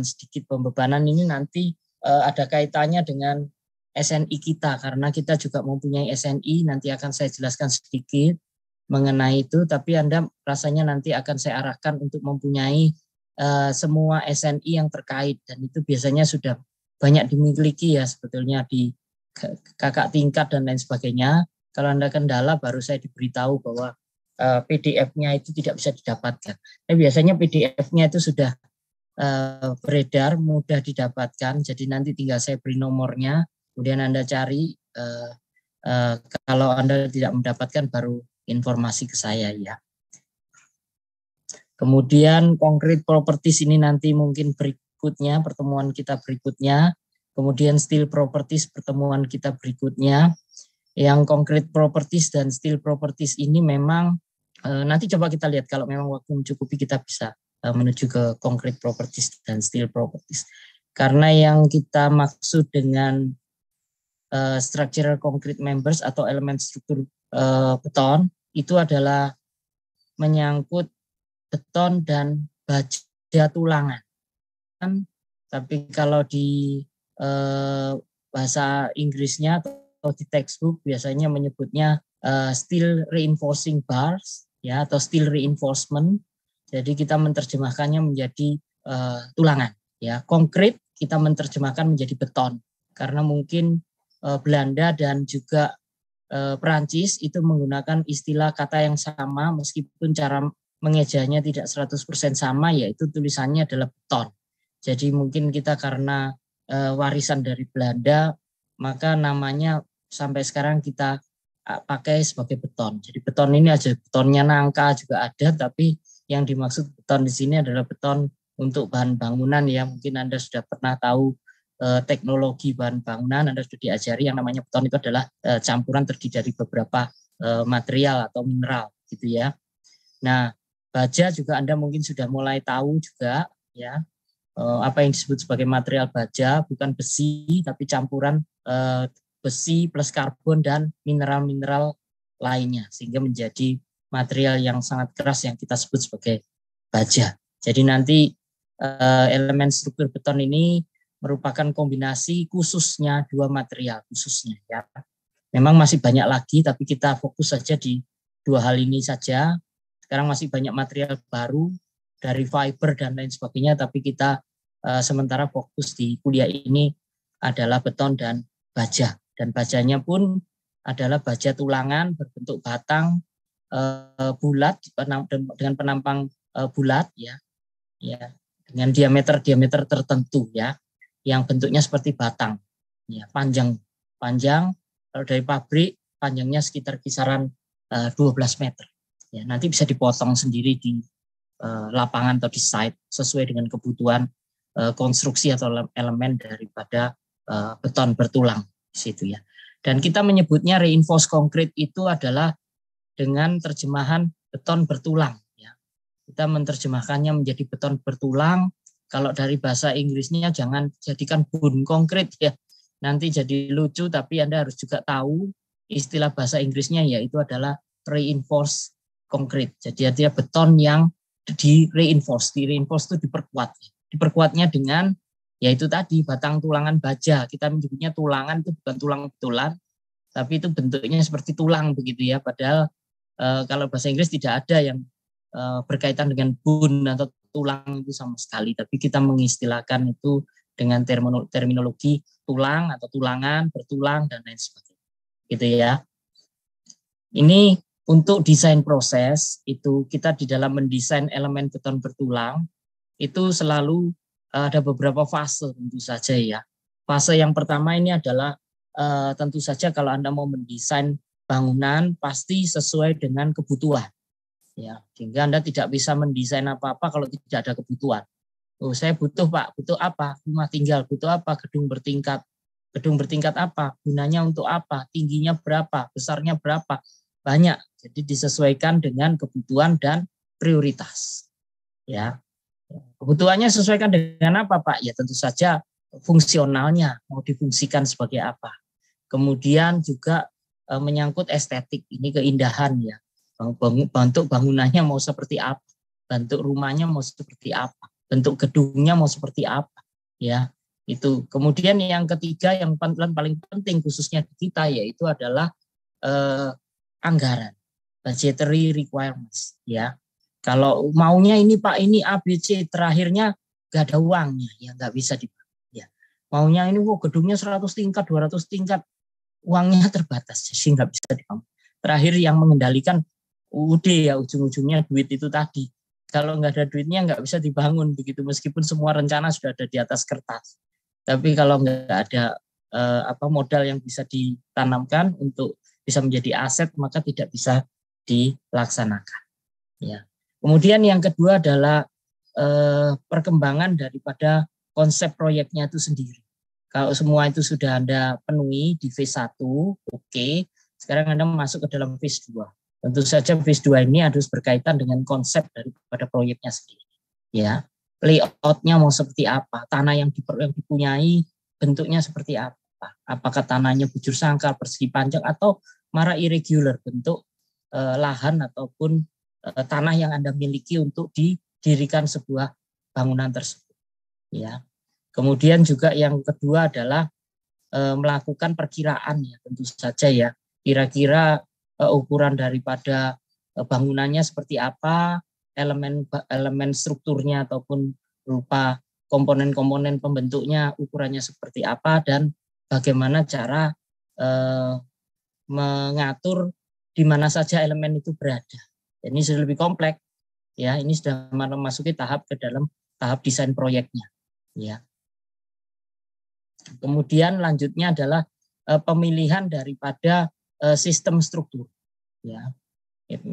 sedikit pembebanan ini nanti ada kaitannya dengan SNI kita, karena kita juga mempunyai SNI, nanti akan saya jelaskan sedikit mengenai itu, tapi Anda rasanya nanti akan saya arahkan untuk mempunyai semua SNI yang terkait, dan itu biasanya sudah banyak dimiliki ya sebetulnya di kakak tingkat dan lain sebagainya. Kalau Anda kendala baru saya diberitahu bahwa PDF-nya itu tidak bisa didapatkan. Biasanya PDF-nya itu sudah beredar, mudah didapatkan. Jadi nanti tinggal saya beri nomornya, kemudian Anda cari. Kalau Anda tidak mendapatkan baru informasi ke saya ya. Kemudian concrete properties ini nanti mungkin berikutnya, pertemuan kita berikutnya. Kemudian steel properties pertemuan kita berikutnya. Yang concrete properties dan steel properties ini memang nanti coba kita lihat kalau memang waktu mencukupi kita bisa menuju ke concrete properties dan steel properties. Karena yang kita maksud dengan structural concrete members atau elemen struktur beton itu adalah menyangkut beton dan baja tulangan. Tapi kalau di bahasa Inggrisnya atau di textbook biasanya menyebutnya steel reinforcing bars ya, atau steel reinforcement. Jadi kita menerjemahkannya menjadi tulangan ya. Konkret kita menerjemahkan menjadi beton, karena mungkin Belanda dan juga Perancis itu menggunakan istilah kata yang sama meskipun cara mengejanya tidak 100% sama, yaitu tulisannya adalah beton. Jadi mungkin kita karena warisan dari Belanda, maka namanya sampai sekarang kita pakai sebagai beton. Jadi beton ini aja, betonnya nangka juga ada, tapi yang dimaksud beton di sini adalah beton untuk bahan bangunan ya. Mungkin Anda sudah pernah tahu teknologi bahan bangunan, Anda sudah diajari yang namanya beton itu adalah campuran terdiri dari beberapa material atau mineral gitu ya. Nah, baja juga Anda mungkin sudah mulai tahu juga ya, apa yang disebut sebagai material baja, bukan besi tapi campuran besi plus karbon dan mineral-mineral lainnya sehingga menjadi material yang sangat keras yang kita sebut sebagai baja. Jadi nanti elemen struktur beton ini merupakan kombinasi khususnya dua material khususnya ya. Memang masih banyak lagi tapi kita fokus saja di dua hal ini saja. Sekarang masih banyak material baru dari fiber dan lain sebagainya, tapi kita sementara fokus di kuliah ini adalah beton dan baja. Dan bajanya pun adalah baja tulangan berbentuk batang bulat dengan penampang bulat ya, dengan diameter tertentu ya, yang bentuknya seperti batang, ya, panjang. Kalau dari pabrik panjangnya sekitar kisaran 12 meter. Ya, nanti bisa dipotong sendiri di lapangan atau di site sesuai dengan kebutuhan konstruksi atau elemen daripada beton bertulang di situ ya. Dan kita menyebutnya reinforced concrete itu adalah dengan terjemahan beton bertulang ya. Kita menerjemahkannya menjadi beton bertulang. Kalau dari bahasa Inggrisnya jangan jadikan bone concrete ya. Nanti jadi lucu, tapi Anda harus juga tahu istilah bahasa Inggrisnya yaitu adalah reinforced concrete. Jadi artinya beton yang di-reinforce itu diperkuat. Diperkuatnya dengan yaitu tadi batang tulangan baja. Kita menyebutnya tulangan, itu bukan tulang betulan, tapi itu bentuknya seperti tulang begitu ya. Padahal kalau bahasa Inggris tidak ada yang berkaitan dengan bone atau tulang itu sama sekali, tapi kita mengistilahkan itu dengan terminologi tulang atau tulangan, bertulang dan lain sebagainya. Gitu ya. Ini untuk desain proses itu kita di dalam mendesain elemen beton bertulang itu selalu ada beberapa fase tentu saja ya. Fase yang pertama ini adalah tentu saja kalau Anda mau mendesain bangunan pasti sesuai dengan kebutuhan. Ya, sehingga Anda tidak bisa mendesain apa-apa kalau tidak ada kebutuhan. Oh, saya butuh Pak, butuh apa? Rumah tinggal, butuh apa? Gedung bertingkat. Gedung bertingkat apa? Gunanya untuk apa? Tingginya berapa? Besarnya berapa? Banyak. Jadi disesuaikan dengan kebutuhan dan prioritas. Ya. Kebutuhannya sesuaikan dengan apa, Pak? Ya tentu saja fungsionalnya, mau difungsikan sebagai apa. Kemudian juga menyangkut estetik, ini keindahan ya. Bentuk bangunannya mau seperti apa, bentuk rumahnya mau seperti apa. bentuk gedungnya mau seperti apa, ya itu. Kemudian yang ketiga yang paling penting khususnya di kita yaitu adalah anggaran, budgetary requirements, ya. Kalau maunya ini Pak, ini A, B, C, terakhirnya nggak ada uangnya, ya nggak bisa dibangun. Ya. Maunya ini gedungnya 100 tingkat, 200 tingkat, uangnya terbatas, jadi nggak bisa dibangun. Terakhir yang mengendalikan UUD ya, ujung-ujungnya duit itu tadi. Kalau nggak ada duitnya nggak bisa dibangun begitu, meskipun semua rencana sudah ada di atas kertas. Tapi kalau nggak ada modal yang bisa ditanamkan untuk bisa menjadi aset, maka tidak bisa dilaksanakan. Ya. Kemudian yang kedua adalah perkembangan daripada konsep proyeknya itu sendiri. Kalau semua itu sudah Anda penuhi di phase 1, oke. Sekarang Anda masuk ke dalam phase 2. Tentu saja phase 2 ini harus berkaitan dengan konsep daripada proyeknya sendiri. Ya. Layout-nya mau seperti apa, tanah yang dipunyai bentuknya seperti apa. Apakah tanahnya bujur sangkar, persegi panjang, atau mara irregular, bentuk lahan ataupun tanah yang Anda miliki untuk didirikan sebuah bangunan tersebut. Ya. Kemudian juga yang kedua adalah melakukan perkiraan, ya tentu saja ya. Kira-kira ukuran daripada bangunannya seperti apa, elemen strukturnya ataupun berupa komponen-komponen pembentuknya ukurannya seperti apa, dan bagaimana cara mengatur di mana saja elemen itu berada. Ini sudah lebih kompleks, ya. Ini sudah memasuki ke dalam tahap desain proyeknya, ya. Kemudian lanjutnya adalah pemilihan daripada sistem struktur, ya.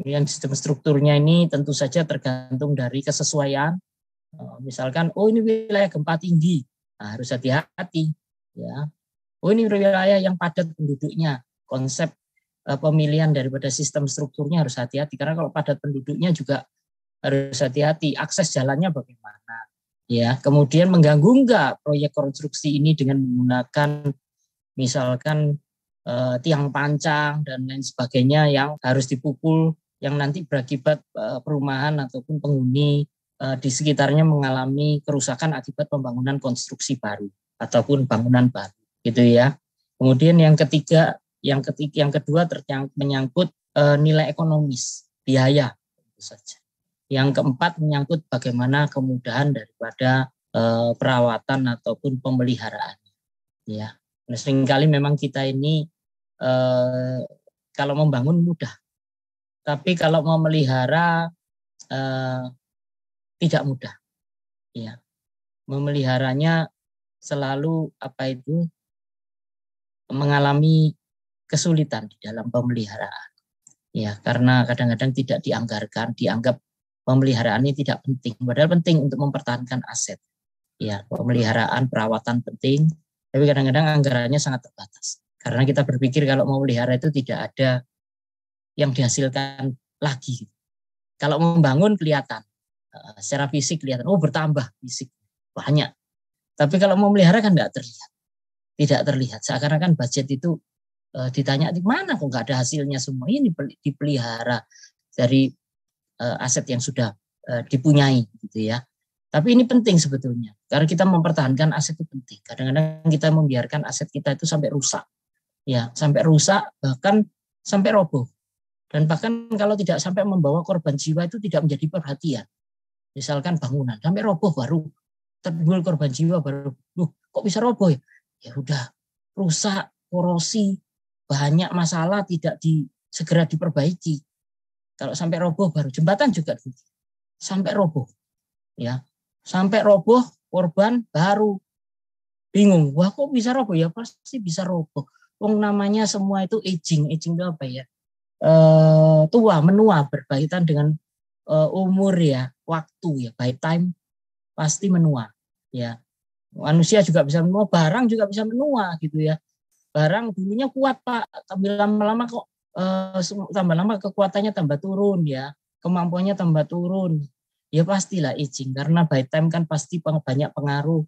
Yang sistem strukturnya ini tentu saja tergantung dari kesesuaian. Misalkan, oh ini wilayah gempa tinggi, nah, harus hati-hati, ya. Oh ini wilayah yang padat penduduknya, konsep pemilihan daripada sistem strukturnya harus hati-hati, karena kalau padat penduduknya juga harus hati-hati, akses jalannya bagaimana, ya. Kemudian mengganggu enggak proyek konstruksi ini dengan menggunakan misalkan tiang pancang dan lain sebagainya yang harus dipukul, yang nanti berakibat perumahan ataupun penghuni di sekitarnya mengalami kerusakan akibat pembangunan konstruksi baru ataupun bangunan baru, gitu ya. Kemudian yang kedua menyangkut nilai ekonomis, biaya, tentu saja. Yang keempat menyangkut bagaimana kemudahan daripada perawatan ataupun pemeliharaan, ya. Nah, seringkali memang kita ini kalau membangun mudah, tapi kalau memelihara tidak mudah, ya. Memeliharanya selalu mengalami kesulitan di dalam pemeliharaan, ya, karena kadang-kadang tidak dianggap pemeliharaan ini tidak penting, padahal penting untuk mempertahankan aset, ya. Pemeliharaan, perawatan penting, tapi kadang-kadang anggarannya sangat terbatas, karena kita berpikir kalau memelihara itu tidak ada yang dihasilkan lagi. Kalau membangun kelihatan, secara fisik kelihatan, oh bertambah fisik banyak, tapi kalau memelihara kan tidak terlihat. Seakan-akan budget itu ditanya di mana kok nggak ada hasilnya semua. Ini dipelihara dari aset yang sudah dipunyai, gitu ya. Tapi ini penting sebetulnya, karena kita mempertahankan aset itu penting. Kadang-kadang kita membiarkan aset kita itu sampai rusak, ya, sampai rusak bahkan sampai roboh. Dan bahkan kalau tidak sampai membawa korban jiwa itu tidak menjadi perhatian. Misalkan bangunan sampai roboh baru timbul korban jiwa, baru kok bisa roboh ya? Ya udah rusak, korosi, banyak masalah tidak segera diperbaiki. Kalau sampai roboh baru, jembatan juga sampai roboh, ya, sampai roboh korban baru bingung, wah kok bisa roboh, ya pasti bisa roboh. Wong namanya semua itu aging itu apa ya? Menua berkaitan dengan umur, ya, waktu, ya, by time pasti menua, ya. Manusia juga bisa menua, barang juga bisa menua, gitu ya. Barang dulunya kuat Pak, tapi lama-lama kok tambah lama kekuatannya tambah turun, ya, kemampuannya tambah turun, ya pastilah aging, karena by time kan pasti banyak pengaruh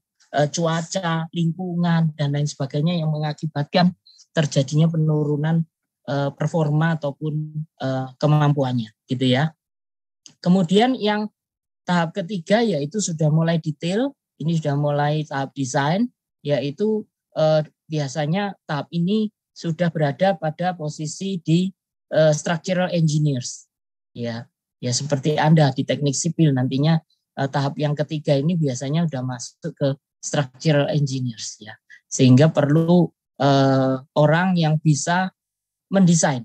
cuaca, lingkungan dan lain sebagainya yang mengakibatkan terjadinya penurunan performa ataupun kemampuannya, gitu ya. Kemudian yang tahap ketiga yaitu sudah mulai detail, ini sudah mulai tahap desain, yaitu biasanya tahap ini sudah berada pada posisi di structural engineers. Ya seperti Anda di teknik sipil nantinya tahap yang ketiga ini biasanya sudah masuk ke structural engineers ya. Sehingga perlu orang yang bisa mendesain.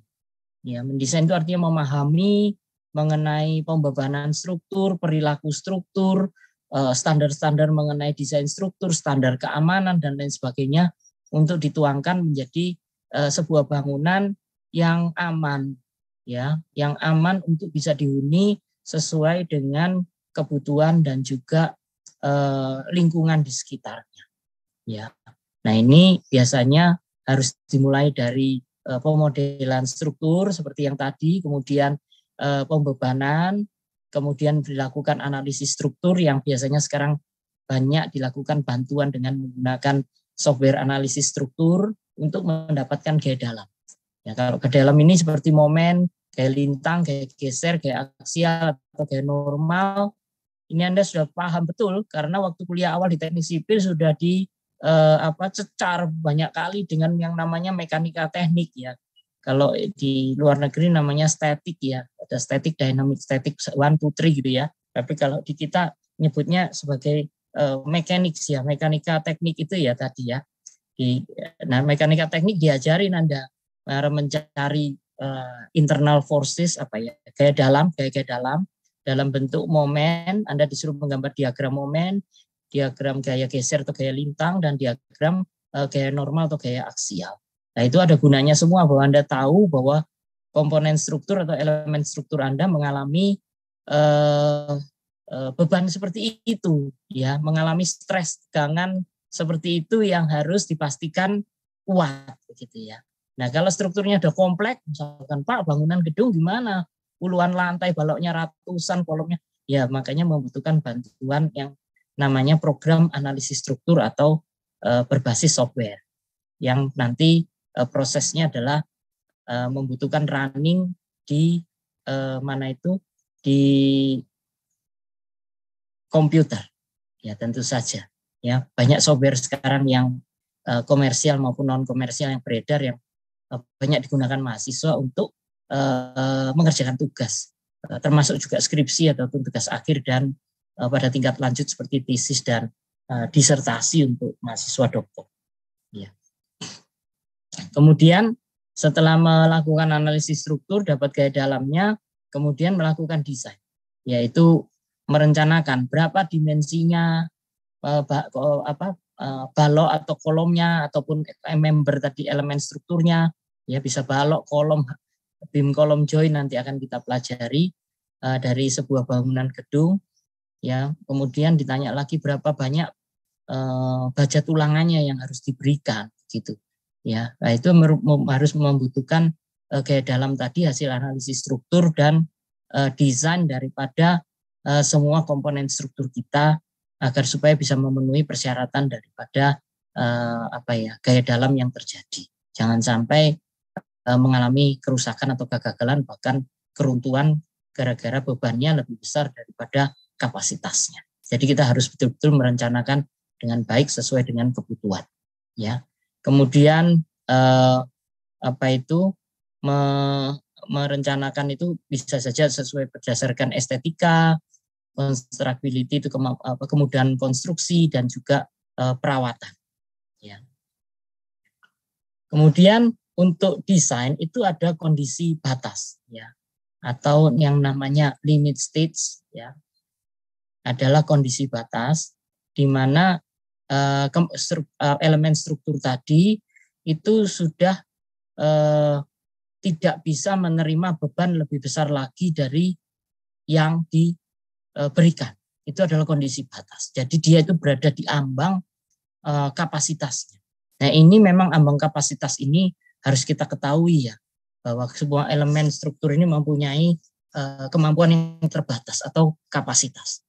Ya, mendesain itu artinya memahami mengenai pembebanan struktur, perilaku struktur, standar-standar mengenai desain struktur, standar keamanan dan lain sebagainya untuk dituangkan menjadi sebuah bangunan yang aman, ya, yang aman untuk bisa dihuni sesuai dengan kebutuhan dan juga lingkungan di sekitarnya. Ya, nah ini biasanya harus dimulai dari pemodelan struktur seperti yang tadi, kemudian pembebanan, kemudian dilakukan analisis struktur yang biasanya sekarang banyak dilakukan bantuan dengan menggunakan software analisis struktur untuk mendapatkan gaya dalam. Ya, kalau gaya dalam ini seperti momen, gaya lintang, gaya geser, gaya aksial atau gaya normal. Ini Anda sudah paham betul karena waktu kuliah awal di teknik sipil sudah cecar banyak kali dengan yang namanya mekanika teknik ya. Kalau di luar negeri namanya statik ya, ada statik, dynamic, statik 1, 2, 3 gitu ya. Tapi kalau di kita nyebutnya sebagai mechanics ya, mekanika teknik itu ya tadi ya. Nah mekanika teknik diajarin Anda mencari internal forces gaya dalam bentuk momen. Anda disuruh menggambar diagram momen, diagram gaya geser atau gaya lintang, dan diagram gaya normal atau gaya aksial. Nah itu ada gunanya semua bahwa Anda tahu bahwa komponen struktur atau elemen struktur Anda mengalami beban seperti itu, ya, mengalami stres, tegangan seperti itu yang harus dipastikan kuat, begitu ya. Nah kalau strukturnya udah kompleks, misalkan Pak bangunan gedung gimana, puluhan lantai, baloknya ratusan, kolomnya, ya makanya membutuhkan bantuan yang namanya program analisis struktur atau berbasis software yang nanti prosesnya adalah membutuhkan running di di komputer ya tentu saja ya. Banyak software sekarang yang komersial maupun non komersial yang beredar yang banyak digunakan mahasiswa untuk mengerjakan tugas, termasuk juga skripsi atau tugas akhir dan pada tingkat lanjut seperti tesis dan disertasi untuk mahasiswa doktor. Ya. Kemudian setelah melakukan analisis struktur, dapat gaya dalamnya, kemudian melakukan desain, yaitu merencanakan berapa dimensinya balok atau kolomnya ataupun member tadi elemen strukturnya, ya bisa balok, kolom, beam, kolom, join nanti akan kita pelajari dari sebuah bangunan gedung. Ya, kemudian ditanya lagi berapa banyak baja tulangannya yang harus diberikan, gitu. Ya, nah itu harus membutuhkan gaya dalam tadi, hasil analisis struktur dan desain daripada semua komponen struktur kita agar supaya bisa memenuhi persyaratan daripada gaya dalam yang terjadi. Jangan sampai mengalami kerusakan atau kegagalan bahkan keruntuhan gara-gara bebannya lebih besar daripada kapasitasnya. Jadi kita harus betul-betul merencanakan dengan baik sesuai dengan kebutuhan. Ya. Kemudian merencanakan itu bisa saja sesuai berdasarkan estetika, constructability itu kemudahan konstruksi dan juga perawatan. Ya. Kemudian untuk desain itu ada kondisi batas, ya, atau yang namanya limit stage, ya, adalah kondisi batas di mana elemen struktur tadi itu sudah tidak bisa menerima beban lebih besar lagi dari yang diberikan. Itu adalah kondisi batas. Jadi dia itu berada di ambang kapasitasnya. Nah ini memang ambang kapasitas ini harus kita ketahui ya, bahwa sebuah elemen struktur ini mempunyai kemampuan yang terbatas atau kapasitas.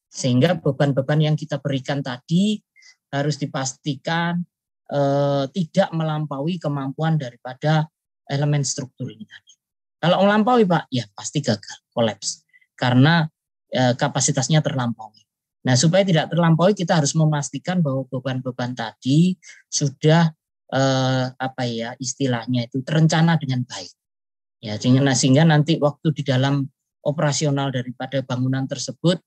Sehingga beban-beban yang kita berikan tadi harus dipastikan tidak melampaui kemampuan daripada elemen struktur ini tadi. Kalau melampaui Pak, ya pasti gagal, kolaps. Karena kapasitasnya terlampaui. Nah, supaya tidak terlampaui, kita harus memastikan bahwa beban-beban tadi sudah istilahnya itu terencana dengan baik. Ya, sehingga nanti waktu di dalam operasional daripada bangunan tersebut,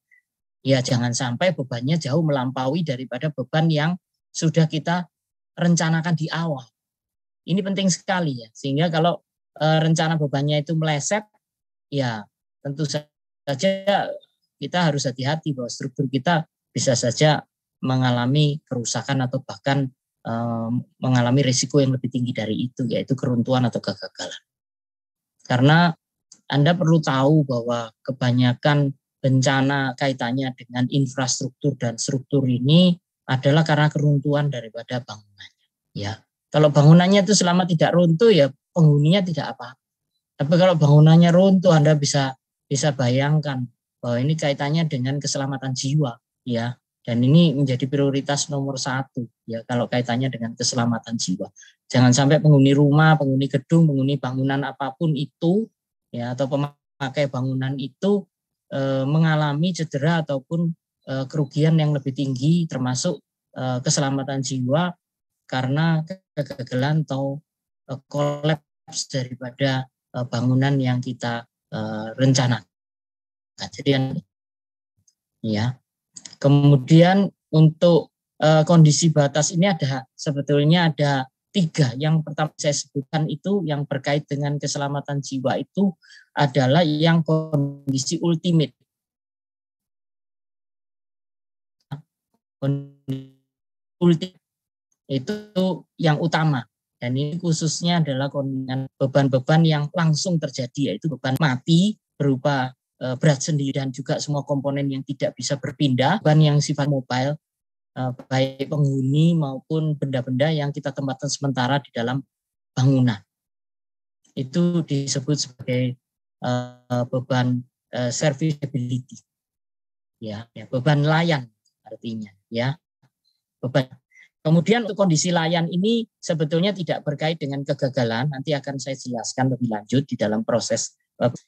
ya jangan sampai bebannya jauh melampaui daripada beban yang sudah kita rencanakan di awal. Ini penting sekali ya, sehingga kalau rencana bebannya itu meleset, ya tentu saja kita harus hati-hati bahwa struktur kita bisa saja mengalami kerusakan atau bahkan mengalami risiko yang lebih tinggi dari itu, yaitu keruntuhan atau kegagalan. Karena Anda perlu tahu bahwa kebanyakan bencana kaitannya dengan infrastruktur dan struktur ini adalah karena keruntuhan daripada bangunannya. Ya, kalau bangunannya itu selama tidak runtuh, ya penghuninya tidak apa-apa. Tapi kalau bangunannya runtuh, Anda bisa bayangkan bahwa ini kaitannya dengan keselamatan jiwa, ya. Dan ini menjadi prioritas nomor 1, ya, kalau kaitannya dengan keselamatan jiwa. Jangan sampai penghuni rumah, penghuni gedung, penghuni bangunan apapun itu, ya, atau pemakai bangunan itu mengalami cedera ataupun kerugian yang lebih tinggi, termasuk keselamatan jiwa karena kegagalan atau kolaps daripada bangunan yang kita rencanakan. Jadi ya. Kemudian untuk kondisi batas ini sebetulnya ada 3. Yang pertama saya sebutkan itu yang berkait dengan keselamatan jiwa itu adalah yang kondisi ultimate. Ultimate itu yang utama. Dan ini khususnya adalah beban-beban yang langsung terjadi, yaitu beban mati berupa berat sendi dan juga semua komponen yang tidak bisa berpindah, beban yang sifat mobile, baik penghuni maupun benda-benda yang kita tempatkan sementara di dalam bangunan. Itu disebut sebagai beban serviceability. Ya, beban layan artinya, ya. Beban. Kemudian untuk kondisi layan ini sebetulnya tidak berkait dengan kegagalan, nanti akan saya jelaskan lebih lanjut di dalam proses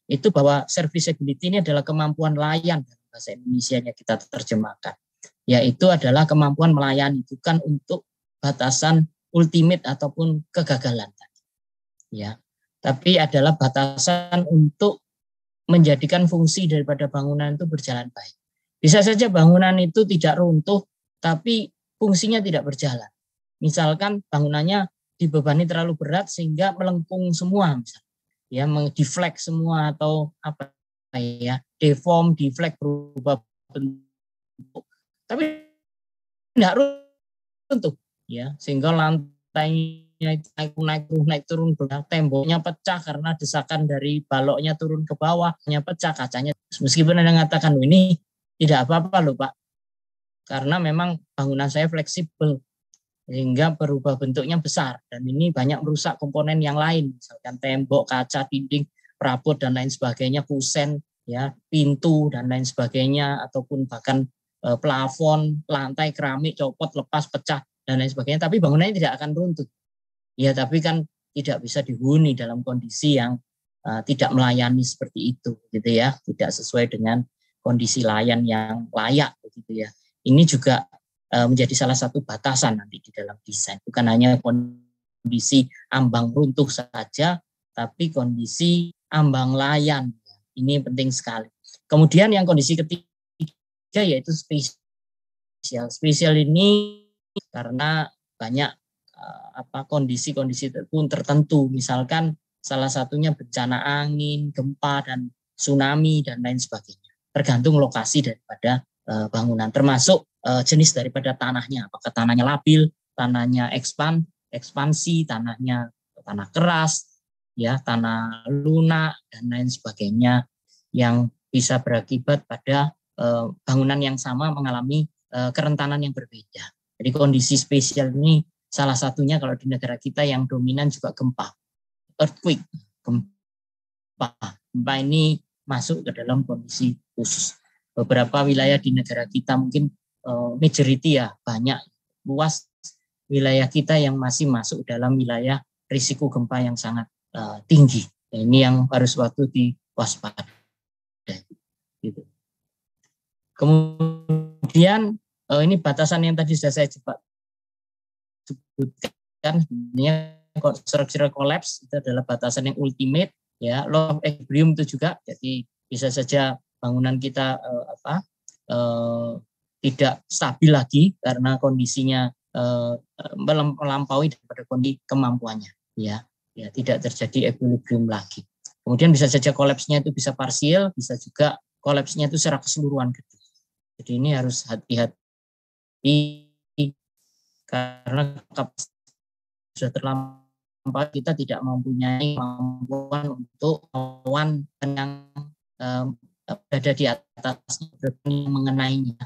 itu, bahwa serviceability ini adalah kemampuan layan, bahasa Indonesianya kita terjemahkan, yaitu adalah kemampuan melayani, bukan untuk batasan ultimate ataupun kegagalan, ya, tapi adalah batasan untuk menjadikan fungsi daripada bangunan itu berjalan baik. Bisa saja bangunan itu tidak runtuh, tapi fungsinya tidak berjalan. Misalkan bangunannya dibebani terlalu berat sehingga melengkung semua, misalnya, ya, mendeflek semua atau apa ya, deform, deflect, berubah bentuk, tapi tidak runtuh, ya, sehingga lantainya naik turun, temboknya pecah karena desakan dari baloknya turun ke bawahnya pecah, kacanya. Meskipun Anda mengatakan ini tidak apa-apa loh Pak, karena memang bangunan saya fleksibel sehingga berubah bentuknya besar, dan ini banyak merusak komponen yang lain, misalkan tembok, kaca, dinding, perabot dan lain sebagainya, kusen, ya, pintu dan lain sebagainya, ataupun bahkan plafon, lantai, keramik copot, lepas, pecah dan lain sebagainya, tapi bangunannya tidak akan runtuh. Ya, tapi kan tidak bisa dihuni dalam kondisi yang tidak melayani seperti itu, gitu ya, tidak sesuai dengan kondisi layan yang layak, begitu ya. Ini juga menjadi salah satu batasan nanti di dalam desain. Bukan hanya kondisi ambang runtuh saja, tapi kondisi ambang layan. Ini penting sekali. Kemudian yang kondisi ketiga yaitu spesial. Spesial ini karena banyak kondisi-kondisi tertentu. Misalkan salah satunya bencana angin, gempa, dan tsunami, dan lain sebagainya. Tergantung lokasi daripada bangunan, termasuk jenis daripada tanahnya, apakah tanahnya labil, tanahnya ekspansi, tanah keras, ya, tanah lunak dan lain sebagainya, yang bisa berakibat pada bangunan yang sama mengalami kerentanan yang berbeda. Jadi kondisi spesial ini salah satunya kalau di negara kita yang dominan juga gempa, earthquake, gempa ini masuk ke dalam kondisi khusus. Beberapa wilayah di negara kita mungkin majority, ya, banyak luas wilayah kita yang masih masuk dalam wilayah risiko gempa yang sangat tinggi. Ini yang harus waktu diwaspadai. Gitu. Kemudian ini batasan yang tadi sudah saya sebutkan, sebenarnya structural collapse itu adalah batasan yang ultimate, ya. Law of equilibrium itu juga, jadi bisa saja bangunan kita tidak stabil lagi karena kondisinya melampaui daripada kondisi kemampuannya, ya tidak terjadi equilibrium lagi. Kemudian bisa saja kolapsnya itu bisa parsial, bisa juga kolapsnya itu secara keseluruhan gedung. Jadi ini harus hati-hati karena kapasitas sudah terlampau, kita tidak mempunyai kemampuan untuk melawan yang berada di atasnya, mengenainya.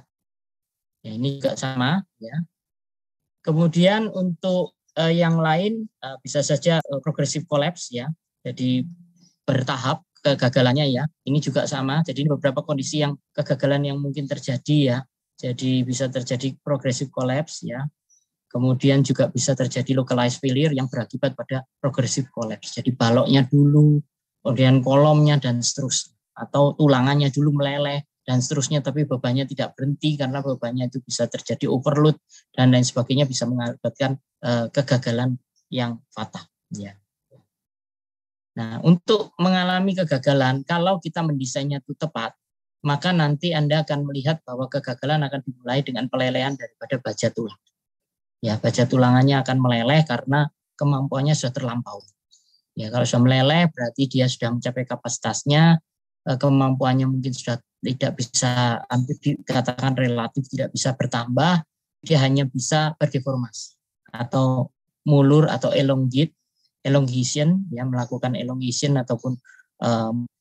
Ya, ini juga sama, ya. Kemudian untuk yang lain bisa saja progressive collapse, ya. Jadi bertahap kegagalannya, ya. Ini juga sama. Jadi ini beberapa kondisi yang kegagalan yang mungkin terjadi, ya. Jadi bisa terjadi progressive collapse, ya. Kemudian juga bisa terjadi localized failure yang berakibat pada progressive collapse. Jadi baloknya dulu, kemudian kolomnya dan seterusnya. Atau tulangannya dulu meleleh dan seterusnya, tapi bebannya tidak berhenti karena bebannya itu bisa terjadi overload dan lain sebagainya, bisa mengakibatkan kegagalan yang fatal. Ya. Nah, untuk mengalami kegagalan, kalau kita mendesainnya itu tepat, maka nanti Anda akan melihat bahwa kegagalan akan dimulai dengan pelelehan daripada baja tulang. Ya, baja tulangannya akan meleleh karena kemampuannya sudah terlampau. Ya, kalau sudah meleleh berarti dia sudah mencapai kapasitasnya, kemampuannya mungkin sudah tidak bisa, hampir dikatakan relatif tidak bisa bertambah, dia hanya bisa berdeformasi atau mulur atau elongation, ya, melakukan elongation ataupun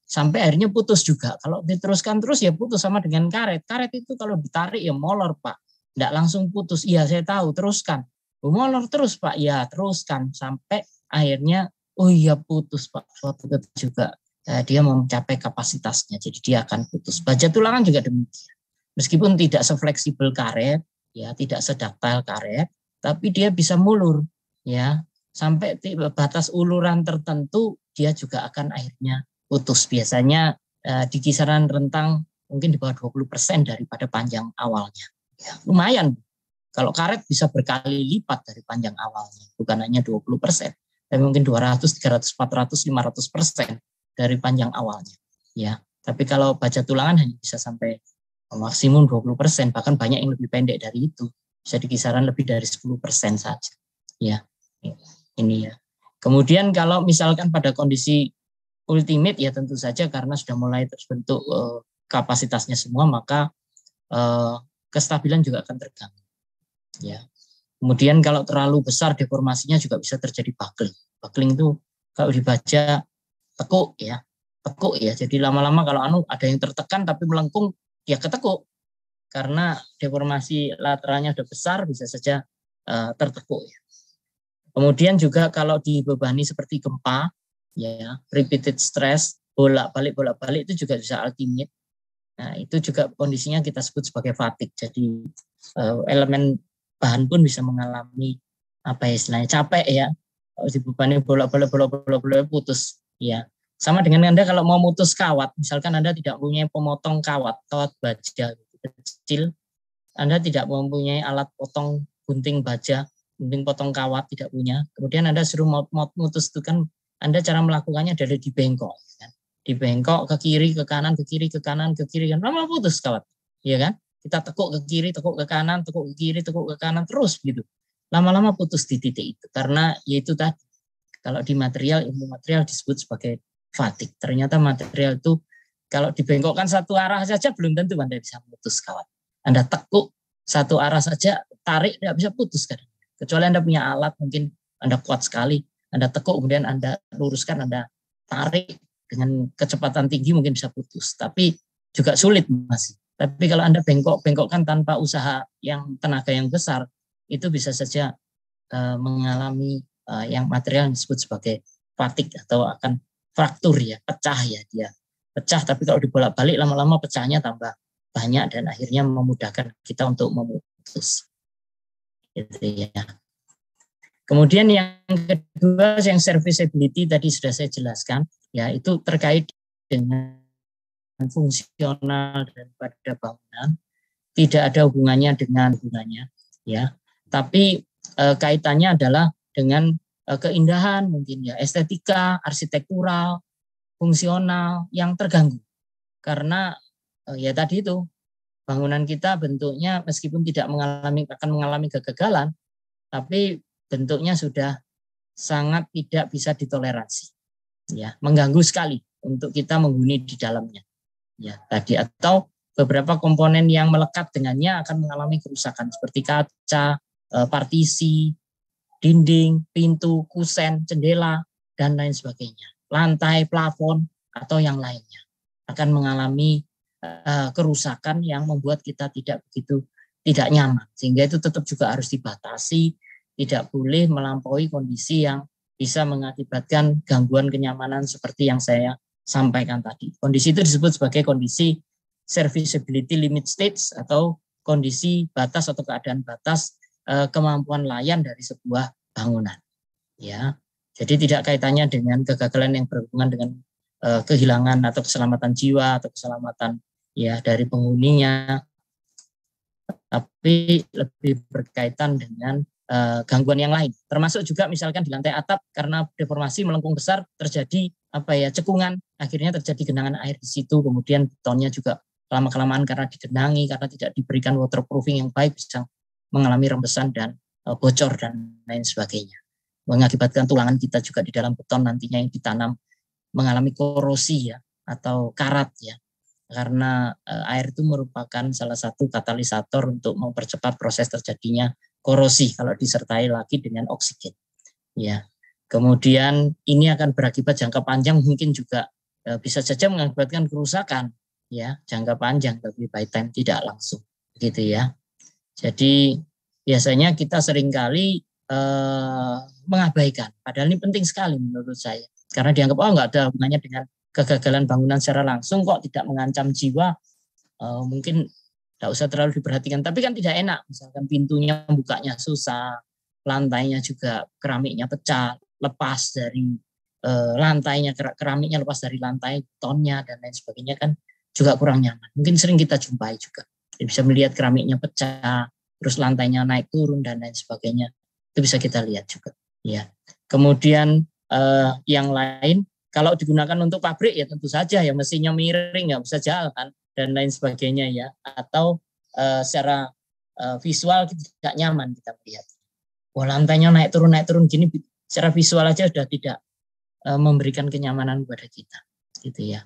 sampai akhirnya putus juga. Kalau diteruskan terus ya putus, sama dengan karet. Karet itu kalau ditarik ya molor, Pak. Tidak langsung putus. Iya, saya tahu, teruskan. Molor terus, Pak. Ya, teruskan sampai akhirnya oh iya putus, Pak. Suatu ketika juga dia mau mencapai kapasitasnya, jadi dia akan putus. Baja tulangan juga demikian. Meskipun tidak sefleksibel karet, ya, tidak sedaktil karet, tapi dia bisa mulur, ya. Sampai batas uluran tertentu dia juga akan akhirnya putus. Biasanya di kisaran rentang mungkin di bawah 20% daripada panjang awalnya. Ya, lumayan. Kalau karet bisa berkali lipat dari panjang awalnya, bukan hanya 20%, tapi mungkin 200, 300, 400, 500% dari panjang awalnya. Ya, tapi kalau baja tulangan hanya bisa sampai maksimum 20%, bahkan banyak yang lebih pendek dari itu, bisa di kisaran lebih dari 10% saja. Ya, ini ya. Kemudian kalau misalkan pada kondisi ultimate, ya tentu saja karena sudah mulai terbentuk kapasitasnya semua, maka kestabilan juga akan terganggu. Ya. Kemudian kalau terlalu besar deformasinya juga bisa terjadi buckling. Buckling itu kalau dibaca tekuk, ya. Tekuk, ya. Jadi lama-lama kalau ada yang tertekan tapi melengkung, dia ketekuk. Karena deformasi lateralnya sudah besar, bisa saja tertekuk, ya. Kemudian juga kalau dibebani seperti gempa, ya, repeated stress, bolak-balik itu juga bisa ultimate. Nah, itu juga kondisinya kita sebut sebagai fatigue. Jadi elemen bahan pun bisa mengalami apa ya istilahnya capek, ya. Kalau dibebani bolak-balik putus, ya. Sama dengan Anda kalau mau mutus kawat, misalkan Anda tidak punya pemotong kawat baja kecil, Anda tidak mempunyai alat potong gunting baja, gunting potong kawat, tidak punya. Kemudian Anda suruh mutus itu kan, Anda cara melakukannya dari dibengkok, kan? Dibengkok ke kiri, ke kanan, ke kiri, ke kanan, ke kiri, kan lama putus kawat, ya kan? Kita tekuk ke kiri, tekuk ke kanan, tekuk ke kiri, tekuk ke kanan, terus gitu. Lama-lama putus di titik itu, karena yaitu tadi, kalau di material, ilmu material disebut sebagai fatigue. Ternyata material itu kalau dibengkokkan satu arah saja belum tentu Anda bisa putus kawat. Anda tekuk satu arah saja, tarik tidak bisa putus, kan? Kecuali Anda punya alat, mungkin Anda kuat sekali, Anda tekuk, kemudian Anda luruskan, Anda tarik dengan kecepatan tinggi mungkin bisa putus, tapi juga sulit masih. Tapi kalau Anda bengkokkan tanpa usaha yang tenaga yang besar, itu bisa saja mengalami yang material yang disebut sebagai fatigue atau akan fraktur, ya, pecah, ya, dia pecah. Tapi kalau dibolak-balik lama-lama pecahnya tambah banyak dan akhirnya memudahkan kita untuk memutus. Gitu, ya. Kemudian yang kedua, yang serviceability tadi sudah saya jelaskan, ya, itu terkait dengan fungsional daripada bangunan, tidak ada hubungannya dengan hubungannya, ya. Tapi kaitannya adalah dengan keindahan mungkin ya, estetika, arsitektural, fungsional yang terganggu karena ya tadi itu bangunan kita bentuknya meskipun tidak akan mengalami kegagalan, tapi bentuknya sudah sangat tidak bisa ditoleransi, ya, mengganggu sekali untuk kita menghuni di dalamnya, ya tadi, atau beberapa komponen yang melekat dengannya akan mengalami kerusakan seperti kaca, partisi, dinding, pintu, kusen, jendela, dan lain sebagainya. Lantai, plafon, atau yang lainnya akan mengalami kerusakan yang membuat kita tidak nyaman. Sehingga itu tetap juga harus dibatasi, tidak boleh melampaui kondisi yang bisa mengakibatkan gangguan kenyamanan seperti yang saya sampaikan tadi. Kondisi itu disebut sebagai kondisi serviceability limit stage atau kondisi batas atau keadaan batas kemampuan layan dari sebuah bangunan. Ya, jadi tidak kaitannya dengan kegagalan yang berhubungan dengan kehilangan atau keselamatan jiwa atau keselamatan ya dari penghuninya, tapi lebih berkaitan dengan gangguan yang lain. Termasuk juga misalkan di lantai atap karena deformasi melengkung besar terjadi cekungan, akhirnya terjadi genangan air di situ, kemudian betonnya juga lama-kelamaan karena digenangi, karena tidak diberikan waterproofing yang baik bisa mengalami rembesan dan bocor dan lain sebagainya. Mengakibatkan tulangan kita juga di dalam beton nantinya yang ditanam mengalami korosi ya atau karat ya. Karena air itu merupakan salah satu katalisator untuk mempercepat proses terjadinya korosi kalau disertai lagi dengan oksigen. Ya. Kemudian ini akan berakibat jangka panjang mungkin juga bisa saja mengakibatkan kerusakan ya, jangka panjang tapi by time tidak langsung. Begitu ya. Jadi biasanya kita seringkali mengabaikan, padahal ini penting sekali menurut saya. Karena dianggap nggak ada hubungannya dengan kegagalan bangunan secara langsung, kok tidak mengancam jiwa, mungkin tidak usah terlalu diperhatikan. Tapi kan tidak enak, misalkan pintunya bukanya susah, lantainya juga keramiknya pecah, lepas dari lantainya, keramiknya lepas dari lantai, betonnya dan lain sebagainya kan juga kurang nyaman. Mungkin sering kita jumpai juga. Bisa melihat keramiknya pecah, terus lantainya naik turun dan lain sebagainya. Itu bisa kita lihat juga. Ya. Kemudian yang lain, kalau digunakan untuk pabrik ya tentu saja ya mesinnya miring nggak bisa jalan dan lain sebagainya ya. Atau secara visual tidak nyaman kita melihat. Wah, lantainya naik turun gini secara visual aja sudah tidak memberikan kenyamanan kepada kita, gitu ya.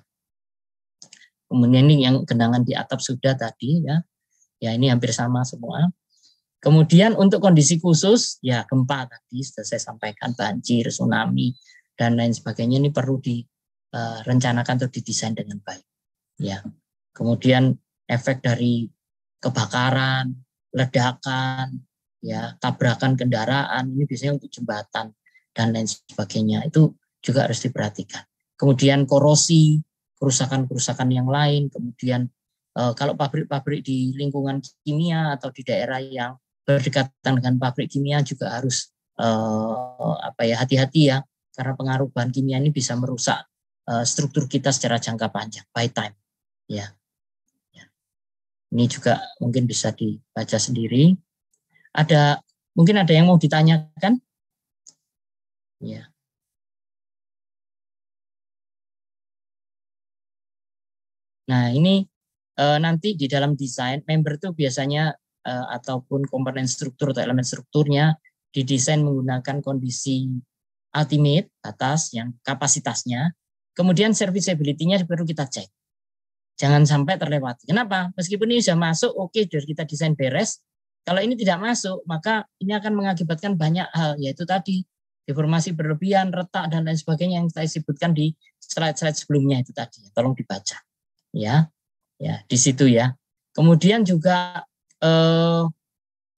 Kemudian ini yang genangan di atap sudah tadi ya. Ya ini hampir sama semua. Kemudian untuk kondisi khusus ya gempa tadi sudah saya sampaikan, banjir, tsunami dan lain sebagainya ini perlu direncanakan atau didesain dengan baik. Ya. Kemudian efek dari kebakaran, ledakan, ya, tabrakan kendaraan ini biasanya untuk jembatan dan lain sebagainya itu juga harus diperhatikan. Kemudian korosi, kerusakan-kerusakan yang lain, kemudian kalau pabrik-pabrik di lingkungan kimia atau di daerah yang berdekatan dengan pabrik kimia juga harus hati-hati ya, karena pengaruh bahan kimia ini bisa merusak struktur kita secara jangka panjang, by time. Ya. Ini juga mungkin bisa dibaca sendiri. Mungkin ada yang mau ditanyakan? Ya. Nah ini nanti di dalam desain member itu biasanya ataupun komponen struktur atau elemen strukturnya didesain menggunakan kondisi ultimate batas yang kapasitasnya, kemudian serviceability-nya perlu kita cek, jangan sampai terlewati. Kenapa? Meskipun ini sudah masuk, oke, sudah kita desain beres, kalau ini tidak masuk maka ini akan mengakibatkan banyak hal, yaitu tadi deformasi berlebihan, retak dan lain sebagainya yang saya sebutkan di slide-slide sebelumnya itu tadi. Tolong dibaca ya di situ ya. Kemudian juga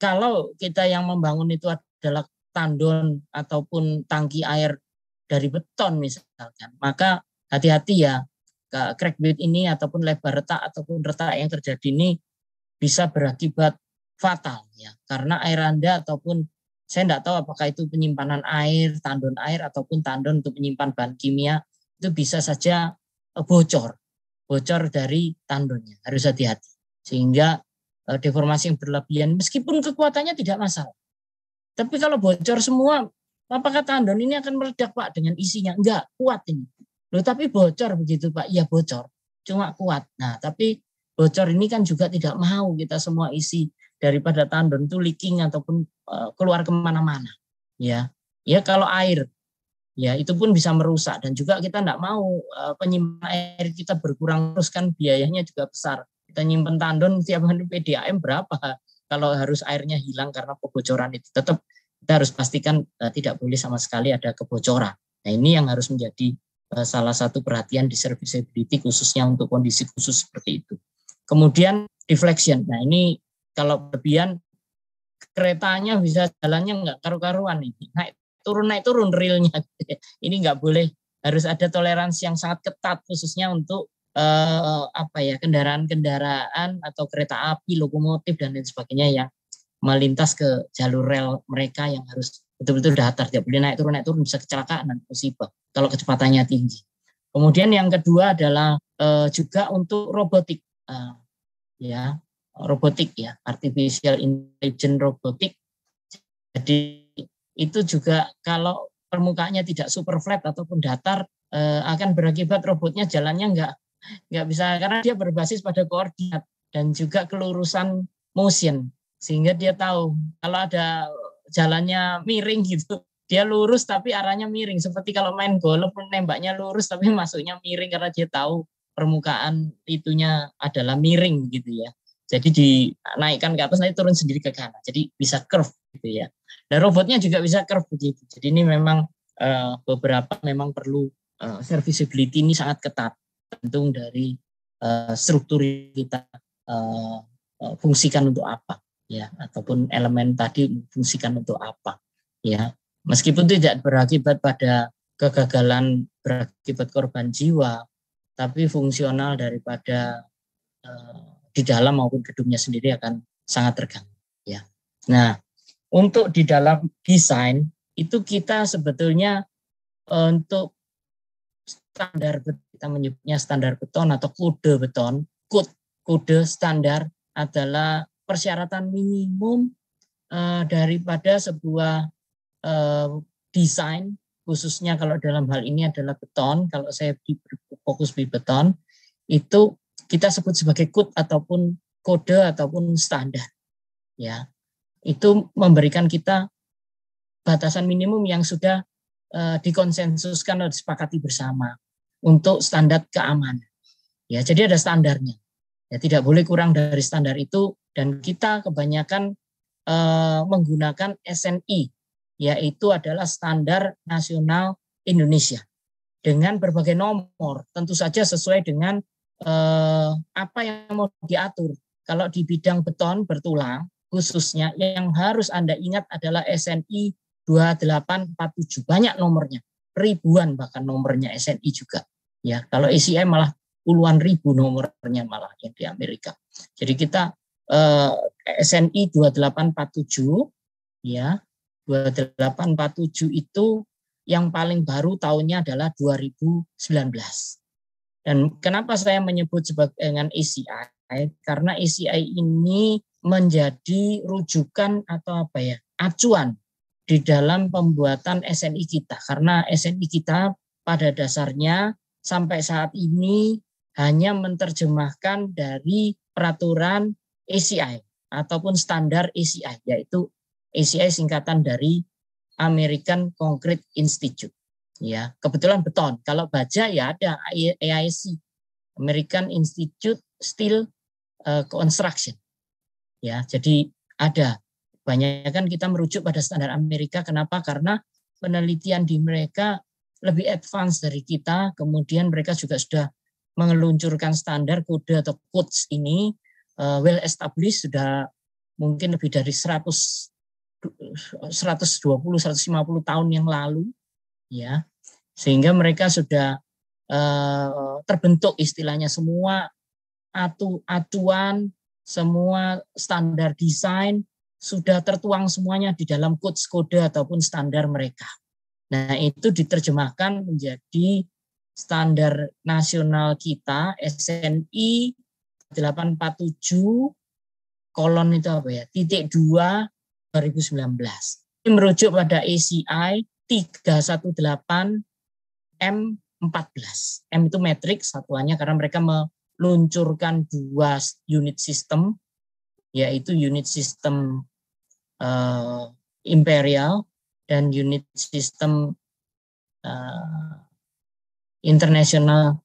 kalau kita yang membangun itu adalah tandon ataupun tangki air dari beton misalkan, maka hati-hati ya, crack bed ini ataupun lebar retak ataupun retak yang terjadi ini bisa berakibat fatal ya, karena air Anda ataupun saya tidak tahu apakah itu penyimpanan air, tandon air ataupun tandon untuk menyimpan bahan kimia itu bisa saja bocor bocor dari tandonnya, harus hati-hati. Sehingga deformasi yang berlebihan, meskipun kekuatannya tidak masalah. Tapi kalau bocor semua, apakah tandon ini akan meledak Pak dengan isinya? Enggak, kuat ini. Loh, tapi bocor begitu Pak, iya bocor, cuma kuat. Nah, tapi bocor ini kan juga tidak mau kita semua isi daripada tandon itu leaking ataupun keluar kemana-mana. Ya, ya kalau air, ya itu pun bisa merusak, dan juga kita tidak mau penyimpanan air kita berkurang terus, kan biayanya juga besar. Kita nyimpen tandon tiap hari PDAM berapa kalau harus airnya hilang karena kebocoran itu. Tetap kita harus pastikan tidak boleh sama sekali ada kebocoran. Nah, ini yang harus menjadi salah satu perhatian di serviceability khususnya untuk kondisi khusus seperti itu. Kemudian deflection. Nah, ini kalau berlebihan keretanya bisa jalannya nggak karu-karuan ini. Naik turun realnya. Ini nggak boleh, harus ada toleransi yang sangat ketat khususnya untuk kendaraan-kendaraan atau kereta api, lokomotif dan lain sebagainya yang melintas ke jalur rel mereka yang harus betul-betul datar, tidak boleh naik turun bisa kecelakaan dan musibah kalau kecepatannya tinggi. Kemudian yang kedua adalah juga untuk robotik, robotik ya, artificial intelligence robotik. Jadi itu juga kalau permukaannya tidak super flat ataupun datar akan berakibat robotnya jalannya nggak bisa, karena dia berbasis pada koordinat dan juga kelurusan motion, sehingga dia tahu kalau ada jalannya miring gitu, dia lurus tapi arahnya miring, seperti kalau main golf nembaknya lurus tapi masuknya miring karena dia tahu permukaan itunya adalah miring gitu ya. Jadi dinaikkan ke atas nanti turun sendiri ke kanan, jadi bisa curve gitu ya. Dan robotnya juga bisa curve begitu. Jadi ini memang beberapa memang perlu serviceability ini sangat ketat, tergantung dari struktur kita fungsikan untuk apa ya, ataupun elemen tadi fungsikan untuk apa ya, meskipun tidak berakibat pada kegagalan, berakibat korban jiwa, tapi fungsional daripada di dalam maupun gedungnya sendiri akan sangat terganggu ya. Nah, untuk di dalam desain itu kita sebetulnya untuk standar, kita menyebutnya standar beton atau kode beton, kode standar adalah persyaratan minimum daripada sebuah desain, khususnya kalau dalam hal ini adalah beton. Kalau saya fokus di beton, itu kita sebut sebagai code ataupun kode ataupun standar. Ya, itu memberikan kita batasan minimum yang sudah dikonsensuskan atau disepakati bersama untuk standar keamanan. Ya, jadi ada standarnya. Ya, tidak boleh kurang dari standar itu, dan kita kebanyakan menggunakan SNI, yaitu adalah Standar Nasional Indonesia, dengan berbagai nomor, tentu saja sesuai dengan apa yang mau diatur. Kalau di bidang beton bertulang, khususnya yang harus Anda ingat adalah SNI 2847, banyak nomornya, ribuan bahkan nomornya SNI juga. Ya, kalau ACI malah puluhan ribu nomornya malah yang di Amerika. Jadi kita SNI 2847 ya, 2847 itu yang paling baru tahunnya adalah 2019. Dan kenapa saya menyebut sebagai dengan ACI? Karena ACI ini menjadi rujukan atau acuan di dalam pembuatan SNI kita. Karena SNI kita pada dasarnya sampai saat ini hanya menerjemahkan dari peraturan ACI ataupun standar ACI, yaitu ACI singkatan dari American Concrete Institute. Ya, kebetulan beton. Kalau baja ya ada AIC, American Institute Steel Construction. Ya, jadi ada. Banyak kan kita merujuk pada standar Amerika. Kenapa? Karena penelitian di mereka lebih advance dari kita. Kemudian mereka juga sudah meluncurkan standar kode atau codes ini well established, sudah mungkin lebih dari 120-150 tahun yang lalu. Ya, sehingga mereka sudah terbentuk istilahnya semua acuan, semua standar desain sudah tertuang semuanya di dalam kode ataupun standar mereka. Nah, itu diterjemahkan menjadi standar nasional kita SNI 847 kolon itu apa ya? Titik 2 2019. Ini merujuk pada ACI 318 M14. M itu metrik satuannya karena mereka meluncurkan 2 unit sistem, yaitu unit sistem imperial dan unit sistem internasional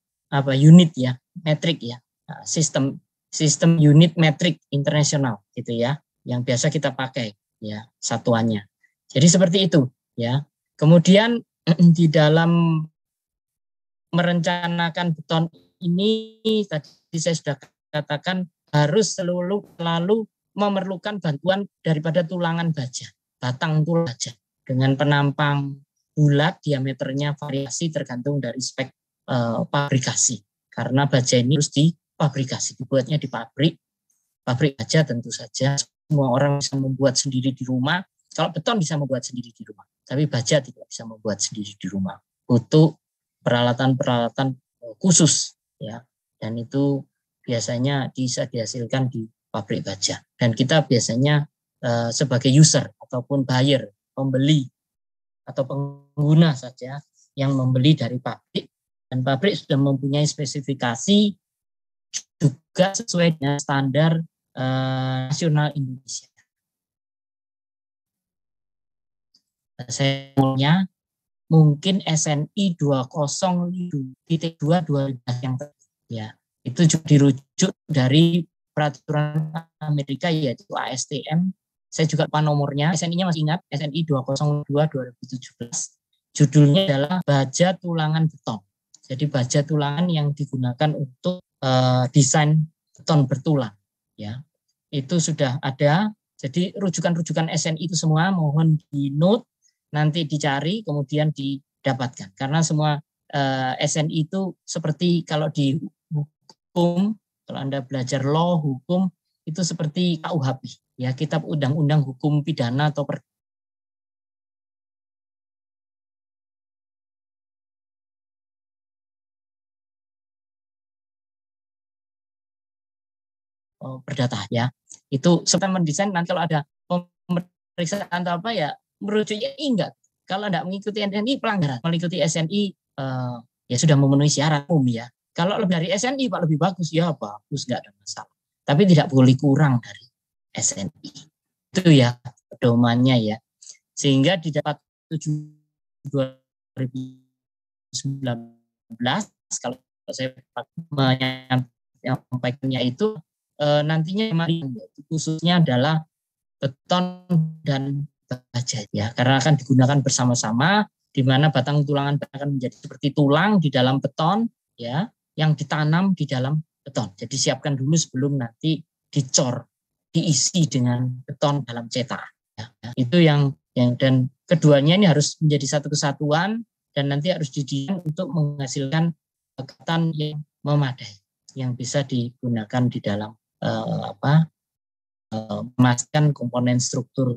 unit ya, metrik ya, sistem unit metrik internasional gitu ya, yang biasa kita pakai ya satuannya. Jadi seperti itu ya. Kemudian di dalam merencanakan beton ini tadi saya sudah katakan harus selalu memerlukan bantuan daripada tulangan baja, batang tulang baja dengan penampang bulat, diameternya variasi tergantung dari spek pabrikasi. Karena baja ini harus dipabrikasi, dibuatnya di pabrik baja tentu saja. Semua orang bisa membuat sendiri di rumah. Kalau beton bisa membuat sendiri di rumah, tapi baja tidak bisa membuat sendiri di rumah. Butuh peralatan-peralatan khusus ya, dan itu biasanya bisa dihasilkan di pabrik baja. Dan kita biasanya sebagai user ataupun buyer, pembeli atau pengguna saja yang membeli dari pabrik, dan pabrik sudah mempunyai spesifikasi juga sesuai dengan standar nasional Indonesia. Saya punya mungkin SNI 202.2 yang ya itu juga dirujuk dari peraturan Amerika yaitu ASTM. Saya juga lupa nomornya, SNI-nya masih ingat, SNI 202/2017. Judulnya adalah baja tulangan beton. Jadi baja tulangan yang digunakan untuk desain beton bertulang ya. Itu sudah ada. Jadi rujukan-rujukan SNI itu semua mohon di note, nanti dicari kemudian didapatkan. Karena semua SNI itu seperti kalau di hukum, kalau Anda belajar law, hukum, itu seperti KUHP, ya, Kitab Undang-Undang Hukum Pidana atau perdata ya. Itu setelah mendesain, nanti kalau ada pemeriksaan atau apa ya merujuknya enggak. Kalau tidak mengikuti SNI pelanggaran, mengikuti SNI ya sudah memenuhi syarat umum ya. Kalau lebih dari SNI Pak lebih bagus ya bagus, nggak ada masalah. Tapi tidak boleh kurang dari SNI. Itu ya pedomannya ya. Sehingga di dapat 2019 kalau saya menyampaikannya itu nantinya khususnya adalah beton dan baja ya, karena akan digunakan bersama-sama, di mana batang tulangan akan menjadi seperti tulang di dalam beton ya, yang ditanam di dalam beton. Jadi siapkan dulu sebelum nanti dicor, diisi dengan beton dalam cetak ya. Itu yang dan keduanya ini harus menjadi satu kesatuan dan nanti harus didesain untuk menghasilkan beton yang memadai yang bisa digunakan di dalam memastikan komponen struktur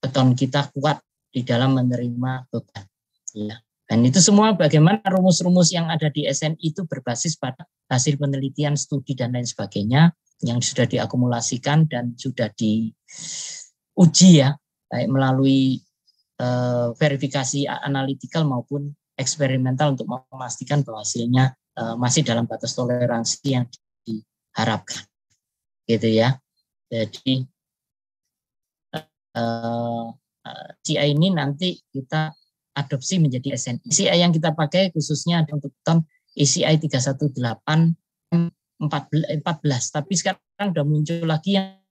beton kita kuat di dalam menerima beban. Ya. Dan itu semua bagaimana rumus-rumus yang ada di SNI itu berbasis pada hasil penelitian, studi, dan lain sebagainya yang sudah diakumulasikan dan sudah diuji ya, baik melalui verifikasi analitikal maupun eksperimental untuk memastikan bahwa hasilnya masih dalam batas toleransi yang diharapkan. Gitu ya. Jadi CI ini nanti kita adopsi menjadi SNI. CI yang kita pakai khususnya untuk beton ACI 318/14, tapi sekarang sudah muncul lagi yang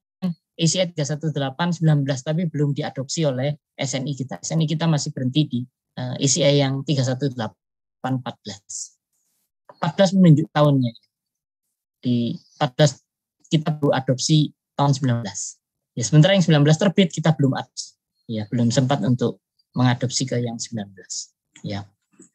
ACI 318/19, tapi belum diadopsi oleh SNI kita. SNI kita masih berhenti di ACI yang 318/14. 14 menunjuk tahunnya. Di 14 kita baru adopsi tahun 19. Ya, sementara yang 19 terbit kita belum adopsi. Ya, belum sempat untuk mengadopsi ke yang 19. Ya.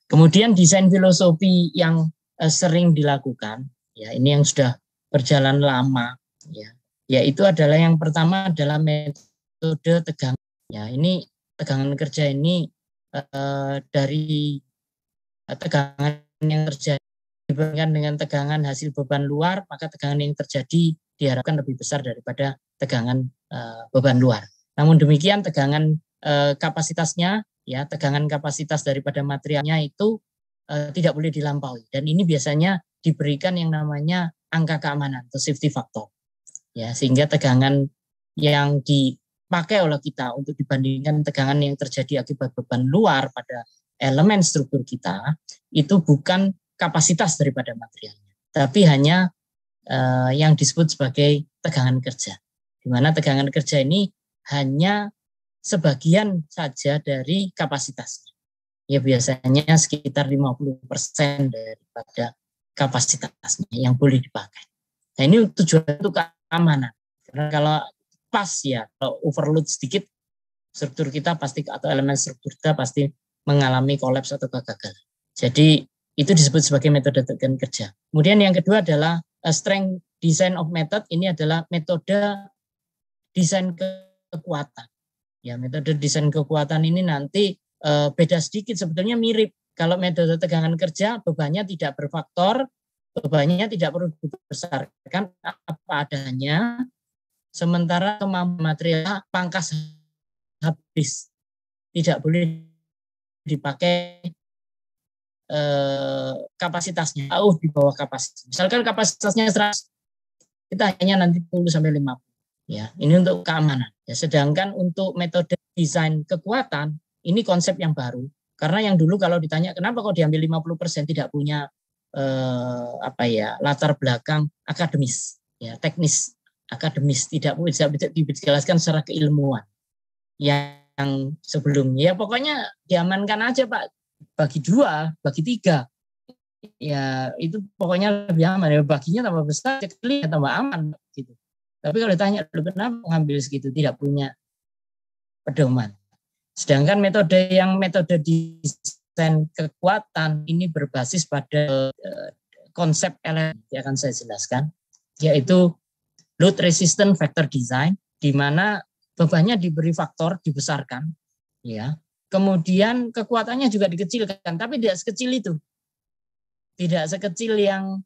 Kemudian desain filosofi yang sering dilakukan, ya ini yang sudah berjalan lama, ya, yaitu adalah yang pertama adalah metode tegangan. Ya, ini tegangan kerja ini dari tegangan yang terjadi dibandingkan dengan tegangan hasil beban luar, maka tegangan yang terjadi diharapkan lebih besar daripada tegangan beban luar. Namun demikian tegangan kapasitasnya, ya tegangan kapasitas daripada materialnya itu tidak boleh dilampaui. Dan ini biasanya diberikan yang namanya angka keamanan atau safety factor. Ya, sehingga tegangan yang dipakai oleh kita untuk dibandingkan tegangan yang terjadi akibat beban luar pada elemen struktur kita itu bukan kapasitas daripada materialnya, tapi hanya yang disebut sebagai tegangan kerja. Di mana tegangan kerja ini hanya sebagian saja dari kapasitasnya. Ya biasanya sekitar 50% daripada kapasitasnya yang boleh dipakai. Nah ini tujuan untuk keamanan. Karena kalau pas ya, kalau overload sedikit, struktur kita pasti atau elemen struktur kita pasti mengalami kolaps atau kegagalan. Jadi itu disebut sebagai metode tegangan kerja. Kemudian yang kedua adalah strength design of method. Ini adalah metode desain kekuatan. Ya, metode desain kekuatan ini nanti beda sedikit, sebetulnya mirip. Kalau metode tegangan kerja bebannya tidak berfaktor, bebannya tidak perlu dibesarkan apa adanya, sementara kemampuan material pangkas habis, tidak boleh dipakai kapasitasnya jauh di bawah kapasitas. Misalkan kapasitasnya 100, kita hanya nanti 10 sampai 50. Ya, ini untuk keamanan. Ya, sedangkan untuk metode desain kekuatan ini konsep yang baru. Karena yang dulu kalau ditanya kenapa kok diambil 50% tidak punya latar belakang akademis, ya teknis akademis, tidak bisa dijelaskan secara keilmuan. Yang sebelumnya ya pokoknya diamankan aja Pak, bagi 2, bagi 3, ya itu pokoknya lebih aman. Ya baginya tambah besar, sekali tambah aman gitu. Tapi kalau ditanya kenapa ngambil segitu, tidak punya pedoman. Sedangkan metode desain kekuatan ini berbasis pada konsep elemen yang akan saya jelaskan, yaitu load resistant factor design, di mana bebannya diberi faktor dibesarkan, ya. Kemudian kekuatannya juga dikecilkan, tapi tidak sekecil itu. Tidak sekecil yang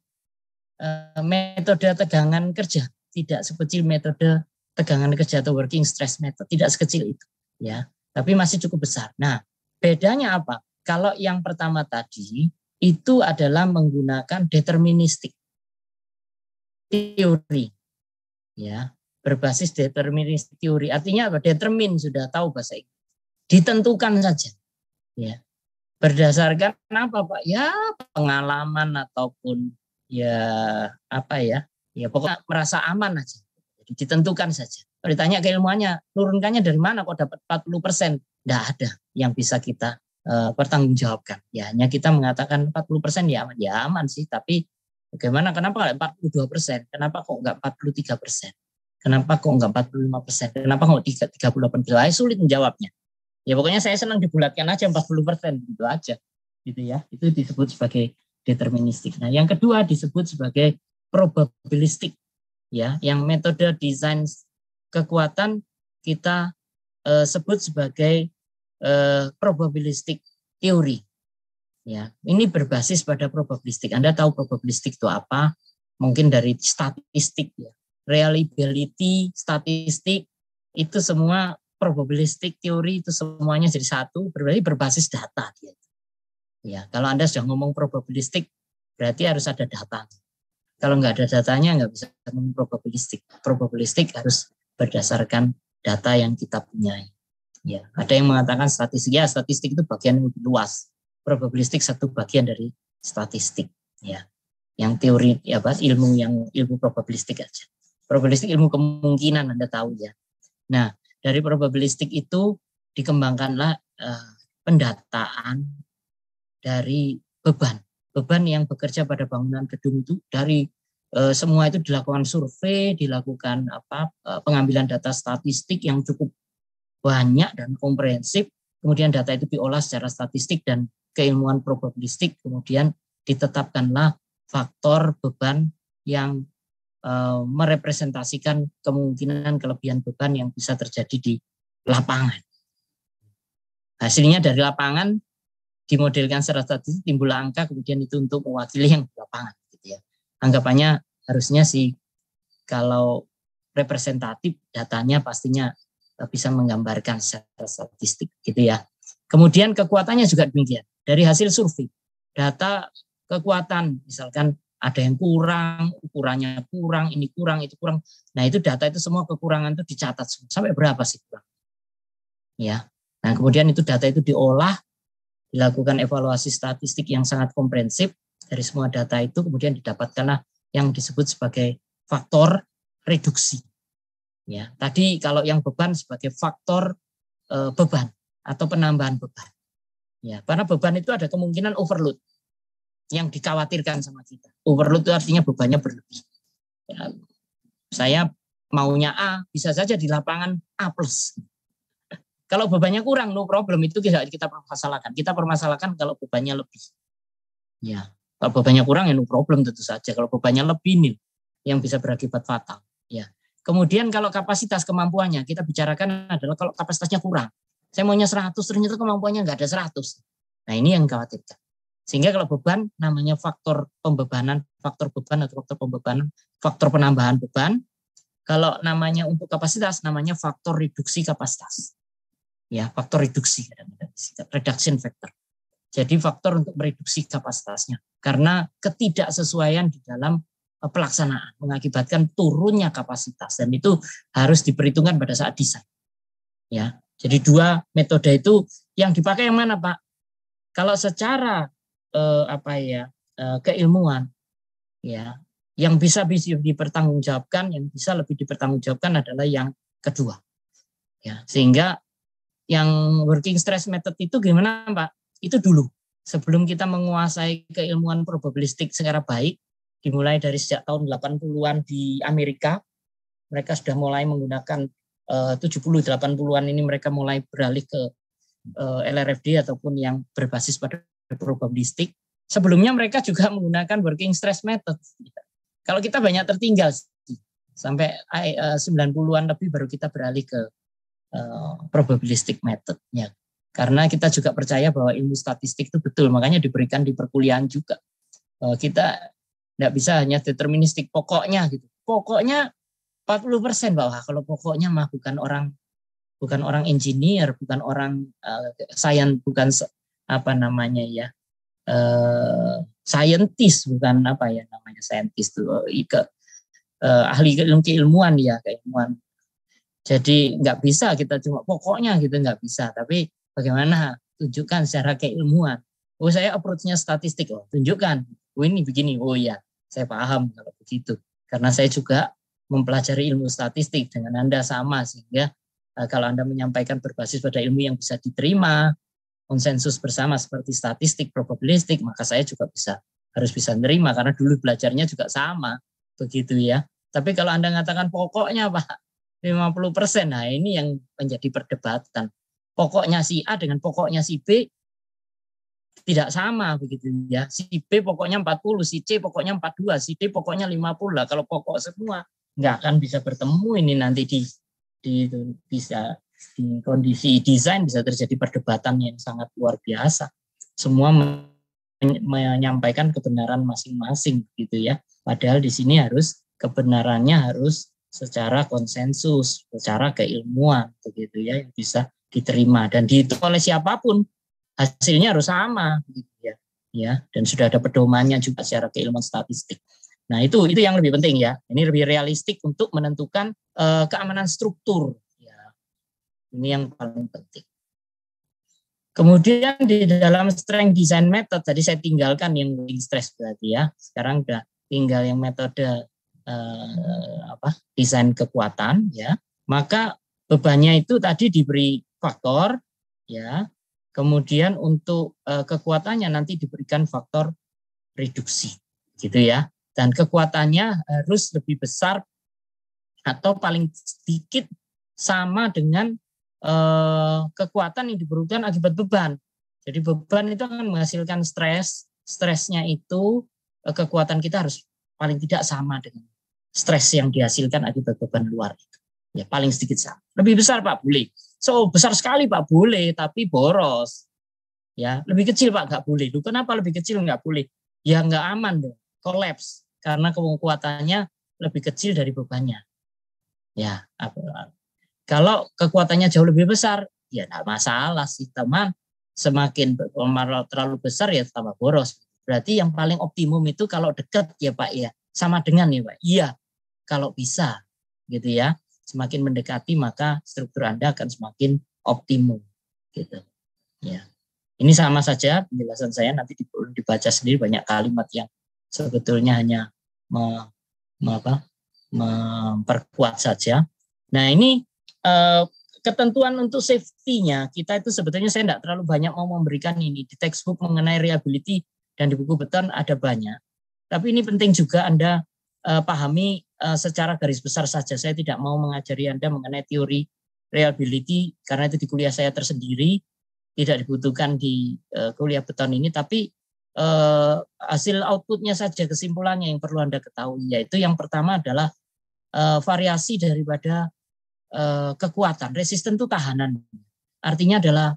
metode tegangan kerja, tidak sekecil metode tegangan kerja atau working stress method, tidak sekecil itu, ya. Tapi masih cukup besar. Nah, bedanya apa? Kalau yang pertama tadi itu adalah menggunakan deterministik teori, ya, berbasis deterministik teori. Artinya apa? Determin, sudah tahu bahasa Inggris. Ditentukan saja, ya. Berdasarkan apa Pak? Ya pengalaman ataupun ya pokoknya merasa aman aja. Jadi ditentukan saja. Kalau ditanya keilmuannya, turunkannya dari mana kok dapat 40%? Tidak ada yang bisa kita pertanggungjawabkan. Ya hanya kita mengatakan 40% ya aman sih, tapi bagaimana, kenapa nggak 42%? Kenapa kok nggak 43%? Kenapa kok nggak 45%? Kenapa kok 38%? Sulit menjawabnya. Ya pokoknya saya senang dibulatkan aja 40%, gitu aja. Gitu ya. Itu disebut sebagai deterministik. Nah, yang kedua disebut sebagai probabilistik. Ya, yang metode desain kekuatan kita sebut sebagai probabilistik teori. Ya, ini berbasis pada probabilistik. Anda tahu probabilistik itu apa? Mungkin dari statistik ya. Reliability, statistik, itu semua probabilistik teori, itu semuanya jadi satu, berarti berbasis data. Ya, kalau Anda sudah ngomong probabilistik, berarti harus ada data. Kalau nggak ada datanya, nggak bisa ngomong probabilistik. Probabilistik harus berdasarkan data yang kita punya. Ya, ada yang mengatakan statistik. Ya, statistik itu bagian lebih luas. Probabilistik satu bagian dari statistik. Ya, yang teori ya ilmu probabilistik aja. Probabilistik ilmu kemungkinan, Anda tahu ya. Nah, dari probabilistik itu dikembangkanlah pendataan dari beban yang bekerja pada bangunan gedung itu. Dari semua itu dilakukan survei, dilakukan pengambilan data statistik yang cukup banyak dan komprehensif. Kemudian data itu diolah secara statistik dan keilmuan probabilistik. Kemudian ditetapkanlah faktor beban yang merepresentasikan kemungkinan kelebihan beban yang bisa terjadi di lapangan. Hasilnya dari lapangan dimodelkan secara statistik timbul angka, kemudian itu untuk mewakili yang di lapangan gitu ya. Anggapannya harusnya sih kalau representatif datanya pastinya bisa menggambarkan secara statistik gitu ya. Kemudian kekuatannya juga demikian. Dari hasil survei, data kekuatan misalkan ada yang kurang, ukurannya kurang, ini kurang, itu kurang. Nah, itu data itu semua kekurangan itu dicatat semua. Sampai berapa sih kurang? Ya. Nah, kemudian itu data itu diolah, dilakukan evaluasi statistik yang sangat komprehensif dari semua data itu, kemudian didapatkanlah yang disebut sebagai faktor reduksi. Ya, tadi kalau yang beban sebagai faktor beban atau penambahan beban. Ya, karena beban itu ada kemungkinan overload yang dikhawatirkan sama kita. Overload itu artinya bebannya berlebih. Ya, saya maunya A, bisa saja di lapangan A+. Kalau bebannya kurang, no problem, itu tidak kita permasalahkan. Kita permasalahkan kalau bebannya lebih. Ya, kalau bebannya kurang ya no problem tentu saja. Kalau bebannya lebih nih, yang bisa berakibat fatal. Ya. Kemudian kalau kapasitas kemampuannya, kita bicarakan adalah kalau kapasitasnya kurang. Saya maunya 100, ternyata kemampuannya nggak ada 100. Nah, ini yang khawatirkan. Sehingga kalau beban namanya faktor pembebanan, faktor beban atau faktor pembebanan, faktor penambahan beban. Kalau namanya untuk kapasitas namanya faktor reduksi kapasitas. Ya, faktor reduksi, reduction factor. Jadi faktor untuk mereduksi kapasitasnya. Karena ketidaksesuaian di dalam pelaksanaan mengakibatkan turunnya kapasitas, dan itu harus diperhitungkan pada saat desain. Ya, jadi dua metode itu yang dipakai yang mana, Pak? Kalau secara keilmuan, ya, yang bisa dipertanggungjawabkan, yang bisa lebih dipertanggungjawabkan adalah yang kedua. Ya, sehingga yang working stress method itu gimana, Pak? Itu dulu. Sebelum kita menguasai keilmuan probabilistik secara baik, dimulai dari sejak tahun 80-an di Amerika, mereka sudah mulai menggunakan 70-80-an ini mereka mulai beralih ke LRFD ataupun yang berbasis pada probabilistik. Sebelumnya mereka juga menggunakan working stress method. Kalau kita banyak tertinggal sampai 90-an lebih baru kita beralih ke probabilistic method ya. Karena kita juga percaya bahwa ilmu statistik itu betul, makanya diberikan di perkuliahan juga. Kita tidak bisa hanya deterministik pokoknya gitu. Pokoknya 40% bahwa kalau pokoknya mah bukan orang engineer, bukan orang science, bukan scientist, bukan scientist itu ahli keilmuan ya, keilmuan. Jadi nggak bisa kita cuma pokoknya gitu, nggak bisa. Tapi bagaimana tunjukkan secara keilmuan. Oh, saya approach-nya statistik, oh tunjukkan. Oh, ini begini, oh ya saya paham kalau begitu. Karena saya juga mempelajari ilmu statistik dengan Anda sama, sehingga kalau Anda menyampaikan berbasis pada ilmu yang bisa diterima, konsensus bersama seperti statistik, probabilistik, maka saya juga harus bisa menerima karena dulu belajarnya juga sama, begitu ya. Tapi kalau Anda mengatakan pokoknya Pak 50%, nah ini yang menjadi perdebatan. Pokoknya si A dengan pokoknya si B tidak sama begitu ya. Si B pokoknya 40, si C pokoknya 42, si D pokoknya 50 lah. Kalau pokok semua nggak akan bisa bertemu ini nanti di kondisi desain bisa terjadi perdebatan yang sangat luar biasa. Semua menyampaikan kebenaran masing-masing gitu ya. Padahal di sini kebenarannya harus secara konsensus, secara keilmuan begitu ya, yang bisa diterima dan dihitung oleh siapapun, hasilnya harus sama gitu ya, dan sudah ada pedomannya juga secara keilmuan statistik. Nah, itu yang lebih penting ya. Ini lebih realistik untuk menentukan keamanan struktur ya. Ini yang paling penting. Kemudian di dalam strength design method tadi saya tinggalkan yang working stress berarti ya. Sekarang udah tinggal yang metode desain kekuatan ya. Maka bebannya itu tadi diberi faktor ya. Kemudian untuk kekuatannya nanti diberikan faktor reduksi gitu ya. Dan kekuatannya harus lebih besar atau paling sedikit sama dengan kekuatan yang dibutuhkan akibat beban. Jadi beban itu akan menghasilkan stres. Stresnya itu kekuatan kita harus paling tidak sama dengan stres yang dihasilkan akibat beban luar itu. Ya paling sedikit sama. Lebih besar Pak boleh. So besar sekali Pak boleh, tapi boros. Ya, lebih kecil Pak nggak boleh. Loh, kenapa lebih kecil nggak boleh? Ya nggak aman dong, kolaps karena kekuatannya lebih kecil dari bebannya. Ya, kalau kekuatannya jauh lebih besar, ya nggak masalah sih teman. Semakin terlalu besar ya tambah boros. Berarti yang paling optimum itu kalau dekat ya Pak ya, sama dengan ya Pak. Iya, kalau bisa gitu ya. Semakin mendekati maka struktur Anda akan semakin optimum gitu. Ya. Ini sama saja penjelasan saya, nanti dibaca sendiri banyak kalimat yang sebetulnya hanya memperkuat saja. Nah ini ketentuan untuk safety-nya kita itu sebetulnya saya tidak terlalu banyak mau memberikan ini di textbook mengenai reliability dan di buku beton ada banyak. Tapi ini penting juga Anda pahami secara garis besar saja. Saya tidak mau mengajari Anda mengenai teori reliability karena itu di kuliah saya tersendiri, tidak dibutuhkan di kuliah beton ini, tapi hasil outputnya saja, kesimpulannya yang perlu Anda ketahui, yaitu yang pertama adalah variasi daripada kekuatan. Resisten itu tahanan. Artinya adalah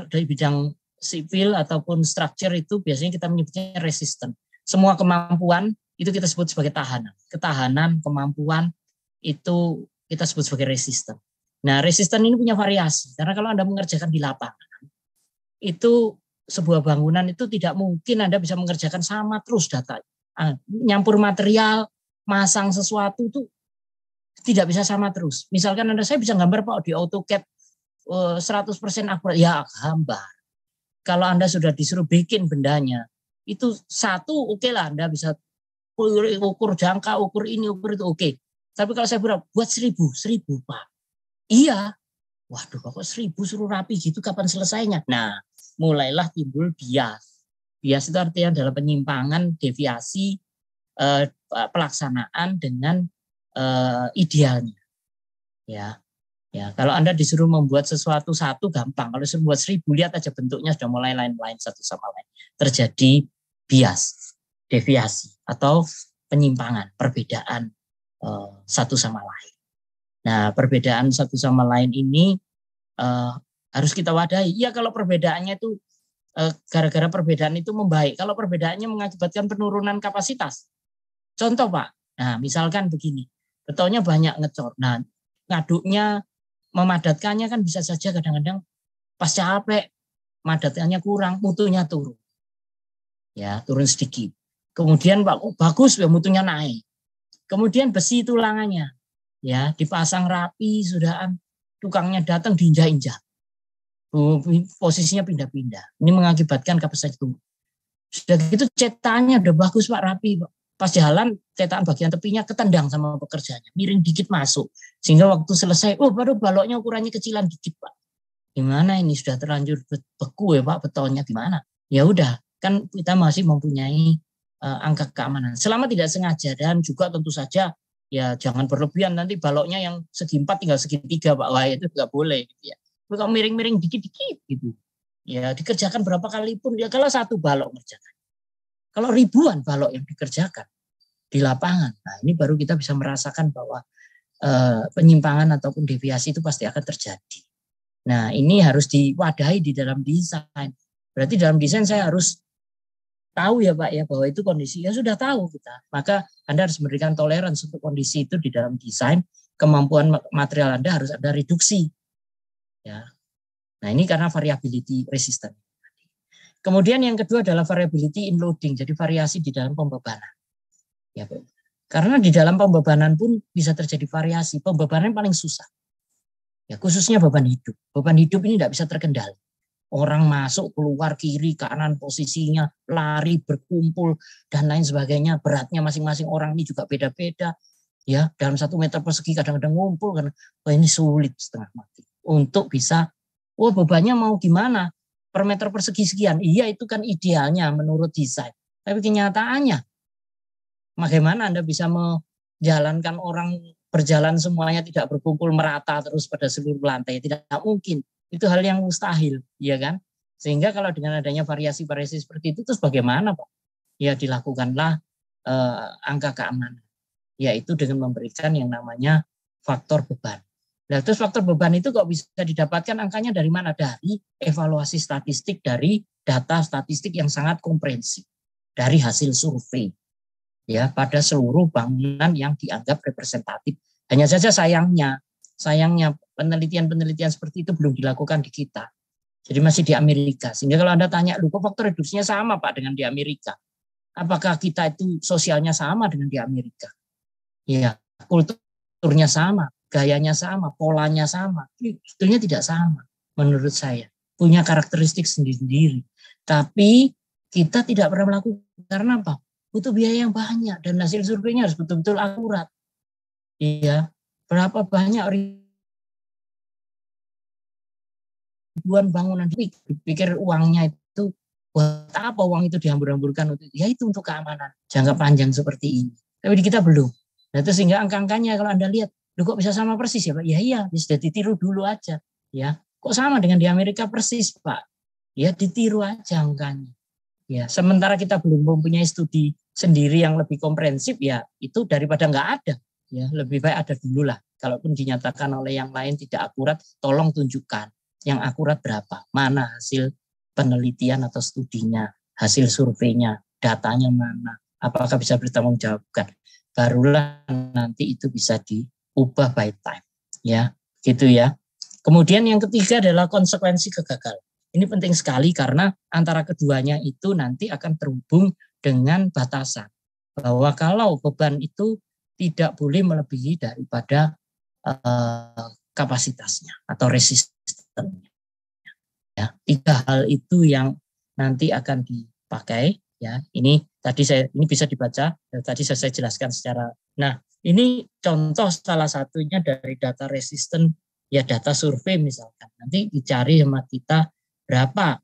dari bidang sipil ataupun structure itu biasanya kita menyebutnya resisten. Semua kemampuan itu kita sebut sebagai tahanan. Ketahanan, kemampuan itu kita sebut sebagai resisten. Nah, resisten ini punya variasi. Karena kalau Anda mengerjakan di lapangan, itu sebuah bangunan itu tidak mungkin Anda bisa mengerjakan sama terus data. Nyampur material, masang sesuatu itu tidak bisa sama terus. Misalkan saya bisa gambar Pak di AutoCAD 100% akurat, ya gambar. Kalau Anda sudah disuruh bikin bendanya, itu satu oke lah Anda bisa ukur jangka, ukur ini, ukur itu oke. Tapi kalau saya buat 1000 Pak. Iya, waduh kok 1000 suruh rapi gitu kapan selesainya? Nah, mulailah timbul bias. Bias itu artinya adalah penyimpangan, deviasi pelaksanaan dengan idealnya. Ya, ya. Kalau Anda disuruh membuat sesuatu satu gampang. Kalau disuruh buat 1000 lihat aja bentuknya sudah mulai lain-lain satu sama lain. Terjadi bias, deviasi atau penyimpangan, perbedaan satu sama lain. Nah, perbedaan satu sama lain ini harus kita wadahi. Ya kalau perbedaannya itu gara-gara perbedaan itu membaik. Kalau perbedaannya mengakibatkan penurunan kapasitas. Contoh Pak, nah misalkan begini, betonnya banyak ngecor. Nah ngaduknya, memadatkannya kan bisa saja kadang-kadang pas capek, madatkannya kurang, mutunya turun. Ya, turun sedikit. Kemudian Pak, bagus ya mutunya naik. Kemudian besi tulangannya, ya dipasang rapi, sudah tukangnya datang diinjak-injak. Posisinya pindah-pindah. Ini mengakibatkan kapasitas turun. Sudah gitu cetakannya udah bagus Pak, rapi Pak. Pas jalan cetakan bagian tepinya ketendang sama pekerjanya, miring dikit masuk, sehingga waktu selesai, baru baloknya ukurannya kecilan dikit Pak. Gimana ini sudah terlanjur beku ya Pak betonnya gimana? Ya udah, kan kita masih mempunyai angka keamanan. Selama tidak sengaja dan juga tentu saja ya jangan berlebihan, nanti baloknya yang segi 4 tinggal segi 3 Pak, wah itu nggak boleh gitu ya. Kalau miring-miring dikit-dikit gitu, ya dikerjakan berapa kali pun ya kalau satu balok ngerjakan. Kalau ribuan balok yang dikerjakan di lapangan, nah ini baru kita bisa merasakan bahwa penyimpangan ataupun deviasi itu pasti akan terjadi. Nah ini harus diwadahi di dalam desain. Berarti dalam desain saya harus tahu ya Pak ya bahwa itu kondisi, ya sudah tahu kita. Maka Anda harus memberikan toleransi untuk kondisi itu di dalam desain. Kemampuan material Anda harus ada reduksi. Ya. Nah ini karena variability resistant. Kemudian yang kedua adalah variability in loading, jadi variasi di dalam pembebanan. Ya, karena di dalam pembebanan pun bisa terjadi variasi. Pembebanan paling susah. Ya, khususnya beban hidup. Beban hidup ini tidak bisa terkendali. Orang masuk, keluar, kiri, kanan, posisinya, lari, berkumpul, dan lain sebagainya. Beratnya masing-masing orang ini juga beda-beda. Ya, dalam 1 meter persegi kadang-kadang ngumpul, karena ini sulit setengah mati. Untuk bisa, bebannya mau gimana? Per meter persegi sekian. Iya itu kan idealnya menurut desain. Tapi kenyataannya, bagaimana Anda bisa menjalankan orang berjalan semuanya tidak berkumpul merata terus pada seluruh lantai? Tidak mungkin. Itu hal yang mustahil, ya kan? Sehingga kalau dengan adanya variasi-variasi seperti itu, terus bagaimana Pak? Ya dilakukanlah angka keamanan. Yaitu dengan memberikan yang namanya faktor beban. Nah, terus faktor beban itu kok bisa didapatkan angkanya dari mana? Dari evaluasi statistik, dari data statistik yang sangat komprehensif, dari hasil survei ya pada seluruh bangunan yang dianggap representatif. Hanya saja sayangnya penelitian-penelitian seperti itu belum dilakukan di kita. Jadi masih di Amerika. Sehingga kalau Anda tanya, kok faktor reduksinya sama Pak dengan di Amerika? Apakah kita itu sosialnya sama dengan di Amerika? Ya, kulturnya sama, gayanya sama, polanya sama. Sebetulnya tidak sama menurut saya. Punya karakteristik sendiri-sendiri. Tapi kita tidak pernah melakukan. Karena apa? Butuh biaya yang banyak dan hasil surveinya harus betul-betul akurat. Iya, berapa banyak ribuan bangunan dipikir uangnya itu buat apa uang itu dihambur-hamburkan untuk ya itu untuk keamanan jangka panjang seperti ini. Tapi di kita belum. Nah, itu sehingga angka-angkanya kalau Anda lihat, kok bisa sama persis ya Pak? Ya iya, sudah ditiru dulu aja. Ya, kok sama dengan di Amerika persis Pak? Ya ditiru aja angkanya. Ya, sementara kita belum mempunyai studi sendiri yang lebih komprehensif, ya itu daripada nggak ada. Ya, lebih baik ada dulu lah. Kalaupun dinyatakan oleh yang lain tidak akurat, tolong tunjukkan yang akurat berapa, mana hasil penelitian atau studinya, hasil surveinya, datanya mana, apakah bisa bertanggungjawabkan. Barulah nanti itu bisa diubah by time. Ya, gitu ya. Kemudian yang ketiga adalah konsekuensi kegagalan. Ini penting sekali karena antara keduanya itu nanti akan terhubung dengan batasan. Bahwa kalau beban itu tidak boleh melebihi daripada kapasitasnya atau resistennya. Ya, 3 hal itu yang nanti akan dipakai. Ya, ini bisa dibaca. Tadi saya jelaskan secara. Nah, ini contoh salah satunya dari data resisten, ya data survei misalkan. Nanti dicari sama kita berapa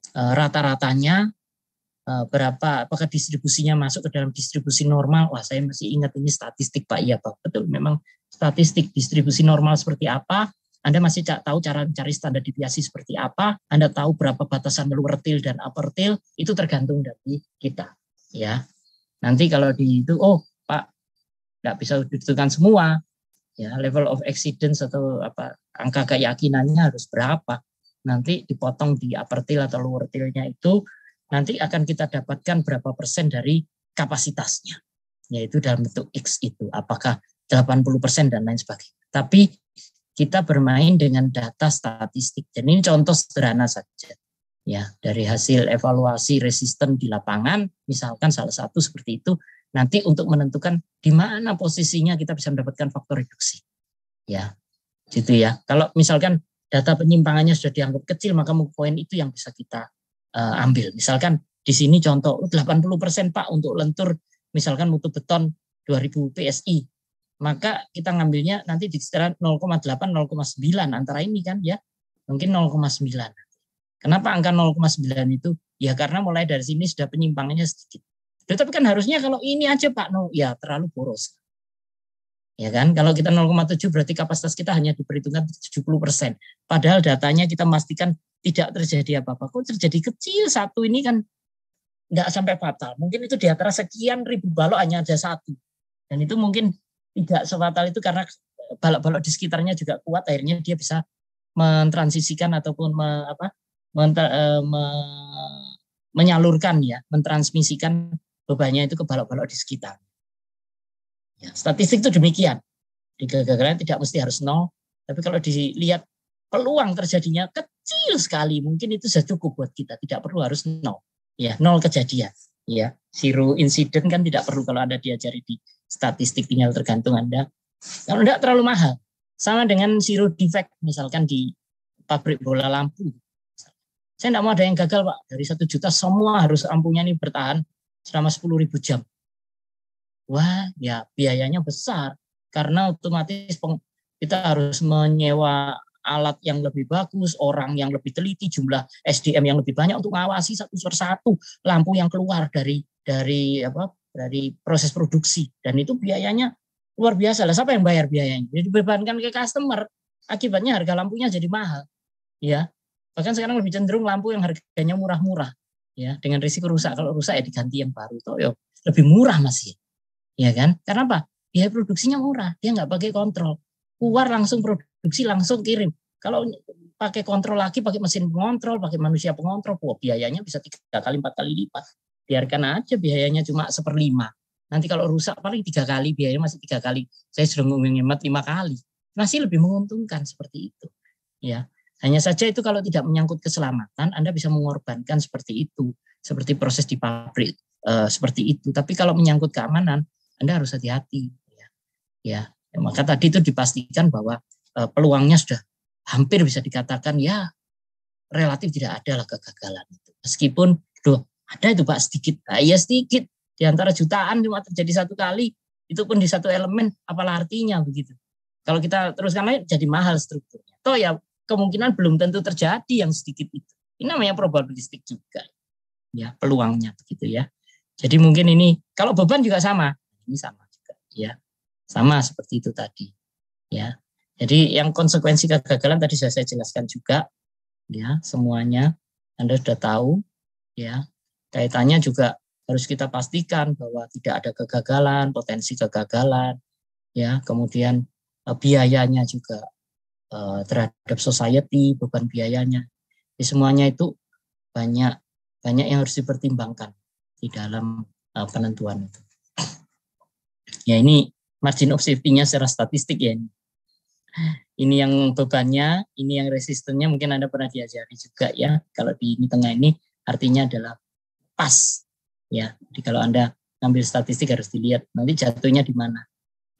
rata-ratanya, berapa, apakah distribusinya masuk ke dalam distribusi normal. Wah, saya masih ingat ini statistik Pak. Iya Pak, betul memang statistik distribusi normal seperti apa. Anda masih tahu cara mencari standar deviasi seperti apa. Anda tahu berapa batasan lower tail dan upper tail, itu tergantung dari kita. Ya, nanti kalau itu, Pak, nggak bisa ditentukan semua. Ya, level of exceedance atau angka keyakinannya harus berapa, nanti dipotong di upper tail atau lower tail-nya itu nanti akan kita dapatkan berapa persen dari kapasitasnya, yaitu dalam bentuk X itu apakah 80% dan lain sebagainya. Tapi kita bermain dengan data statistik. Jadi ini contoh sederhana saja ya, dari hasil evaluasi resisten di lapangan misalkan salah satu seperti itu. Nanti untuk menentukan di mana posisinya kita bisa mendapatkan faktor reduksi. Ya, gitu ya. Kalau misalkan data penyimpangannya sudah dianggap kecil, maka poin itu yang bisa kita ambil. Misalkan di sini contoh 80% Pak untuk lentur misalkan mutu beton 2000 PSI. Maka kita ngambilnya nanti di sekitaran 0,8 0,9 antara ini kan ya. Mungkin 0,9. Kenapa angka 0,9 itu? Ya karena mulai dari sini sudah penyimpangannya sedikit. Tapi kan harusnya kalau ini aja Pak, ya terlalu boros. Ya kan, kalau kita 0,7 berarti kapasitas kita hanya diperhitungkan 70%. Padahal datanya kita memastikan tidak terjadi apa-apa. Kok terjadi kecil satu ini kan nggak sampai fatal. Mungkin itu di antara sekian ribu balok hanya ada satu. Dan itu mungkin tidak sefatal itu karena balok-balok di sekitarnya juga kuat. Akhirnya dia bisa mentransisikan ataupun menyalurkan ya, mentransmisikan bebannya itu ke balok-balok di sekitar. Ya, statistik itu demikian. Di kegagalan tidak mesti harus 0, tapi kalau dilihat peluang terjadinya kecil sekali, mungkin itu sudah cukup buat kita. Tidak perlu harus 0. Ya, 0 kejadian. Ya, zero incident kan tidak perlu kalau Anda diajari di statistik, tinggal tergantung Anda. Kalau tidak terlalu mahal. Sama dengan zero defect misalkan di pabrik bola lampu. Saya tidak mau ada yang gagal Pak. Dari 1 juta semua harus lampunya ini bertahan selama 10.000 jam. Wah, ya biayanya besar. Karena otomatis kita harus menyewa alat yang lebih bagus, orang yang lebih teliti, jumlah SDM yang lebih banyak untuk mengawasi satu persatu lampu yang keluar dari proses produksi. Dan itu biayanya luar biasa. Lah, siapa yang bayar biayanya? Jadi dibebankan ke customer. Akibatnya harga lampunya jadi mahal. Ya. Bahkan sekarang lebih cenderung lampu yang harganya murah-murah. Ya, dengan risiko rusak. Kalau rusak ya diganti yang baru. Itu ya lebih murah masih. Ya kan? Karena apa? biaya produksinya murah, dia nggak pakai kontrol, keluar langsung produksi langsung kirim. Kalau pakai kontrol lagi, pakai mesin pengontrol, pakai manusia pengontrol, biayanya bisa 3 kali 4 kali lipat. Biarkan aja biayanya cuma 1/5. Nanti kalau rusak paling 3 kali, biayanya masih 3 kali. Saya sudah menghemat 5 kali. Masih lebih menguntungkan seperti itu. Ya, hanya saja itu kalau tidak menyangkut keselamatan, Anda bisa mengorbankan seperti itu, seperti proses di pabrik seperti itu. Tapi kalau menyangkut keamanan, Anda harus hati-hati. Ya, maka tadi itu dipastikan bahwa peluangnya sudah hampir bisa dikatakan ya relatif tidak ada lah kegagalan itu. Meskipun ada itu Pak sedikit, ya sedikit di antara jutaan cuma terjadi 1 kali, itu pun di satu elemen, apalah artinya begitu. Kalau kita teruskan lagi jadi mahal strukturnya. Toh ya kemungkinan belum tentu terjadi yang sedikit itu. Ini namanya probabilistik juga. Ya, peluangnya begitu ya. Jadi mungkin ini kalau beban juga sama. Ini sama juga ya. Sama seperti itu tadi. Ya. Jadi yang konsekuensi kegagalan tadi sudah saya jelaskan juga ya, semuanya Anda sudah tahu ya. Kaitannya juga harus kita pastikan bahwa tidak ada kegagalan, potensi kegagalan ya. Kemudian biayanya juga terhadap society, beban biayanya. Jadi semuanya itu banyak yang harus dipertimbangkan di dalam penentuan itu. Ya ini margin of safety-nya secara statistik ya. Ini yang bebannya, ini yang resistennya, mungkin Anda pernah diajari juga ya. Kalau di ini tengah ini artinya adalah pas. Ya, jadi kalau Anda ngambil statistik harus dilihat nanti jatuhnya di mana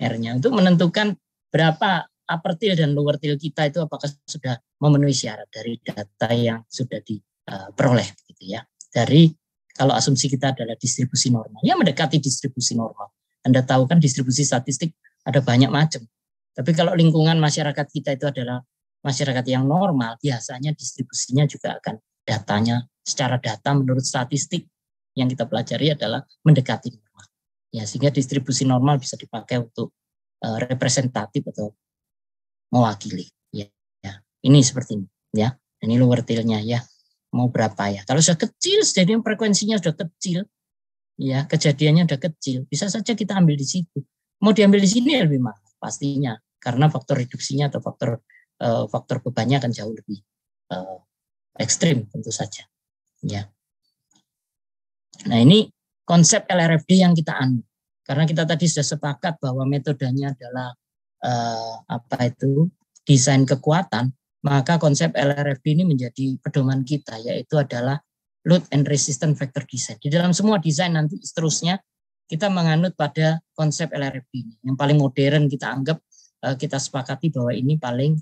R-nya untuk menentukan berapa upper till dan lower till kita itu apakah sudah memenuhi syarat dari data yang sudah diperoleh gitu ya. Dari kalau asumsi kita adalah distribusi normal, ya mendekati distribusi normal. Anda tahu kan distribusi statistik ada banyak macam. Tapi kalau lingkungan masyarakat kita itu adalah masyarakat yang normal, biasanya distribusinya juga akan datanya secara data menurut statistik yang kita pelajari adalah mendekati normal. Ya, sehingga distribusi normal bisa dipakai untuk representatif atau mewakili. Ya, ya. Ini seperti ini. Ya, ini lower till-nya ya. Mau berapa ya? Kalau sudah kecil, jadi frekuensinya sudah kecil, ya kejadiannya sudah kecil, bisa saja kita ambil di situ. Mau diambil di sini lebih mahal pastinya, karena faktor reduksinya atau faktor bebannya akan jauh lebih ekstrim tentu saja. Ya. Nah ini konsep LRFD yang kita anut. Karena kita tadi sudah sepakat bahwa metodenya adalah desain kekuatan, maka konsep LRFD ini menjadi pedoman kita, yaitu adalah load and resistance factor design. Di dalam semua desain nanti seterusnya kita menganut pada konsep LRFD ini. Yang paling modern kita anggap, kita sepakati bahwa ini paling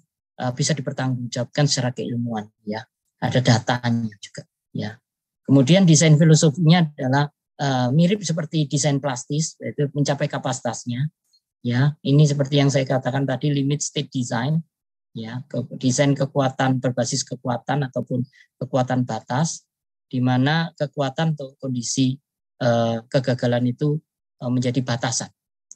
bisa dipertanggungjawabkan secara keilmuan, ya. Ada datanya juga, ya. Kemudian desain filosofinya adalah mirip seperti desain plastis, yaitu mencapai kapasitasnya. Ya, ini seperti yang saya katakan tadi, limit state design, ya, desain kekuatan berbasis kekuatan ataupun kekuatan batas, di mana kekuatan atau kondisi kegagalan itu menjadi batasan.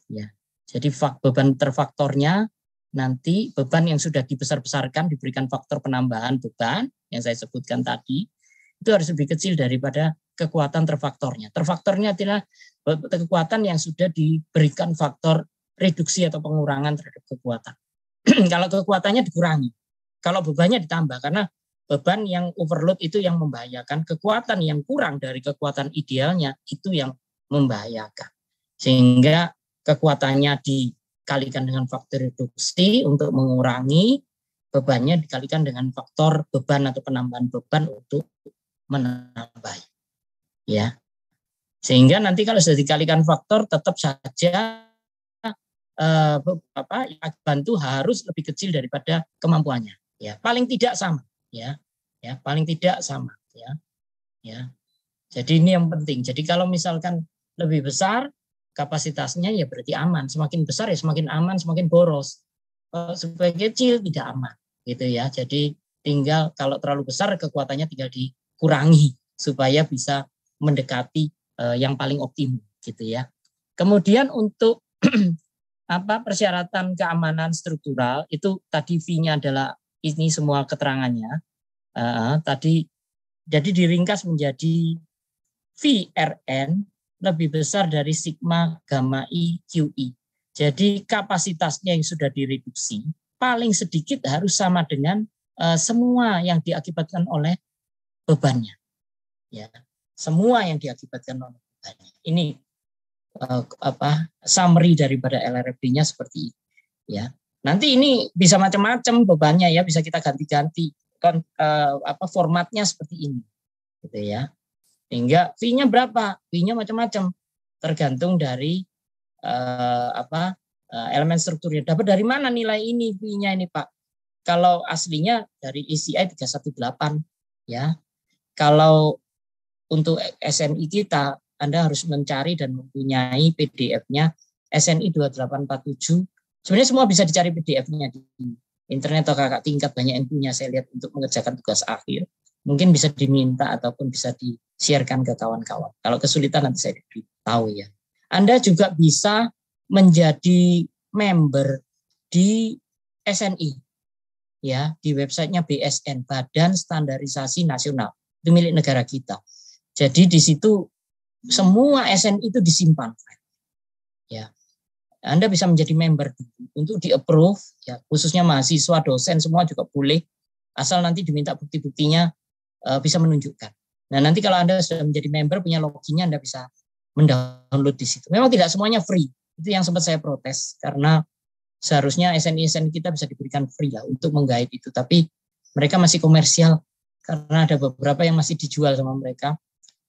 Ya, jadi beban terfaktornya nanti beban yang sudah dibesar-besarkan diberikan faktor penambahan beban yang saya sebutkan tadi itu harus lebih kecil daripada kekuatan terfaktornya. Terfaktornya adalah kekuatan yang sudah diberikan faktor reduksi atau pengurangan terhadap kekuatan. Kalau kekuatannya dikurangi, kalau bebannya ditambah, karena beban yang overload itu yang membahayakan, kekuatan yang kurang dari kekuatan idealnya itu yang membahayakan. Sehingga kekuatannya dikalikan dengan faktor reduksi untuk mengurangi, bebannya dikalikan dengan faktor beban atau penambahan beban untuk menambah, ya, sehingga nanti kalau sudah dikalikan faktor tetap saja bantu harus lebih kecil daripada kemampuannya, ya, paling tidak sama, ya paling tidak sama, ya. Jadi ini yang penting. Jadi kalau misalkan lebih besar kapasitasnya ya berarti aman, semakin besar ya semakin aman, semakin boros. Sebagai kecil tidak aman, gitu ya. Jadi tinggal kalau terlalu besar kekuatannya tinggal dikurangi supaya bisa mendekati yang paling optimum, gitu ya. Kemudian untuk persyaratan keamanan struktural itu tadi V-nya adalah ini semua keterangannya. Tadi jadi diringkas menjadi VRN lebih besar dari sigma gamma I QI. Jadi kapasitasnya yang sudah direduksi paling sedikit harus sama dengan semua yang diakibatkan oleh bebannya. Ya, semua yang diakibatkan oleh bebannya. Ini summary daripada LRFD-nya seperti ini. Ya, nanti ini bisa macam-macam bebannya ya, bisa kita ganti-ganti formatnya seperti ini, gitu ya. Hingga fee-nya berapa? Fee-nya macam-macam, tergantung dari elemen strukturnya. Dapat dari mana nilai ini fee-nya ini Pak? Kalau aslinya dari ECI 318 ya. Kalau untuk SNI kita Anda harus mencari dan mempunyai PDF-nya SNI 2847. Sebenarnya semua bisa dicari PDF-nya di internet atau kakak tingkat, banyak yang punya saya lihat untuk mengerjakan tugas akhir. Mungkin bisa diminta ataupun bisa di-sharekan ke kawan-kawan. Kalau kesulitan nanti saya beritahu ya. Anda juga bisa menjadi member di SNI ya, di websitenya BSN, Badan Standarisasi Nasional. Itu milik negara kita. Jadi di situ semua SNI itu disimpan. Ya. Anda bisa menjadi member untuk di-approve ya, khususnya mahasiswa, dosen semua juga boleh, asal nanti diminta bukti-buktinya bisa menunjukkan. Nah, nanti kalau Anda sudah menjadi member, punya loginnya, Anda bisa mendownload di situ. Memang tidak semuanya free. Itu yang sempat saya protes, karena seharusnya SNI kita bisa diberikan free lah untuk menggait itu. Tapi mereka masih komersial, karena ada beberapa yang masih dijual sama mereka.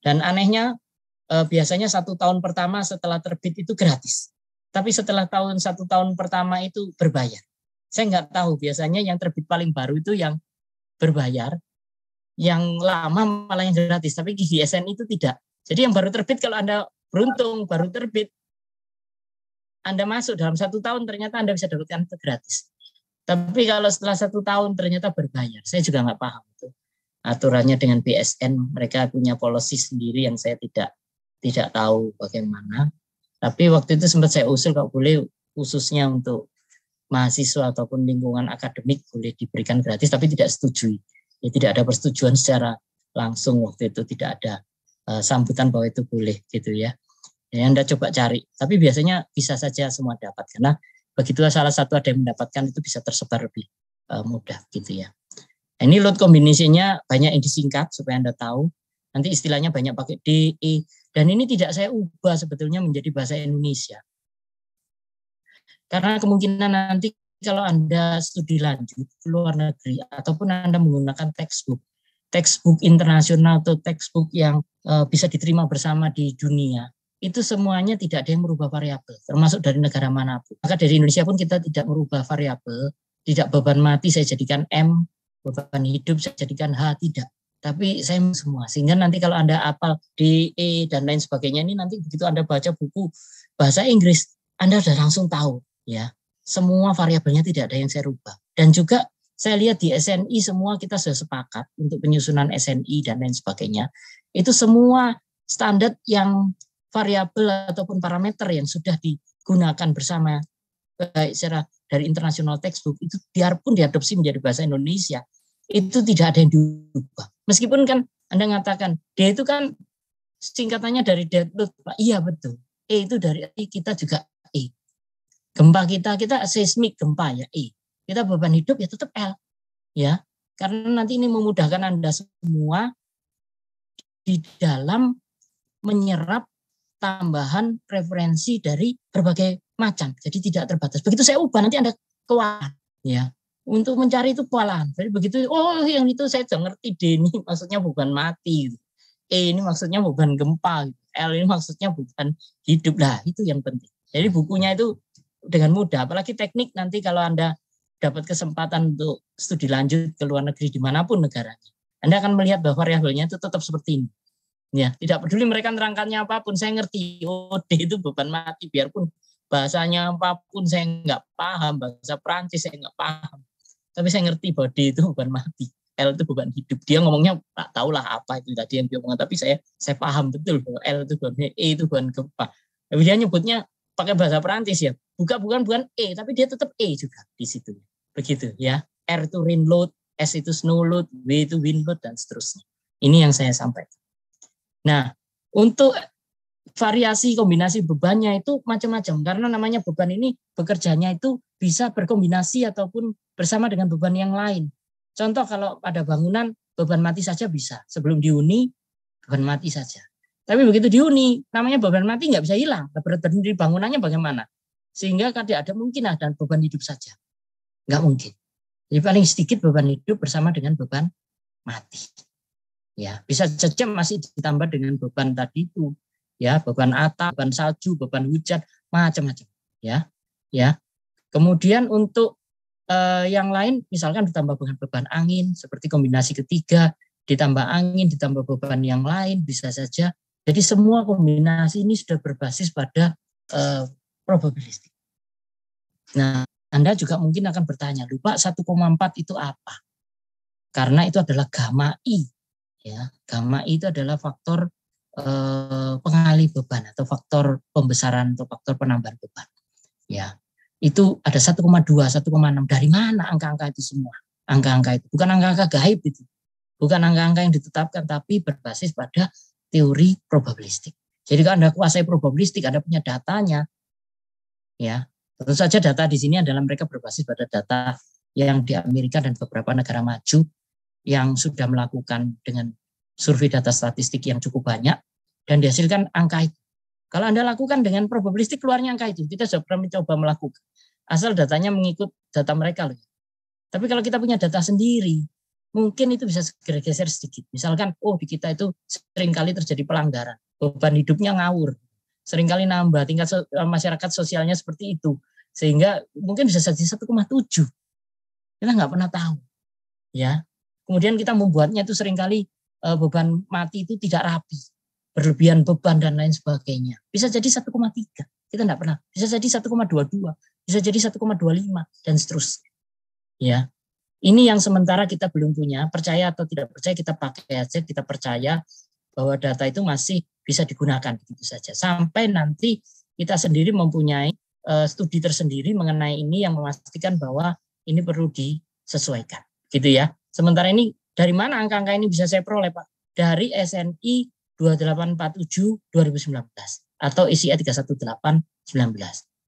Dan anehnya, biasanya 1 tahun pertama setelah terbit itu gratis. Tapi setelah 1 tahun pertama itu berbayar. Saya nggak tahu, biasanya yang terbit paling baru itu yang berbayar, yang lama malah yang gratis, tapi di SNI itu tidak. Jadi yang baru terbit, kalau Anda beruntung baru terbit, Anda masuk dalam 1 tahun ternyata Anda bisa dapatkan itu gratis. Tapi kalau setelah 1 tahun ternyata berbayar, saya juga nggak paham itu aturannya dengan BSN. Mereka punya policy sendiri yang saya tidak tahu bagaimana. Tapi waktu itu sempat saya usul kalau boleh khususnya untuk mahasiswa ataupun lingkungan akademik boleh diberikan gratis, tapi tidak setujui. Ya, tidak ada persetujuan secara langsung waktu itu, tidak ada sambutan bahwa itu boleh gitu ya. Ya, Anda coba cari, tapi biasanya bisa saja semua dapat, karena begitu salah satu ada yang mendapatkan itu bisa tersebar lebih mudah gitu ya. Nah, ini load combination-nya banyak yang disingkat supaya Anda tahu. Nanti istilahnya banyak pakai DE, dan ini tidak saya ubah sebetulnya menjadi bahasa Indonesia. Karena kemungkinan nanti kalau Anda studi lanjut ke luar negeri ataupun Anda menggunakan textbook internasional atau textbook yang bisa diterima bersama di dunia, itu semuanya tidak ada yang merubah variabel, termasuk dari negara manapun. Maka dari Indonesia pun kita tidak merubah variabel, tidak beban mati saya jadikan M, beban hidup saya jadikan H, tidak. Tapi saya semua, sehingga nanti kalau Anda hafal DE dan lain sebagainya, ini nanti begitu Anda baca buku bahasa Inggris, Anda sudah langsung tahu ya, semua variabelnya tidak ada yang saya rubah. Dan juga saya lihat di SNI semua kita sudah sepakat untuk penyusunan SNI dan lain sebagainya. Itu semua standar yang variabel ataupun parameter yang sudah digunakan bersama baik secara dari international textbook itu biarpun diadopsi menjadi bahasa Indonesia itu tidak ada yang diubah. Meskipun kan Anda mengatakan D itu kan singkatannya dari dead load, Pak. Iya betul. E itu dari kita juga E. Gempa kita seismik gempa ya E. Kita beban hidup ya tetap L ya. Karena nanti ini memudahkan Anda semua di dalam menyerap tambahan referensi dari berbagai macam. Jadi tidak terbatas. Begitu saya ubah nanti Anda kewalahan ya. Untuk mencari itu kewalahan. Jadi begitu yang itu saya sudah ngerti D ini maksudnya bukan mati. E ini maksudnya bukan gempa. L ini maksudnya bukan hidup. Lah itu yang penting. Jadi bukunya itu dengan mudah, apalagi teknik nanti kalau Anda dapat kesempatan untuk studi lanjut ke luar negeri dimanapun negaranya, Anda akan melihat bahwa variabelnya itu tetap seperti ini. Ya, tidak peduli mereka nerangkannya apapun, saya ngerti. Oh, D itu beban mati, biarpun bahasanya apapun saya nggak paham, bahasa Prancis saya nggak paham, tapi saya ngerti bahwa D itu beban mati, L itu beban hidup. Dia ngomongnya tak tahulah apa itu tadi yang dia ngomong, tapi saya paham betul bahwa L itu beban, E itu beban gempa. Tapi dia nyebutnya pakai bahasa Perancis ya, bukan E, tapi dia tetap E juga di situ. Begitu ya. R itu rain load, S itu snow load, W itu wind load dan seterusnya. Ini yang saya sampaikan. Nah, untuk variasi kombinasi bebannya itu macam-macam, karena namanya beban ini bekerjanya itu bisa berkombinasi ataupun bersama dengan beban yang lain. Contoh kalau pada bangunan beban mati saja bisa, sebelum dihuni beban mati saja. Tapi begitu dihuni, namanya beban mati nggak bisa hilang. Berat badan di bangunannya bagaimana? Sehingga tidak ada mungkin ada beban hidup saja, nggak mungkin. Jadi paling sedikit beban hidup bersama dengan beban mati. Ya, bisa saja masih ditambah dengan beban tadi itu. Ya, beban atap, beban salju, beban hujan, macam-macam. Ya. Kemudian untuk yang lain, misalkan ditambah dengan beban angin, seperti kombinasi ketiga, ditambah angin, ditambah beban yang lain, bisa saja. Jadi semua kombinasi ini sudah berbasis pada probabilistik. Nah, Anda juga mungkin akan bertanya, lupa 1,4 itu apa? Karena itu adalah gamma I. Ya, gamma I itu adalah faktor pengalih beban atau faktor pembesaran atau faktor penambahan beban. Ya, itu ada 1,2, 1,6. Dari mana angka-angka itu semua? Angka-angka itu bukan angka-angka gaib itu, bukan angka-angka yang ditetapkan, tapi berbasis pada teori probabilistik. Jadi kalau Anda kuasai probabilistik, Anda punya datanya. Ya, tentu saja data di sini adalah mereka berbasis pada data yang di Amerika dan beberapa negara maju yang sudah melakukan dengan survei data statistik yang cukup banyak dan dihasilkan angka itu. Kalau Anda lakukan dengan probabilistik keluarnya angka itu. Kita sudah pernah mencoba melakukan. Asal datanya mengikut data mereka loh. Tapi kalau kita punya data sendiri, mungkin itu bisa segera geser sedikit. Misalkan, di kita itu seringkali terjadi pelanggaran. Beban hidupnya ngawur. Seringkali nambah, tingkat masyarakat sosialnya seperti itu. Sehingga mungkin bisa jadi 1,7. Kita nggak pernah tahu. Ya. Kemudian kita membuatnya itu seringkali beban mati itu tidak rapi, berlebihan beban dan lain sebagainya. Bisa jadi 1,3, kita tidak pernah. Bisa jadi 1,22, bisa jadi 1,25 dan seterusnya. Ya, ini yang sementara kita belum punya. Percaya atau tidak percaya kita pakai aja, kita percaya bahwa data itu masih bisa digunakan begitu saja. Sampai nanti kita sendiri mempunyai studi tersendiri mengenai ini yang memastikan bahwa ini perlu disesuaikan, gitu ya. Sementara ini dari mana angka-angka ini bisa saya peroleh, Pak? Dari SNI 2847 2019 atau ICA 318 19.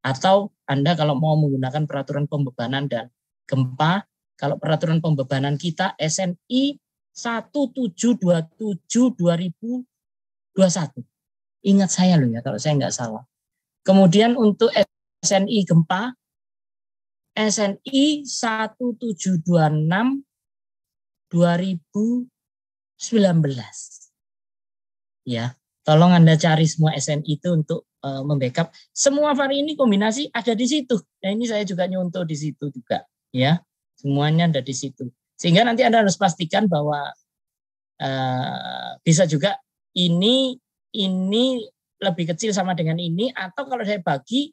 Atau Anda kalau mau menggunakan peraturan pembebanan dan gempa, kalau peraturan pembebanan kita SNI 1727 2021. Ingat saya loh ya kalau saya nggak salah. Kemudian untuk SNI gempa SNI 1726 2019. Ya, tolong Anda cari semua SNI itu untuk membackup. Semua vari ini kombinasi ada di situ. Nah, ini saya juga nyontoh di situ juga, ya. Semuanya ada di situ. Sehingga nanti Anda harus pastikan bahwa bisa juga ini lebih kecil sama dengan ini, atau kalau saya bagi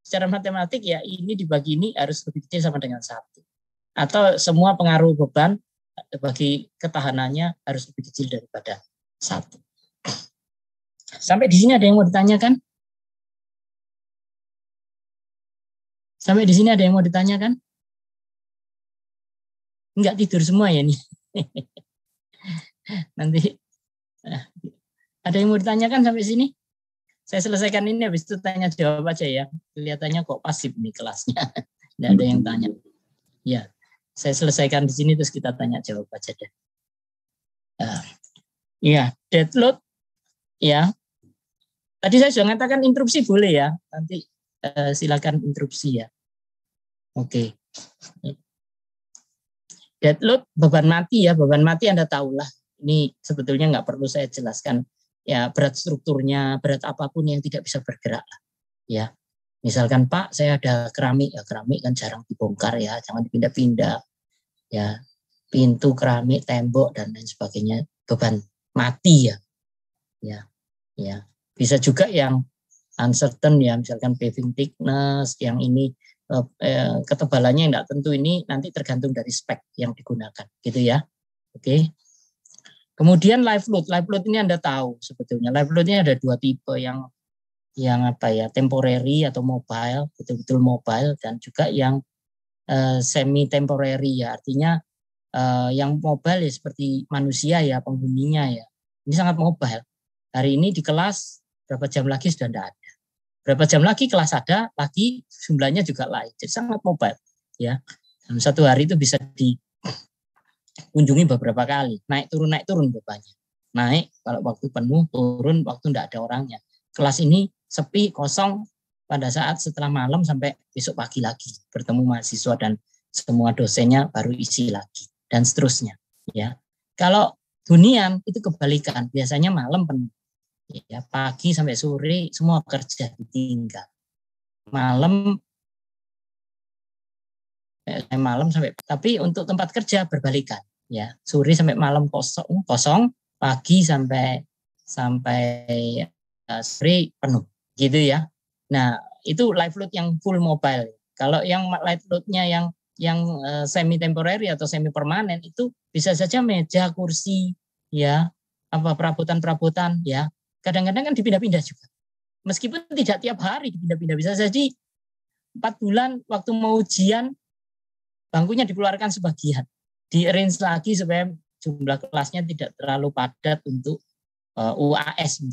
secara matematik ya ini dibagi ini harus lebih kecil sama dengan 1. Atau semua pengaruh beban bagi ketahanannya harus lebih kecil daripada 1. Sampai di sini ada yang mau ditanyakan? Sampai di sini ada yang mau ditanyakan? Enggak tidur semua ya nih. Nanti ada yang mau ditanyakan sampai sini? Saya selesaikan ini habis itu tanya jawab aja ya. Kelihatannya kok pasif nih kelasnya. Tidak ada yang tanya. Ya. Saya selesaikan di sini terus kita tanya jawab aja deh. Iya, dead load. Ya. Tadi saya sudah mengatakan interupsi boleh ya. Nanti silakan interupsi ya. Oke. Dead load beban mati ya. Beban mati Anda tahulah. Ini sebetulnya nggak perlu saya jelaskan. Ya, berat strukturnya, berat apapun yang tidak bisa bergerak. Ya. Misalkan Pak, saya ada keramik. Ya, keramik kan jarang dibongkar ya. Jangan dipindah-pindah. Ya, pintu, keramik, tembok dan lain sebagainya beban mati ya. Ya. Bisa juga yang uncertain ya, misalkan paving thickness, yang ini ketebalannya tidak tentu, ini nanti tergantung dari spek yang digunakan, gitu ya. Oke. Kemudian live load. Live load ini Anda tahu sebetulnya. Live load ini ada 2 tipe, yang temporary atau mobile, betul-betul mobile, dan juga yang semi temporary ya, artinya yang mobile ya seperti manusia ya, penghuninya ya, ini sangat mobile. Hari ini di kelas berapa jam lagi sudah tidak ada. Berapa jam lagi kelas ada, lagi jumlahnya juga lain. Jadi sangat mobile. Ya, dalam satu hari itu bisa dikunjungi beberapa kali. Naik turun bebannya. Naik kalau waktu penuh, turun waktu tidak ada orangnya. Kelas ini sepi, kosong pada saat setelah malam sampai besok pagi lagi. Bertemu mahasiswa dan semua dosennya baru isi lagi. Dan seterusnya. Ya, kalau hunian itu kebalikan. Biasanya malam penuh. Ya, pagi sampai sore semua kerja ditinggal. Malam sampai, tapi untuk tempat kerja berbalikan, ya, sore sampai malam kosong, pagi sampai sore penuh, gitu ya. Nah, itu live load yang full mobile. Kalau yang live loadnya yang semi temporary atau semi permanen itu bisa saja meja, kursi, ya, apa perabotan, ya. Kadang-kadang kan dipindah-pindah juga. Meskipun tidak tiap hari dipindah-pindah, bisa jadi 4 bulan waktu mau ujian bangkunya dikeluarkan sebagian, di-arrange lagi supaya jumlah kelasnya tidak terlalu padat untuk UAS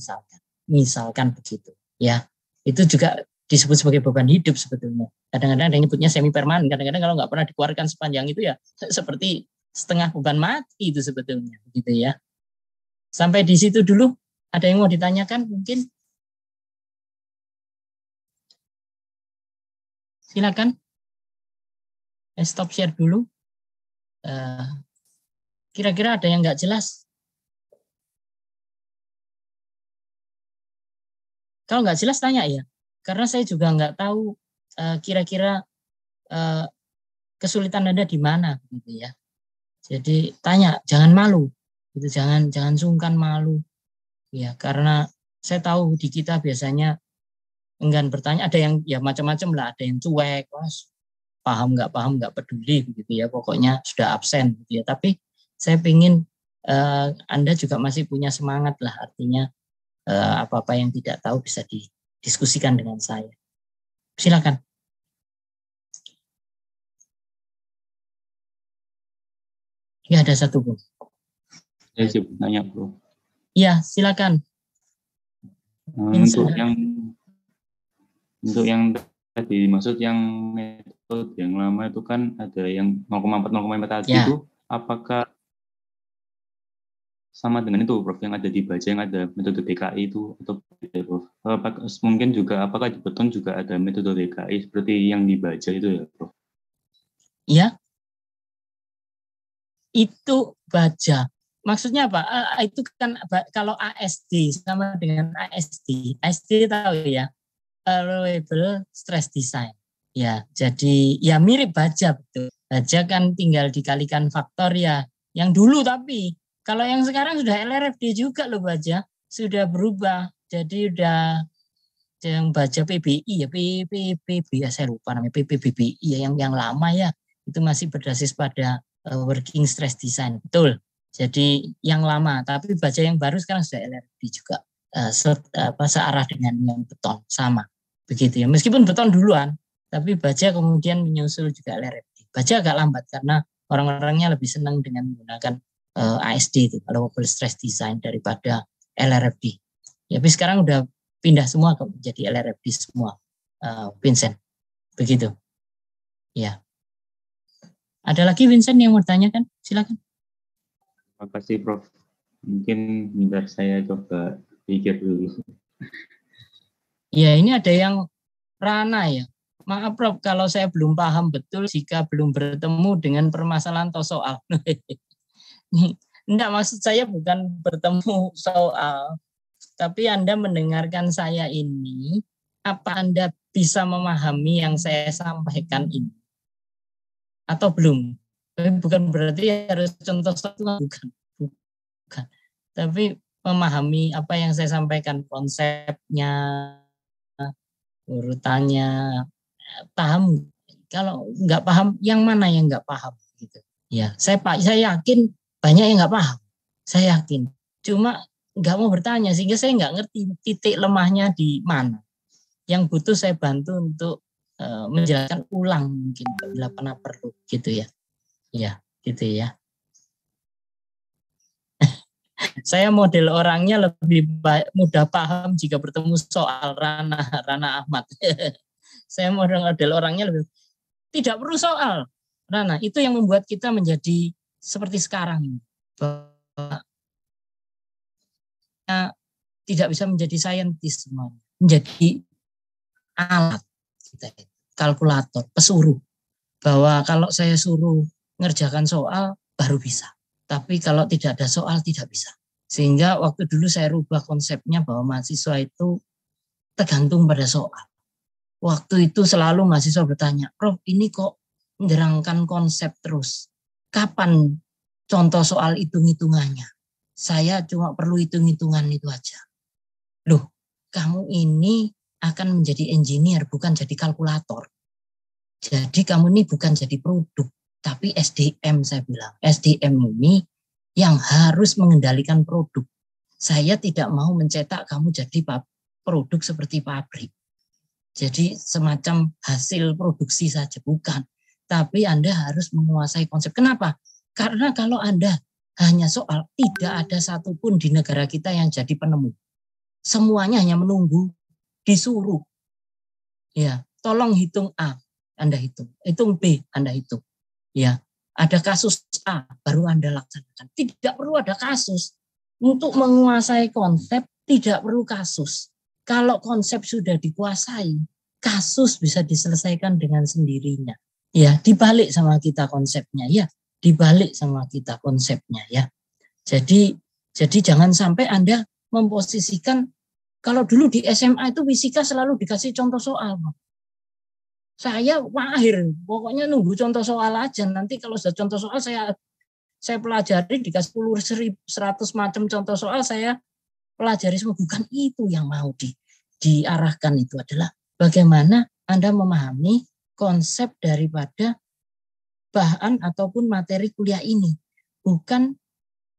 misalkan begitu, ya. Itu juga disebut sebagai beban hidup sebetulnya. Kadang-kadang ada yang nyebutnya semi permanen, kadang-kadang kalau nggak pernah dikeluarkan sepanjang itu ya seperti setengah beban mati itu sebetulnya, gitu ya. Sampai di situ dulu, ada yang mau ditanyakan mungkin? Silakan. Stop share dulu. Kira-kira ada yang nggak jelas? Kalau nggak jelas tanya ya, karena saya juga nggak tahu kira-kira kesulitan Anda di mana, gitu ya. Jadi tanya, jangan malu, gitu, jangan sungkan malu, ya, karena saya tahu di kita biasanya enggan bertanya, ada yang ya macam-macam lah, ada yang cuek, paham nggak peduli, begitu ya, pokoknya sudah absen, gitu ya. Tapi saya ingin Anda juga masih punya semangat lah, artinya apa-apa yang tidak tahu bisa didiskusikan dengan saya. Silakan. Ya, ada satu, Bu. Saya sih bertanya, Bro. Iya, silakan. Untuk yang tadi dimaksud yang metode yang lama itu kan ada yang 0,4 tadi ya. Itu apakah sama dengan itu, Prof, yang ada di Baja yang ada metode DKI itu atau beda, Prof? Mungkin juga apakah di Beton juga ada metode DKI seperti yang di Baja itu ya, Prof? Iya. Itu Baja. Maksudnya apa? Itu kan kalau ASD sama dengan ASD. ASD tahu ya, Allowable Stress Design. Ya, jadi ya mirip Baja betul. Baja kan tinggal dikalikan faktor ya. Yang dulu tapi kalau yang sekarang sudah LRFD juga loh Baja, sudah berubah. Jadi udah yang Baja PBI ya, PPB ya, saya lupa namanya, PPBBI ya, yang lama ya. Itu masih berbasis pada Working Stress Design, betul. Jadi yang lama, tapi Baja yang baru sekarang sudah LRFD juga, searah dengan yang Beton, sama begitu ya. Meskipun Beton duluan, tapi Baja kemudian menyusul juga LRFD. Baja agak lambat karena orang-orangnya lebih senang dengan menggunakan ASD itu, Allowable Stress Design, daripada LRFD. Ya, tapi sekarang udah pindah semua menjadi LRFD semua, Vincent. Begitu. Ya. Ada lagi Vincent yang mau ditanyakan? Silakan. Terima kasih, Prof. Mungkin bentar saya coba pikir dulu. Ya, ini ada yang Rana ya. Maaf Prof, kalau saya belum paham betul jika belum bertemu dengan permasalahan atau soal. Enggak, maksud saya bukan bertemu soal, tapi Anda mendengarkan saya ini, apa Anda bisa memahami yang saya sampaikan ini? Atau belum? Bukan berarti harus contoh satu, bukan. Tapi memahami apa yang saya sampaikan, konsepnya, urutannya, paham. Kalau nggak paham, yang mana yang nggak paham? Gitu. Ya, saya yakin banyak yang nggak paham. Saya yakin. Cuma nggak mau bertanya sehingga saya nggak ngerti titik lemahnya di mana. Yang butuh saya bantu untuk menjelaskan ulang mungkin bila pernah perlu, gitu ya. Ya, gitu ya. Saya model orangnya lebih mudah paham jika bertemu soal Rana Ahmad. Saya model orangnya lebih tidak perlu soal. Rana, itu yang membuat kita menjadi seperti sekarang ini. Tidak bisa menjadi saintis semuanya. Menjadi alat kita, kalkulator, pesuruh. Bahwa kalau saya suruh ngerjakan soal baru bisa. Tapi kalau tidak ada soal tidak bisa. Sehingga waktu dulu saya rubah konsepnya bahwa mahasiswa itu tergantung pada soal. Waktu itu selalu mahasiswa bertanya, Prof ini kok menerangkan konsep terus. Kapan contoh soal hitung-hitungannya? Saya cuma perlu hitung-hitungan itu aja. Loh, kamu ini akan menjadi engineer, bukan jadi kalkulator. Jadi kamu ini bukan jadi produk, tapi SDM saya bilang. SDM ini yang harus mengendalikan produk. Saya tidak mau mencetak kamu jadi produk seperti pabrik. Jadi semacam hasil produksi saja, bukan. Tapi Anda harus menguasai konsep. Kenapa? Karena kalau Anda hanya soal, tidak ada satupun di negara kita yang jadi penemu. Semuanya hanya menunggu, disuruh. Ya, tolong hitung A, Anda hitung. Hitung B, Anda hitung. Ya, ada kasus A, baru Anda laksanakan. Tidak perlu ada kasus. Untuk menguasai konsep, tidak perlu kasus. Kalau konsep sudah dikuasai, kasus bisa diselesaikan dengan sendirinya. Ya, dibalik sama kita konsepnya. Ya, dibalik sama kita konsepnya. Ya, jadi jangan sampai Anda memposisikan. Kalau dulu di SMA itu fisika selalu dikasih contoh soal. Saya mahir, pokoknya nunggu contoh soal aja. Nanti kalau sudah contoh soal saya pelajari, dikasih 100 macam contoh soal, saya pelajari semua. Bukan itu yang mau diarahkan, itu adalah bagaimana Anda memahami konsep daripada bahan ataupun materi kuliah ini. Bukan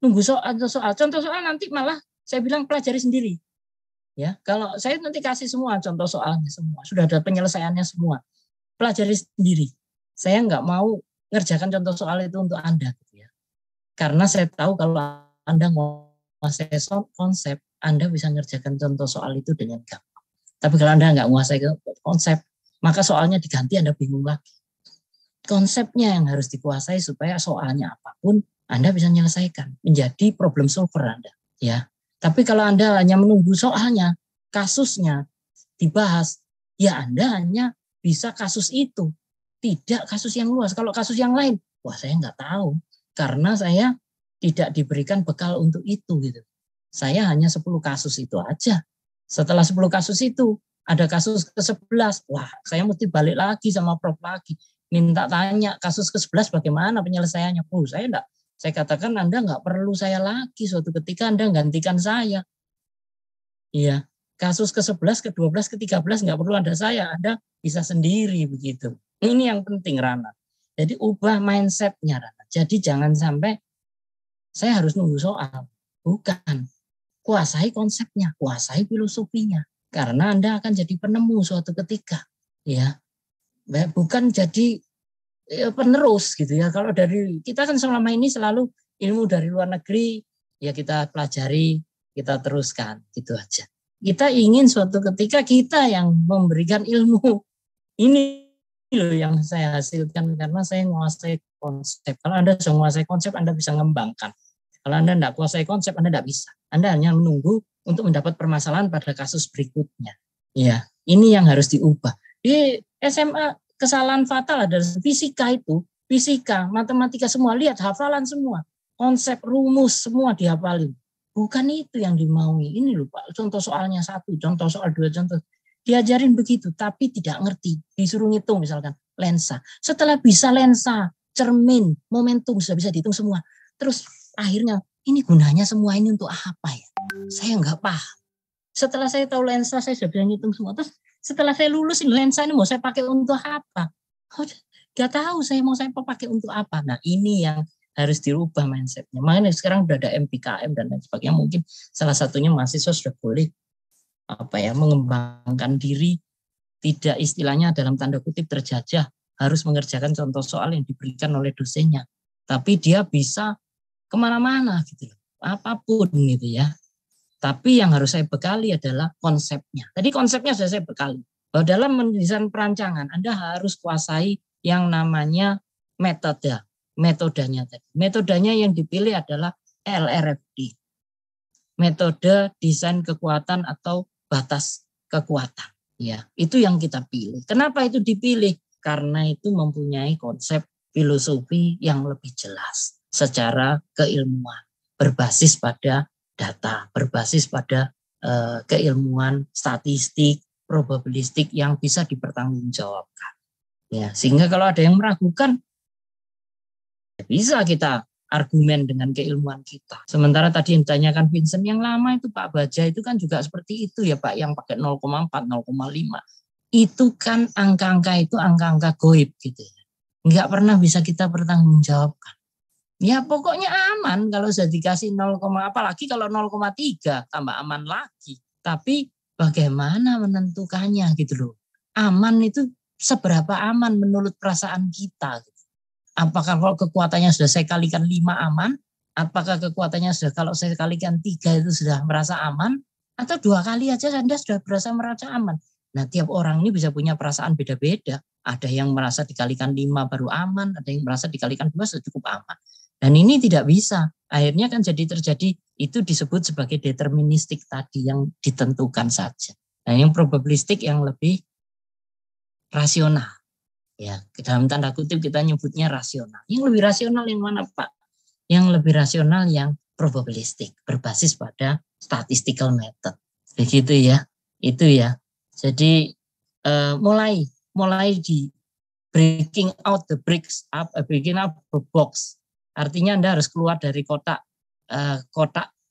nunggu soal. Contoh soal nanti malah saya bilang pelajari sendiri. Ya, kalau saya nanti kasih semua contoh soalnya semua, sudah ada penyelesaiannya semua. Pelajari sendiri. Saya nggak mau ngerjakan contoh soal itu untuk Anda, gitu ya. Karena saya tahu kalau Anda menguasai konsep, Anda bisa ngerjakan contoh soal itu dengan gampang. Tapi kalau Anda nggak menguasai konsep, maka soalnya diganti, Anda bingung lagi. Konsepnya yang harus dikuasai supaya soalnya apapun Anda bisa menyelesaikan, menjadi problem solver Anda, ya. Tapi kalau Anda hanya menunggu soalnya, kasusnya dibahas, ya Anda hanya bisa kasus itu, tidak kasus yang luas. Kalau kasus yang lain, wah saya nggak tahu, karena saya tidak diberikan bekal untuk itu gitu. Saya hanya 10 kasus itu aja. Setelah 10 kasus itu, ada kasus ke-11, wah saya mesti balik lagi sama Prof lagi, minta tanya kasus ke-11 bagaimana penyelesaiannya. Saya katakan Anda nggak perlu saya lagi, suatu ketika Anda gantikan saya. Iya, kasus ke-11, ke-12, ke-13 nggak perlu ada saya, Anda bisa sendiri begitu. Ini yang penting Rana. Jadi ubah mindset-nya Rana. Jadi jangan sampai saya harus nunggu soal. Bukan. Kuasai konsepnya, kuasai filosofinya. Karena Anda akan jadi penemu suatu ketika. Ya, bukan jadi penerus gitu ya. Kalau dari kita kan selama ini selalu ilmu dari luar negeri ya kita pelajari, kita teruskan gitu aja. Kita ingin suatu ketika kita yang memberikan ilmu ini loh yang saya hasilkan karena saya menguasai konsep. Kalau Anda sudah menguasai konsep, Anda bisa mengembangkan. Kalau Anda tidak kuasai konsep, Anda tidak bisa. Anda hanya menunggu untuk mendapat permasalahan pada kasus berikutnya. Ya, ini yang harus diubah. Di SMA kesalahan fatal adalah fisika, matematika semua, lihat hafalan semua, konsep, rumus semua dihafalin. Bukan itu yang dimaui. Ini loh Pak, contoh soalnya 1, contoh soal 2, contoh. Diajarin begitu, tapi tidak ngerti. Disuruh ngitung misalkan, lensa. Setelah bisa lensa, cermin, momentum, sudah bisa dihitung semua. Terus akhirnya, ini gunanya semua ini untuk apa ya? Saya nggak paham. Setelah saya tahu lensa, saya sudah bisa ngitung semua. Terus setelah saya lulus, lensa ini mau saya pakai untuk apa? Gak tahu saya mau saya pakai untuk apa. Nah ini yang harus dirubah mindsetnya. Makanya sekarang sudah ada MPKM dan lain sebagainya. Mungkin salah satunya mahasiswa sudah boleh mengembangkan diri, tidak istilahnya dalam tanda kutip terjajah, harus mengerjakan contoh soal yang diberikan oleh dosennya. Tapi dia bisa kemana-mana gitu loh. apapun gitu ya. Tapi yang harus saya bekali adalah konsepnya. Tadi konsepnya sudah saya bekali. Bahwa dalam mendesain perancangan Anda harus kuasai yang namanya metodenya tadi. Metodenya yang dipilih adalah LRFD. Metode desain kekuatan atau batas kekuatan. Ya, itu yang kita pilih. Kenapa itu dipilih? Karena itu mempunyai konsep filosofi yang lebih jelas secara keilmuan, berbasis pada data, berbasis pada keilmuan statistik, probabilistik yang bisa dipertanggungjawabkan. Ya, sehingga kalau ada yang meragukan, bisa kita argumen dengan keilmuan kita. Sementara tadi yang ditanyakan Vincent yang lama itu Pak Baja itu kan juga seperti itu ya Pak, yang pakai 0,4, 0,5. Itu kan angka-angka itu angka-angka goib gitu ya. Nggak pernah bisa kita pertanggungjawabkan. Ya pokoknya aman kalau sudah dikasih 0, apalagi kalau 0,3 tambah aman lagi. Tapi bagaimana menentukannya gitu loh. Aman itu seberapa aman menurut perasaan kita gitu. Apakah kalau kekuatannya sudah saya kalikan 5 aman? Apakah kekuatannya sudah kalau saya kalikan 3 itu sudah merasa aman? Atau 2 kali aja Anda sudah merasa aman? Nah tiap orang ini bisa punya perasaan beda-beda. Ada yang merasa dikalikan 5 baru aman, ada yang merasa dikalikan 2 sudah cukup aman. Dan ini tidak bisa. Akhirnya kan jadi terjadi, itu disebut sebagai deterministik tadi yang ditentukan saja. Nah yang probabilistik yang lebih rasional. Ya, dalam tanda kutip kita nyebutnya rasional. Yang lebih rasional yang mana Pak? Yang lebih rasional yang probabilistik, berbasis pada statistical method. Begitu ya, itu ya. Jadi mulai di breaking out the bricks up, breaking out the box. Artinya Anda harus keluar dari kotak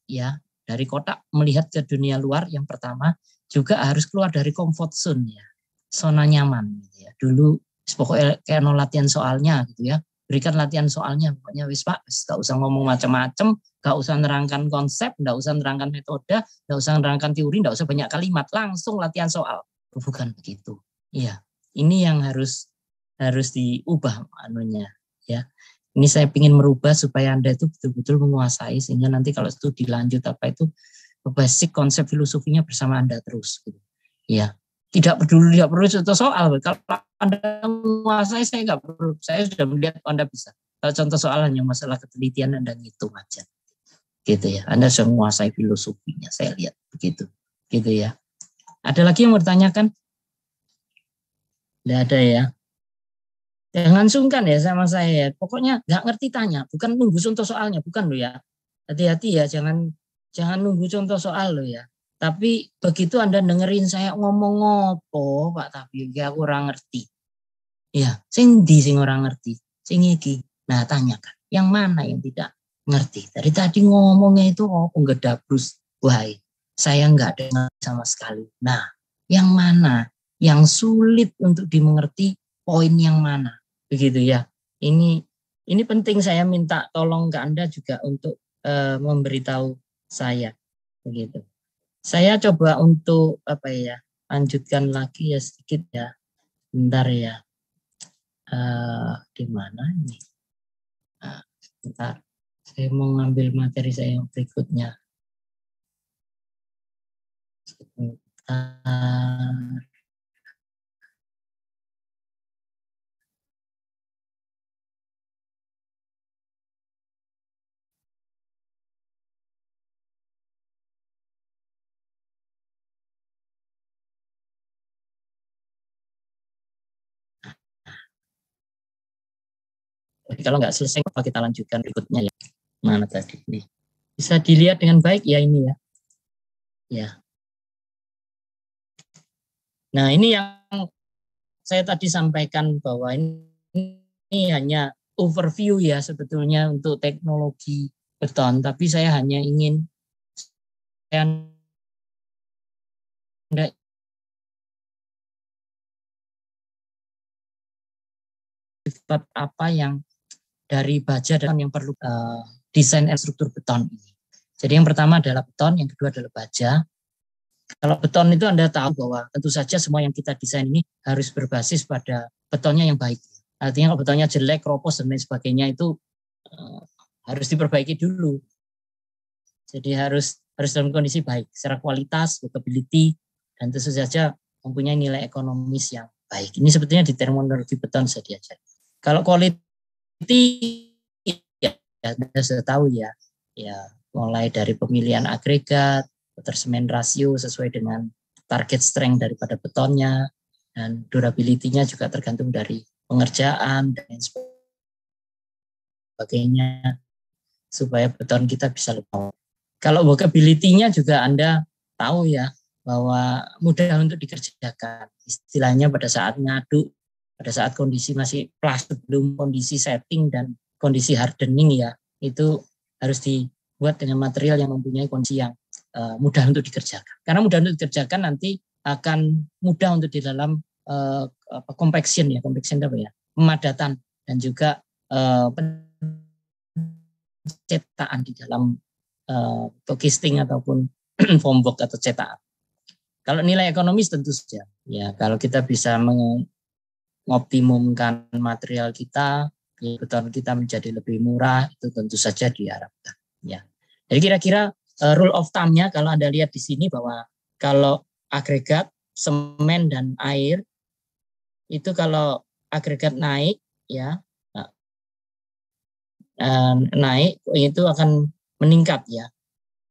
ya, dari kotak melihat ke dunia luar yang pertama, juga harus keluar dari comfort zone ya, zona nyaman gitu ya. Dulu pokoknya kayak latihan soalnya gitu ya, berikan latihan soalnya pokoknya wis Pak, gak usah ngomong macam-macam, gak usah nerangkan konsep, gak usah nerangkan metode, gak usah nerangkan teori, gak usah banyak kalimat, langsung latihan soal. Bukan begitu. Iya, ini yang harus diubah anunya ya. Ini saya ingin merubah supaya Anda itu betul-betul menguasai, sehingga nanti kalau studi lanjut apa itu basic konsep filosofinya bersama Anda terus gitu. Ya. Tidak perlu contoh soal. Kalau Anda menguasai, saya nggak perlu. Saya sudah melihat Anda bisa. Kalau contoh soal hanya masalah ketelitian Anda ngitung aja. Gitu ya. Anda sudah menguasai filosofinya. Saya lihat begitu. Gitu ya. Ada lagi yang mau ditanyakan? Tidak ada ya. Jangan sungkan ya sama saya. Pokoknya nggak ngerti tanya. Bukan nunggu contoh soalnya. Bukan loh ya. Hati-hati ya. Jangan nunggu contoh soal loh ya. Tapi begitu Anda dengerin saya ngomong ngopo Pak Tabib, ya kurang ngerti. Ya, sing orang ngerti, sing iki. Nah, tanyakan, yang mana yang tidak ngerti? Dari tadi ngomongnya itu nggak dabrus. Wahai, saya nggak dengar sama sekali. Nah, yang mana? Yang sulit untuk dimengerti, poin yang mana? Begitu ya. Ini penting, saya minta tolong ke Anda juga untuk memberitahu saya. Begitu. Saya coba untuk lanjutkan lagi ya sedikit ya. Bentar ya. Di mana ini? Bentar. Saya mau ngambil materi saya yang berikutnya. Sebentar. Jadi kalau nggak selesai, kita lanjutkan berikutnya ya. Mana tadi nih? Bisa dilihat dengan baik ya ini ya. Ya. Nah ini yang saya tadi sampaikan bahwa ini hanya overview ya sebetulnya untuk teknologi beton. Tapi saya hanya ingin sifat apa yang dari baja dan yang perlu desain struktur beton ini. Jadi yang pertama adalah beton, yang kedua adalah baja. Kalau beton itu Anda tahu bahwa tentu saja semua yang kita desain ini harus berbasis pada betonnya yang baik. Artinya kalau betonnya jelek, keropos dan lain sebagainya itu harus diperbaiki dulu. Jadi harus dalam kondisi baik secara kualitas, workability, dan tentu saja mempunyai nilai ekonomis yang baik. Ini sebetulnya di terminologi beton sudah diajar. Kalau quality ya sudah tahu ya mulai dari pemilihan agregat, water-cement ratio sesuai dengan target strength daripada betonnya, dan durability-nya juga tergantung dari pengerjaan dan sebagainya supaya beton kita bisa lebih. Kalau workability-nya juga Anda tahu ya bahwa mudah untuk dikerjakan. Istilahnya pada saat ngaduk, pada saat kondisi masih plastik, belum kondisi setting dan kondisi hardening ya, itu harus dibuat dengan material yang mempunyai kondisi yang mudah untuk dikerjakan. Karena mudah untuk dikerjakan nanti akan mudah untuk di dalam compaction ya, pemadatan dan juga pencetakan di dalam casting ataupun formwork atau cetakan. Kalau nilai ekonomis tentu saja ya, kalau kita bisa mengoptimumkan material kita, beton kita menjadi lebih murah, itu tentu saja diharapkan ya. Jadi kira-kira rule of thumb-nya kalau Anda lihat di sini bahwa kalau agregat, semen dan air itu kalau agregat naik ya, naik itu akan meningkat ya.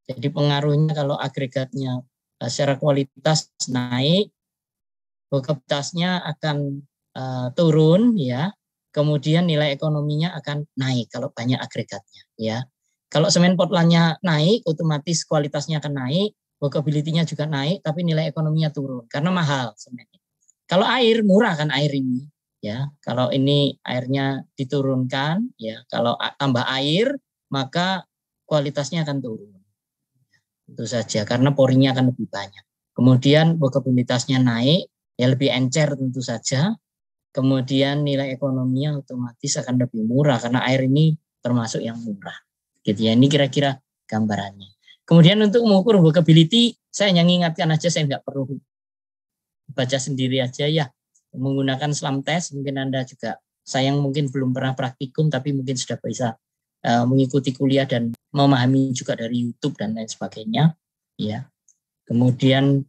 Jadi pengaruhnya kalau agregatnya secara kualitas naik, workabilitasnya akan turun ya. Kemudian nilai ekonominya akan naik kalau banyak agregatnya ya. Kalau semen Portlandnya naik, otomatis kualitasnya akan naik, workability-nya juga naik, tapi nilai ekonominya turun karena mahal semennya. Kalau air murah kan air ini ya. Kalau ini airnya diturunkan ya, kalau tambah air maka kualitasnya akan turun. Itu saja karena porinya akan lebih banyak. Kemudian workabilitasnya naik, ya lebih encer tentu saja. Kemudian nilai ekonominya otomatis akan lebih murah karena air ini termasuk yang murah. Gitu ya. Ini kira-kira gambarannya. Kemudian untuk mengukur workability, saya hanya ingatkan aja, saya nggak perlu baca sendiri aja ya. Menggunakan SLAM test, mungkin Anda juga sayang mungkin belum pernah praktikum, tapi mungkin sudah bisa mengikuti kuliah dan memahami juga dari YouTube dan lain sebagainya ya. Kemudian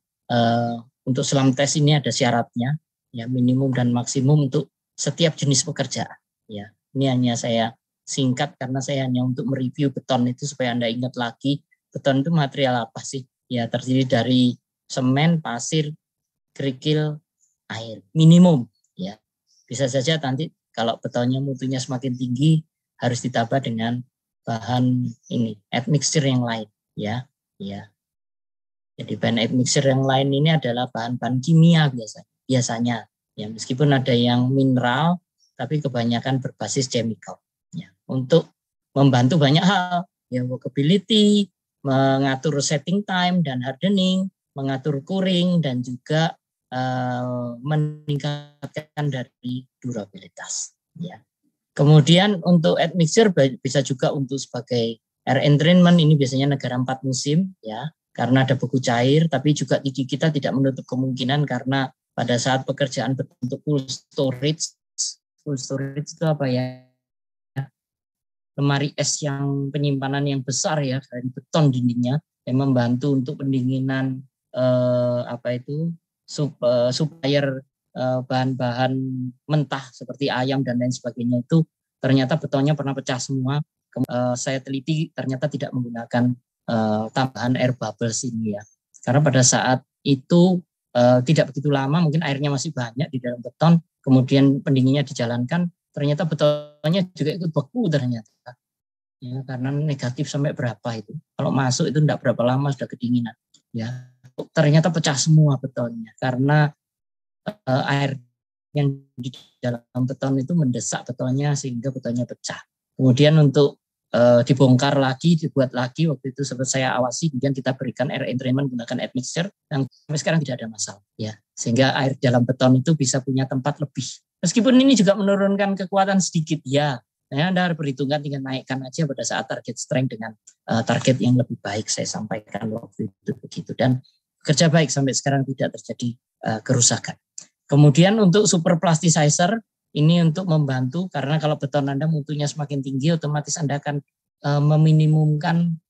untuk SLAM test ini ada syaratnya ya, minimum dan maksimum untuk setiap jenis pekerjaan ya. Ini hanya saya singkat karena saya hanya untuk mereview beton itu supaya Anda ingat lagi beton itu material apa sih ya, terdiri dari semen, pasir, kerikil, air minimum ya. Bisa saja nanti kalau betonnya mutunya semakin tinggi harus ditambah dengan bahan ini admixture yang lain ya. Jadi bahan admixture yang lain ini adalah bahan-bahan kimia biasanya ya, meskipun ada yang mineral tapi kebanyakan berbasis chemical ya, untuk membantu banyak hal ya, workability, mengatur setting time dan hardening, mengatur curing dan juga meningkatkan dari durabilitas ya. Kemudian untuk admixture bisa juga untuk sebagai air entrainment, ini biasanya negara 4 musim ya, karena ada beku cair, tapi juga kita tidak menutup kemungkinan karena pada saat pekerjaan bentuk full storage itu apa ya? Lemari es yang penyimpanan yang besar ya, dari beton dindingnya yang membantu untuk pendinginan supplier bahan-bahan mentah seperti ayam dan lain sebagainya, itu ternyata betonnya pernah pecah semua. Saya teliti ternyata tidak menggunakan tambahan air bubbles ini ya, karena pada saat itu tidak begitu lama, mungkin airnya masih banyak di dalam beton, kemudian pendinginnya dijalankan, ternyata betonnya juga ikut beku ternyata ya, karena negatif sampai berapa itu, kalau masuk itu tidak berapa lama sudah kedinginan ya, ternyata pecah semua betonnya karena air yang di dalam beton itu mendesak betonnya sehingga betonnya pecah. Kemudian untuk dibongkar lagi, dibuat lagi, waktu itu sempat saya awasi, kemudian kita berikan air entrainment menggunakan admixture yang sampai sekarang tidak ada masalah ya, sehingga air dalam beton itu bisa punya tempat lebih. Meskipun ini juga menurunkan kekuatan sedikit ya, Anda harus perhitungkan, tinggal naikkan aja pada saat target strength dengan target yang lebih baik, saya sampaikan waktu itu begitu, dan kerja baik sampai sekarang tidak terjadi kerusakan. Kemudian untuk super plasticizer ini untuk membantu, karena kalau beton Anda mutunya semakin tinggi, otomatis Anda akan meminimumkan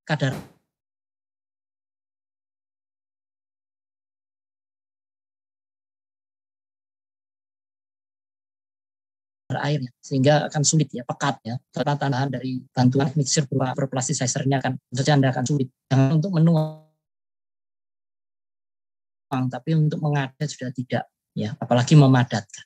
kadar airnya, sehingga akan sulit ya, pekat ya. Tambahan dari bantuan mixer berupa plasticizer-nya akan saja Anda akan sulit. Jangan untuk menuang, tapi untuk mengadat sudah tidak ya, apalagi memadatkan.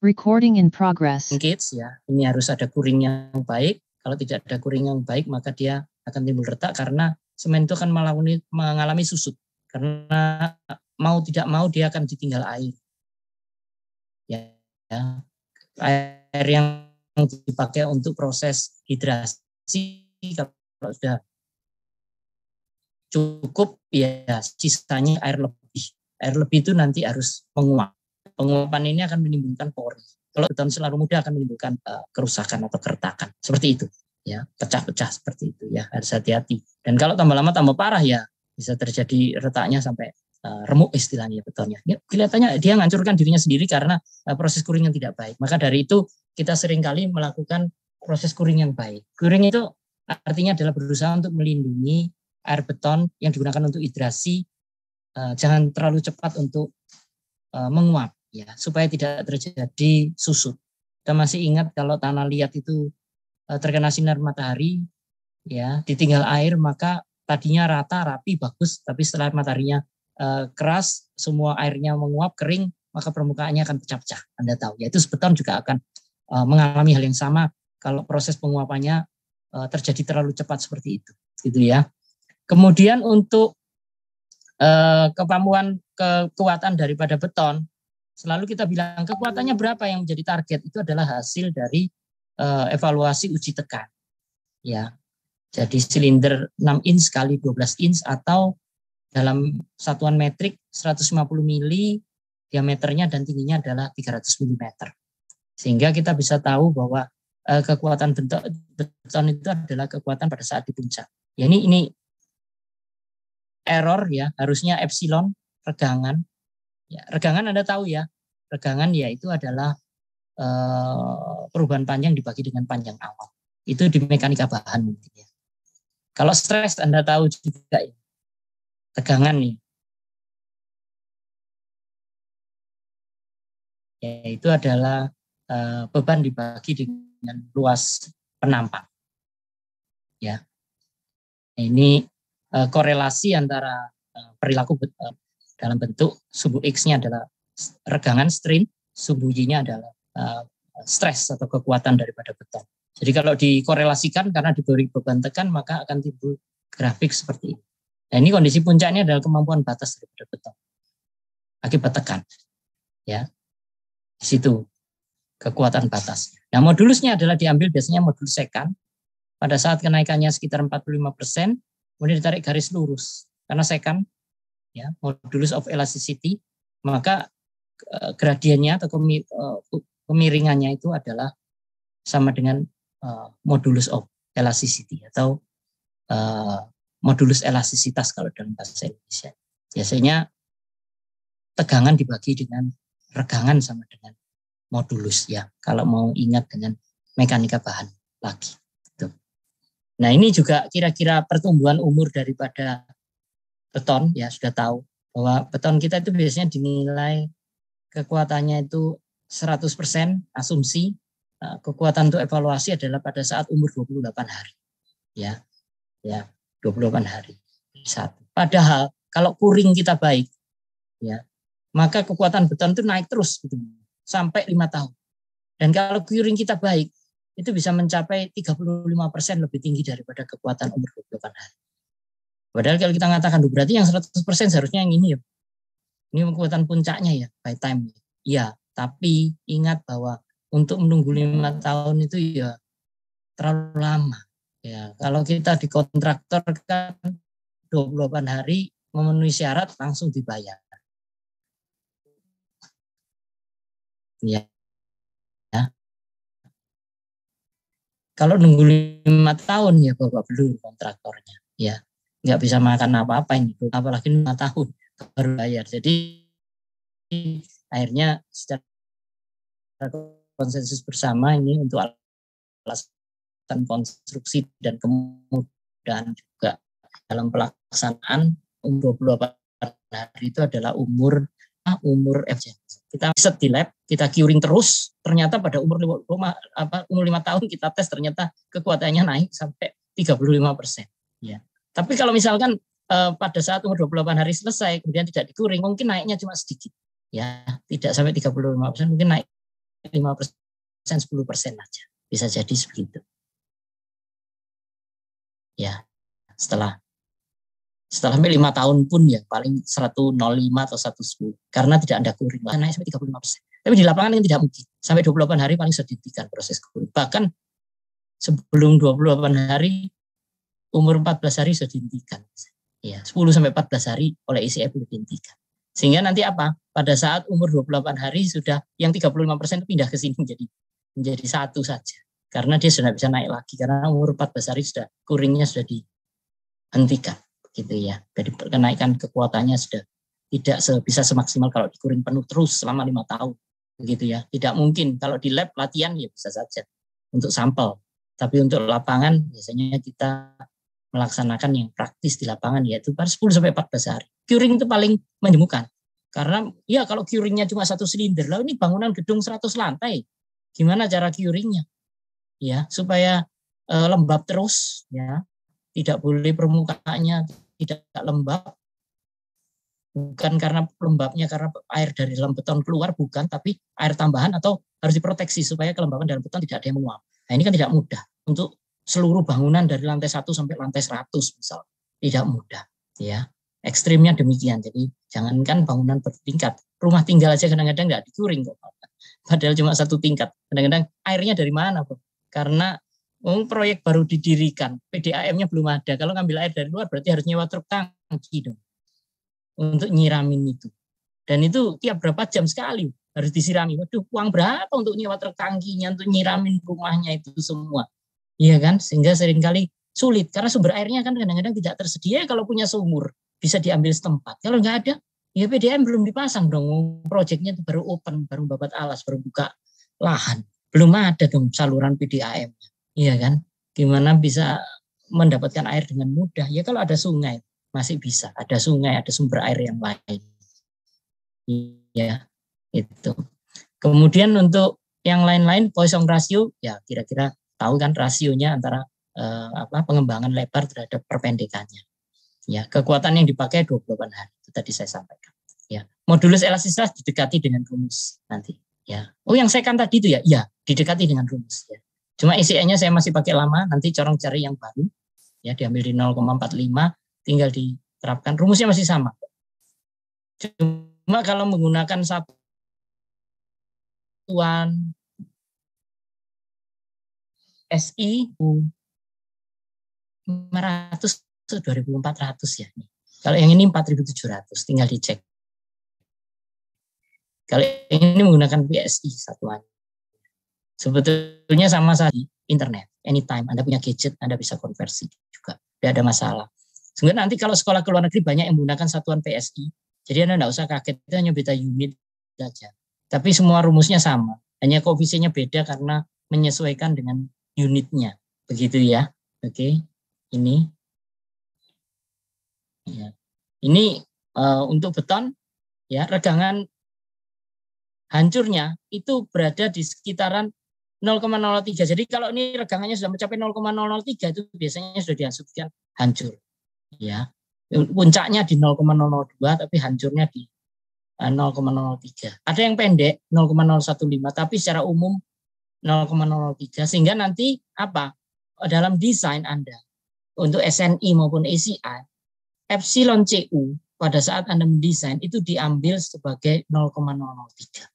Recording in progress. Engage ya, ini harus ada kuring yang baik. Kalau tidak ada kuring yang baik, maka dia akan timbul retak karena semen itu akan mengalami susut. Karena mau tidak mau dia akan ditinggal air. Ya, air yang dipakai untuk proses hidrasi kalau sudah cukup ya sisanya air lebih. Air lebih itu nanti harus menguap. Penguapan ini akan menimbulkan pori. Kalau beton selalu mudah akan menimbulkan kerusakan atau keretakan. Seperti itu. Ya, pecah-pecah seperti itu ya. Harus hati-hati. Dan kalau tambah lama tambah parah ya bisa terjadi retaknya sampai remuk istilahnya betonnya. Ya, kelihatannya dia menghancurkan dirinya sendiri karena proses kuring yang tidak baik. Maka dari itu kita seringkali melakukan proses kuring yang baik. Kuring itu artinya adalah berusaha untuk melindungi air beton yang digunakan untuk hidrasi. Jangan terlalu cepat untuk menguap. Ya, supaya tidak terjadi susut. Kita masih ingat kalau tanah liat itu terkena sinar matahari, ya ditinggal air maka tadinya rata, rapi, bagus, tapi setelah mataharinya keras, semua airnya menguap, kering, maka permukaannya akan pecah-pecah. Anda tahu, yaitu beton juga akan mengalami hal yang sama kalau proses penguapannya terjadi terlalu cepat seperti itu, gitu ya. Kemudian untuk kekuatan daripada beton. Selalu kita bilang kekuatannya berapa yang menjadi target itu adalah hasil dari evaluasi uji tekan. Ya. Jadi silinder 6 inch kali 12 inch atau dalam satuan metrik 150 mili diameternya dan tingginya adalah 300 mm. Sehingga kita bisa tahu bahwa kekuatan beton itu adalah kekuatan pada saat di puncak. Ya ini error ya, harusnya epsilon regangan. Ya, regangan Anda tahu ya, regangan ya itu adalah perubahan panjang dibagi dengan panjang awal. Itu di mekanika bahan mungkin ya. Kalau stres Anda tahu juga ya, tegangan nih. Ya, itu adalah beban dibagi dengan luas penampang. Ya, ini korelasi antara perilaku dalam bentuk sumbu X-nya adalah regangan strain, sumbu Y-nya adalah stres atau kekuatan daripada beton. Jadi kalau dikorelasikan karena diberi beban tekan maka akan timbul grafik seperti ini. Nah ini kondisi puncaknya adalah kemampuan batas daripada beton akibat tekan. Ya, di situ kekuatan batas. Nah modulusnya adalah diambil biasanya modulus sekant pada saat kenaikannya sekitar 45%, kemudian ditarik garis lurus karena sekant ya modulus of elasticity, maka gradiennya atau kemiringannya itu adalah sama dengan modulus of elasticity atau modulus elastisitas kalau dalam bahasa Indonesia. Biasanya tegangan dibagi dengan regangan sama dengan modulus ya. Kalau mau ingat dengan mekanika bahan lagi. Gitu. Nah ini juga kira-kira pertumbuhan umur daripada beton ya sudah tahu bahwa beton kita itu biasanya dinilai kekuatannya itu 100% asumsi. Kekuatan untuk evaluasi adalah pada saat umur 28 hari. Ya. 28 hari. Satu. Padahal kalau kuring kita baik ya, maka kekuatan beton itu naik terus gitu, sampai 5 tahun. Dan kalau kuring kita baik, itu bisa mencapai 35% lebih tinggi daripada kekuatan umur 28 hari. Padahal kalau kita mengatakan berarti yang 100% seharusnya yang ini ya. Ini kekuatan puncaknya ya, by time. Iya, tapi ingat bahwa untuk menunggu 5 tahun itu ya terlalu lama. Ya, kalau kita di kontraktor kan 28 hari memenuhi syarat langsung dibayar. Ya. Kalau nunggu 5 tahun ya babak belur kontraktornya. Ya, nggak bisa makan apa-apa ini, apalagi 5 tahun baru bayar. Jadi akhirnya secara konsensus bersama ini untuk alasan konstruksi dan kemudahan juga dalam pelaksanaan umur 28 hari itu adalah umur FJ. Kita set di lab, kita curing terus, ternyata pada umur 5 tahun kita tes ternyata kekuatannya naik sampai 35%. Ya. Tapi kalau misalkan pada saat umur 28 hari selesai kemudian tidak di-curing, mungkin naiknya cuma sedikit. Ya, tidak sampai 35%, mungkin naik 5%, 10% aja. Bisa jadi sebegitu. Ya, setelah sampai 5 tahun pun ya paling 105 atau 110 karena tidak ada curing naik sampai 35%. Tapi di lapangan yang tidak mungkin. Sampai 28 hari paling sudah dihentikan proses curing. Bahkan sebelum 28 hari umur 14 hari sudah dihentikan. Ya, 10 sampai 14 hari oleh ICF dihentikan. Sehingga nanti apa? Pada saat umur 28 hari sudah yang 35% pindah ke sini menjadi satu saja. Karena dia sudah bisa naik lagi karena umur 14 hari sudah curingnya sudah dihentikan. Gitu ya. Jadi kenaikan kekuatannya sudah tidak bisa semaksimal kalau dikuring penuh terus selama 5 tahun. Begitu ya. Tidak mungkin kalau di lab latihan ya bisa saja untuk sampel. Tapi untuk lapangan biasanya kita melaksanakan yang praktis di lapangan yaitu pada 10 sampai 14 hari. Curing itu paling menjemukan. Karena ya kalau curingnya cuma 1 silinder, lah ini bangunan gedung 100 lantai. Gimana cara curingnya? Ya, supaya lembab terus ya. Tidak boleh permukaannya tidak lembab. Bukan karena lembabnya karena air dari dalam beton keluar, bukan, tapi air tambahan atau harus diproteksi supaya kelembaban dalam beton tidak ada yang menguap. Nah, ini kan tidak mudah untuk seluruh bangunan dari lantai 1 sampai lantai 100 misal. Tidak mudah, ya. Ekstrimnya demikian. Jadi jangankan bangunan bertingkat, rumah tinggal aja kadang-kadang nggak di-curing kok. Padahal cuma 1 tingkat. Kadang-kadang airnya dari mana, Bro? Karena proyek baru didirikan, PDAM-nya belum ada. Kalau ngambil air dari luar berarti harus nyewa truk tangki dong untuk nyiramin itu. Dan itu tiap berapa jam sekali harus disirami. Waduh, uang berapa untuk nyewa truk tangkinya, untuk nyiramin rumahnya itu semua. Iya kan? Sehingga seringkali sulit karena sumber airnya kan kadang-kadang tidak tersedia. Kalau punya sumur bisa diambil setempat. Kalau nggak ada, ya PDAM belum dipasang dong. Proyeknya itu baru open, baru babat alas, baru buka lahan. Belum ada dong saluran PDAM. Iya kan? Gimana bisa mendapatkan air dengan mudah? Ya kalau ada sungai masih bisa. Ada sungai, ada sumber air yang lain. Iya, itu. Kemudian untuk yang lain-lain Poisson ratio, ya kira-kira tahu kan rasionya antara pengembangan lebar terhadap perpendekannya. Ya, kekuatan yang dipakai 28 hari itu tadi saya sampaikan. Ya, modulus elastisitas didekati dengan rumus nanti. Ya, yang saya kan tadi itu ya didekati dengan rumus. Ya. Cuma ICE-nya saya masih pakai lama, nanti corong cari yang baru. Ya, diambil di 0,45, tinggal diterapkan. Rumusnya masih sama. Cuma kalau menggunakan satuan SI 500 2.400 ya. Kalau yang ini 4.700, tinggal dicek. Kalau yang ini menggunakan PSI satuan. Sebetulnya sama saja internet, anytime. Anda punya gadget, Anda bisa konversi juga. Tidak ada masalah. Sehingga nanti kalau sekolah ke luar negeri banyak yang menggunakan satuan PSI. Jadi Anda tidak usah kaget, itu hanya beda unit saja. Tapi semua rumusnya sama. Hanya koefisiennya beda karena menyesuaikan dengan unitnya. Begitu ya. Oke. Ini. Ya. Ini untuk beton, ya regangan hancurnya itu berada di sekitaran 0,03. Jadi kalau ini regangannya sudah mencapai 0,003 itu biasanya sudah diasumsikan hancur. Ya, puncaknya di 0,002 tapi hancurnya di 0,03. Ada yang pendek 0,015 tapi secara umum 0,03 sehingga nanti apa dalam desain Anda untuk SNI maupun ACI epsilon CU pada saat Anda mendesain itu diambil sebagai 0,003.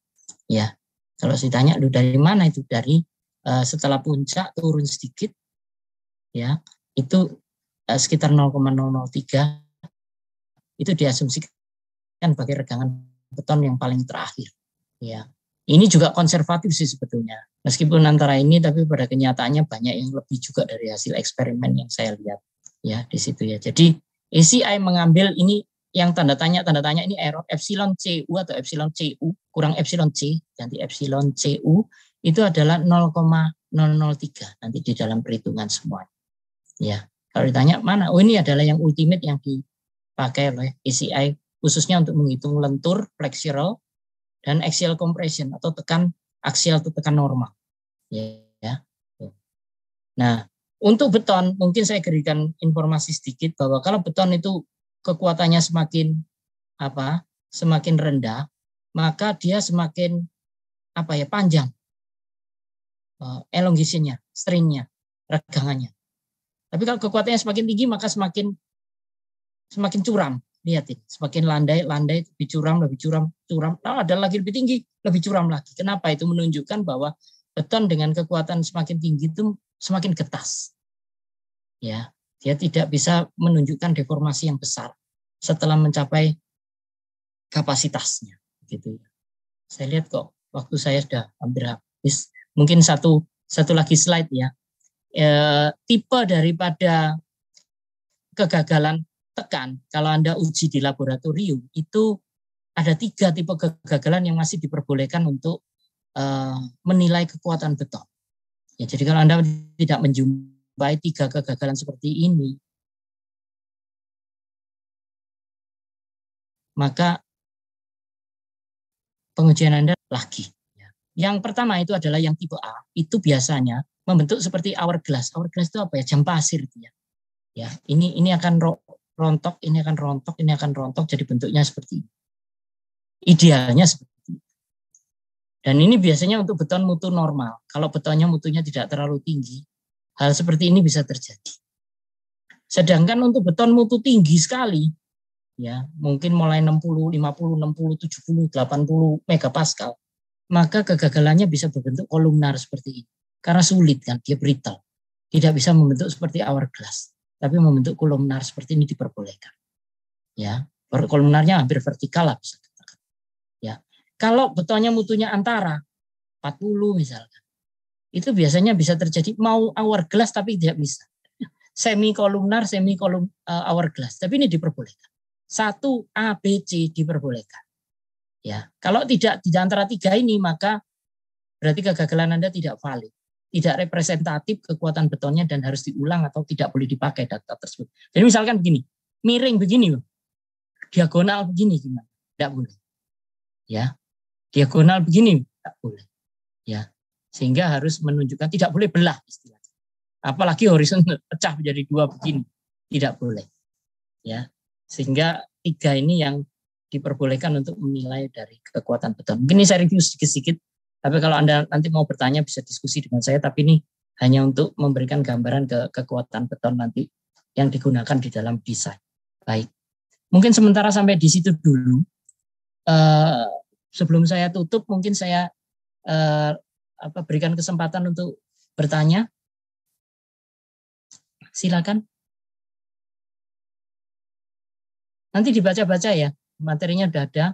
Ya, kalau ditanya lu dari mana itu dari setelah puncak turun sedikit, ya itu sekitar 0,003 itu diasumsikan sebagai regangan beton yang paling terakhir. Ya, ini juga konservatif sih sebetulnya. Meskipun antara ini, tapi pada kenyataannya banyak yang lebih juga dari hasil eksperimen yang saya lihat ya di situ ya. Jadi ACI mengambil ini yang tanda tanya ini error epsilon CU atau epsilon CU kurang epsilon C, ganti epsilon CU itu adalah 0,003 nanti di dalam perhitungan semua. Ya, kalau ditanya mana? Oh, ini adalah yang ultimate yang dipakai oleh ACI khususnya untuk menghitung lentur, flexural, dan axial compression atau tekan aksial atau tekan normal. Ya. Nah, untuk beton mungkin saya berikan informasi sedikit bahwa kalau beton itu kekuatannya semakin rendah, maka dia semakin panjang elongation-nya, strain-nya, regangannya. Tapi kalau kekuatannya semakin tinggi maka semakin curam. Lihatin, semakin landai lebih curam. Nah, ada lagi lebih tinggi, lebih curam lagi. Kenapa? Itu menunjukkan bahwa beton dengan kekuatan semakin tinggi itu semakin getas. Ya, dia tidak bisa menunjukkan deformasi yang besar setelah mencapai kapasitasnya. Gitu. Saya lihat kok waktu saya sudah hampir habis. Mungkin satu lagi slide ya. Tipe daripada kegagalan tekan, kalau Anda uji di laboratorium, itu ada 3 tipe kegagalan yang masih diperbolehkan untuk menilai kekuatan beton. Ya, jadi kalau Anda tidak menjumpai 3 kegagalan seperti ini, maka pengujian Anda lagi. Yang pertama itu adalah yang tipe A, itu biasanya membentuk seperti hourglass. Hourglass itu apa ya? Jam pasir itu ya. Ya, ini akan rontok, ini akan rontok, jadi bentuknya seperti ini. Idealnya seperti itu. Dan ini biasanya untuk beton mutu normal. Kalau betonnya mutunya tidak terlalu tinggi, hal seperti ini bisa terjadi. Sedangkan untuk beton mutu tinggi sekali, ya mungkin mulai 60, 50, 60, 70, 80 megapascal, maka kegagalannya bisa berbentuk kolumnar seperti ini. Karena sulit kan, dia brittle. Tidak bisa membentuk seperti hourglass. Tapi membentuk kolumnar seperti ini diperbolehkan. Ya, kolumnarnya hampir vertikal lah bisa katakan. Ya, kalau betonnya mutunya antara 40 misalkan, itu biasanya bisa terjadi mau hourglass tapi tidak bisa. Semi kolumnar, hourglass, tapi ini diperbolehkan. 1 A, B, C diperbolehkan. Ya, kalau tidak di antara 3 ini maka berarti kegagalan Anda tidak valid. Tidak representatif kekuatan betonnya dan harus diulang atau tidak boleh dipakai data tersebut. Jadi misalkan begini, miring begini, diagonal begini gimana? Tidak boleh. Ya, diagonal begini tidak boleh. Ya, sehingga harus menunjukkan tidak boleh belah istilahnya. Apalagi horizontal pecah menjadi 2 begini, tidak boleh. Ya, sehingga 3 ini yang diperbolehkan untuk menilai dari kekuatan beton. Mungkin ini saya review sedikit-sedikit. Tapi kalau Anda nanti mau bertanya bisa diskusi dengan saya, tapi ini hanya untuk memberikan gambaran ke kekuatan beton nanti yang digunakan di dalam desain. Baik, mungkin sementara sampai di situ dulu. Sebelum saya tutup, mungkin saya berikan kesempatan untuk bertanya. Silakan. Nanti dibaca-baca ya, materinya sudah ada,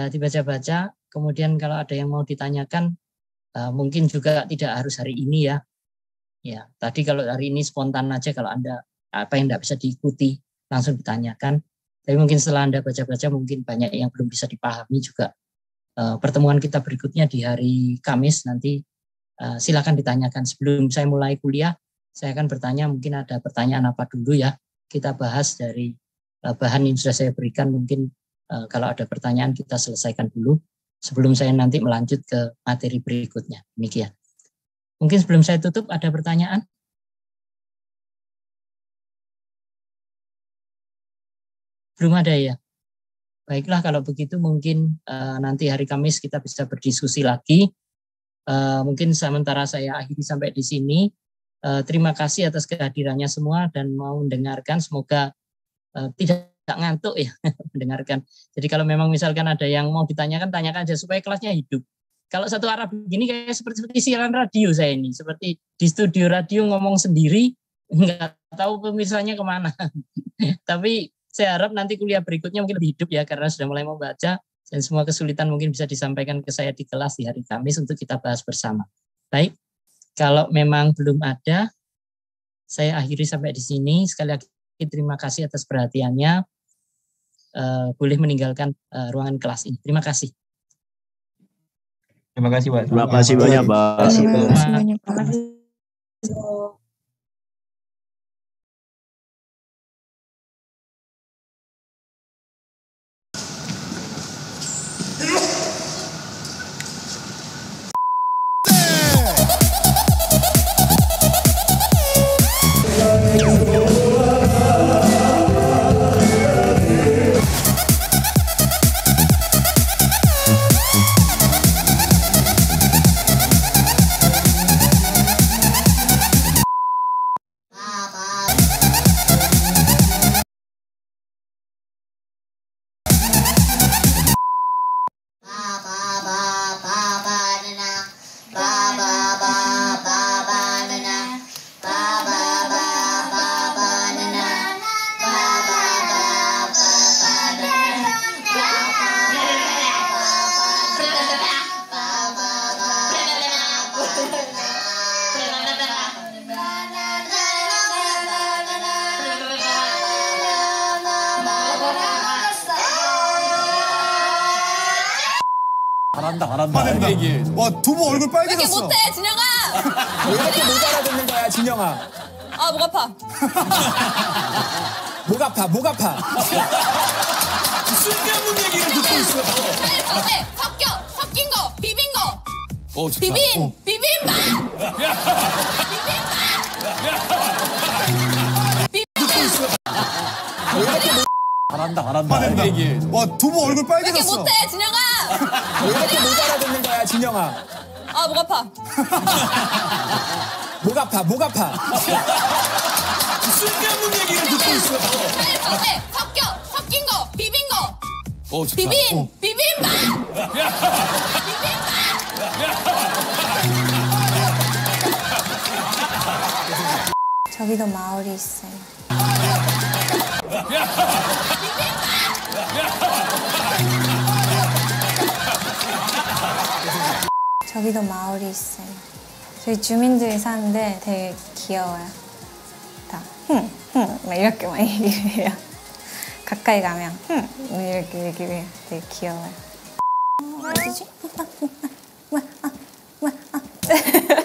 dibaca-baca. Kemudian kalau ada yang mau ditanyakan, mungkin juga tidak harus hari ini ya. Ya, tadi kalau hari ini spontan aja, kalau Anda apa yang tidak bisa diikuti langsung ditanyakan. Tapi mungkin setelah Anda baca-baca mungkin banyak yang belum bisa dipahami juga. Pertemuan kita berikutnya di hari Kamis nanti silakan ditanyakan. Sebelum saya mulai kuliah, saya akan bertanya, mungkin ada pertanyaan apa dulu ya. Kita bahas dari bahan yang sudah saya berikan, mungkin kalau ada pertanyaan kita selesaikan dulu sebelum saya nanti melanjut ke materi berikutnya. Demikian. Mungkin sebelum saya tutup ada pertanyaan? Belum ada ya? Baiklah kalau begitu mungkin nanti hari Kamis kita bisa berdiskusi lagi. Mungkin sementara saya akhiri sampai di sini. Terima kasih atas kehadirannya semua dan mau mendengarkan. Semoga tidak ngantuk ya mendengarkan. Jadi kalau memang misalkan ada yang mau ditanyakan, tanyakan aja supaya kelasnya hidup. Kalau satu arah begini kayak seperti siaran radio saya ini, seperti di studio radio ngomong sendiri, Nggak tahu pemirsanya kemana. Tapi saya harap nanti kuliah berikutnya mungkin lebih hidup ya, karena sudah mulai membaca dan semua kesulitan mungkin bisa disampaikan ke saya di kelas di hari Kamis untuk kita bahas bersama. Baik, kalau memang belum ada, saya akhiri sampai di sini. Sekali lagi terima kasih atas perhatiannya. Boleh meninggalkan ruangan kelas ini. Terima kasih. Terima kasih, Pak. Terima kasih banyak, Pak. Terima kasih banyak, Pak. 잘한다. 와, 두부 얼굴 왜 이렇게 빨개졌어. 못해, 진영아? 왜 이렇게 못 알아듣는 거야, 진영아? 아, 목 아파. 목 아파, 목 아파. 쓸데없는 얘기를 듣고 있어. 빨리 섞인 거, 비빈 거. 좋다. 비빔밥. 잘한다. 와, 두부 얼굴 왜 이렇게 빨개졌어. 못해, 진영아? 왜 이렇게 못 알아듣는 거야, 진영아? 아, 목 아파. 목 아파, 목 아파. 쓸데없는 얘기를 듣고 있어. 빨리 섞인 거, 비빈 거. 좋다. 비빔밥. 저기도 마을이 있어요. 저기도 마을이 있어요. 저희 주민들이 사는데 되게 귀여워요. 다 막 이렇게 막 얘기해요. 가까이 가면 이렇게 얘기해요. 되게 귀여워요. 어디지?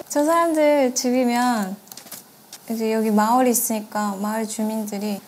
저 사람들 집이면 이제 여기 마을이 있으니까 마을 주민들이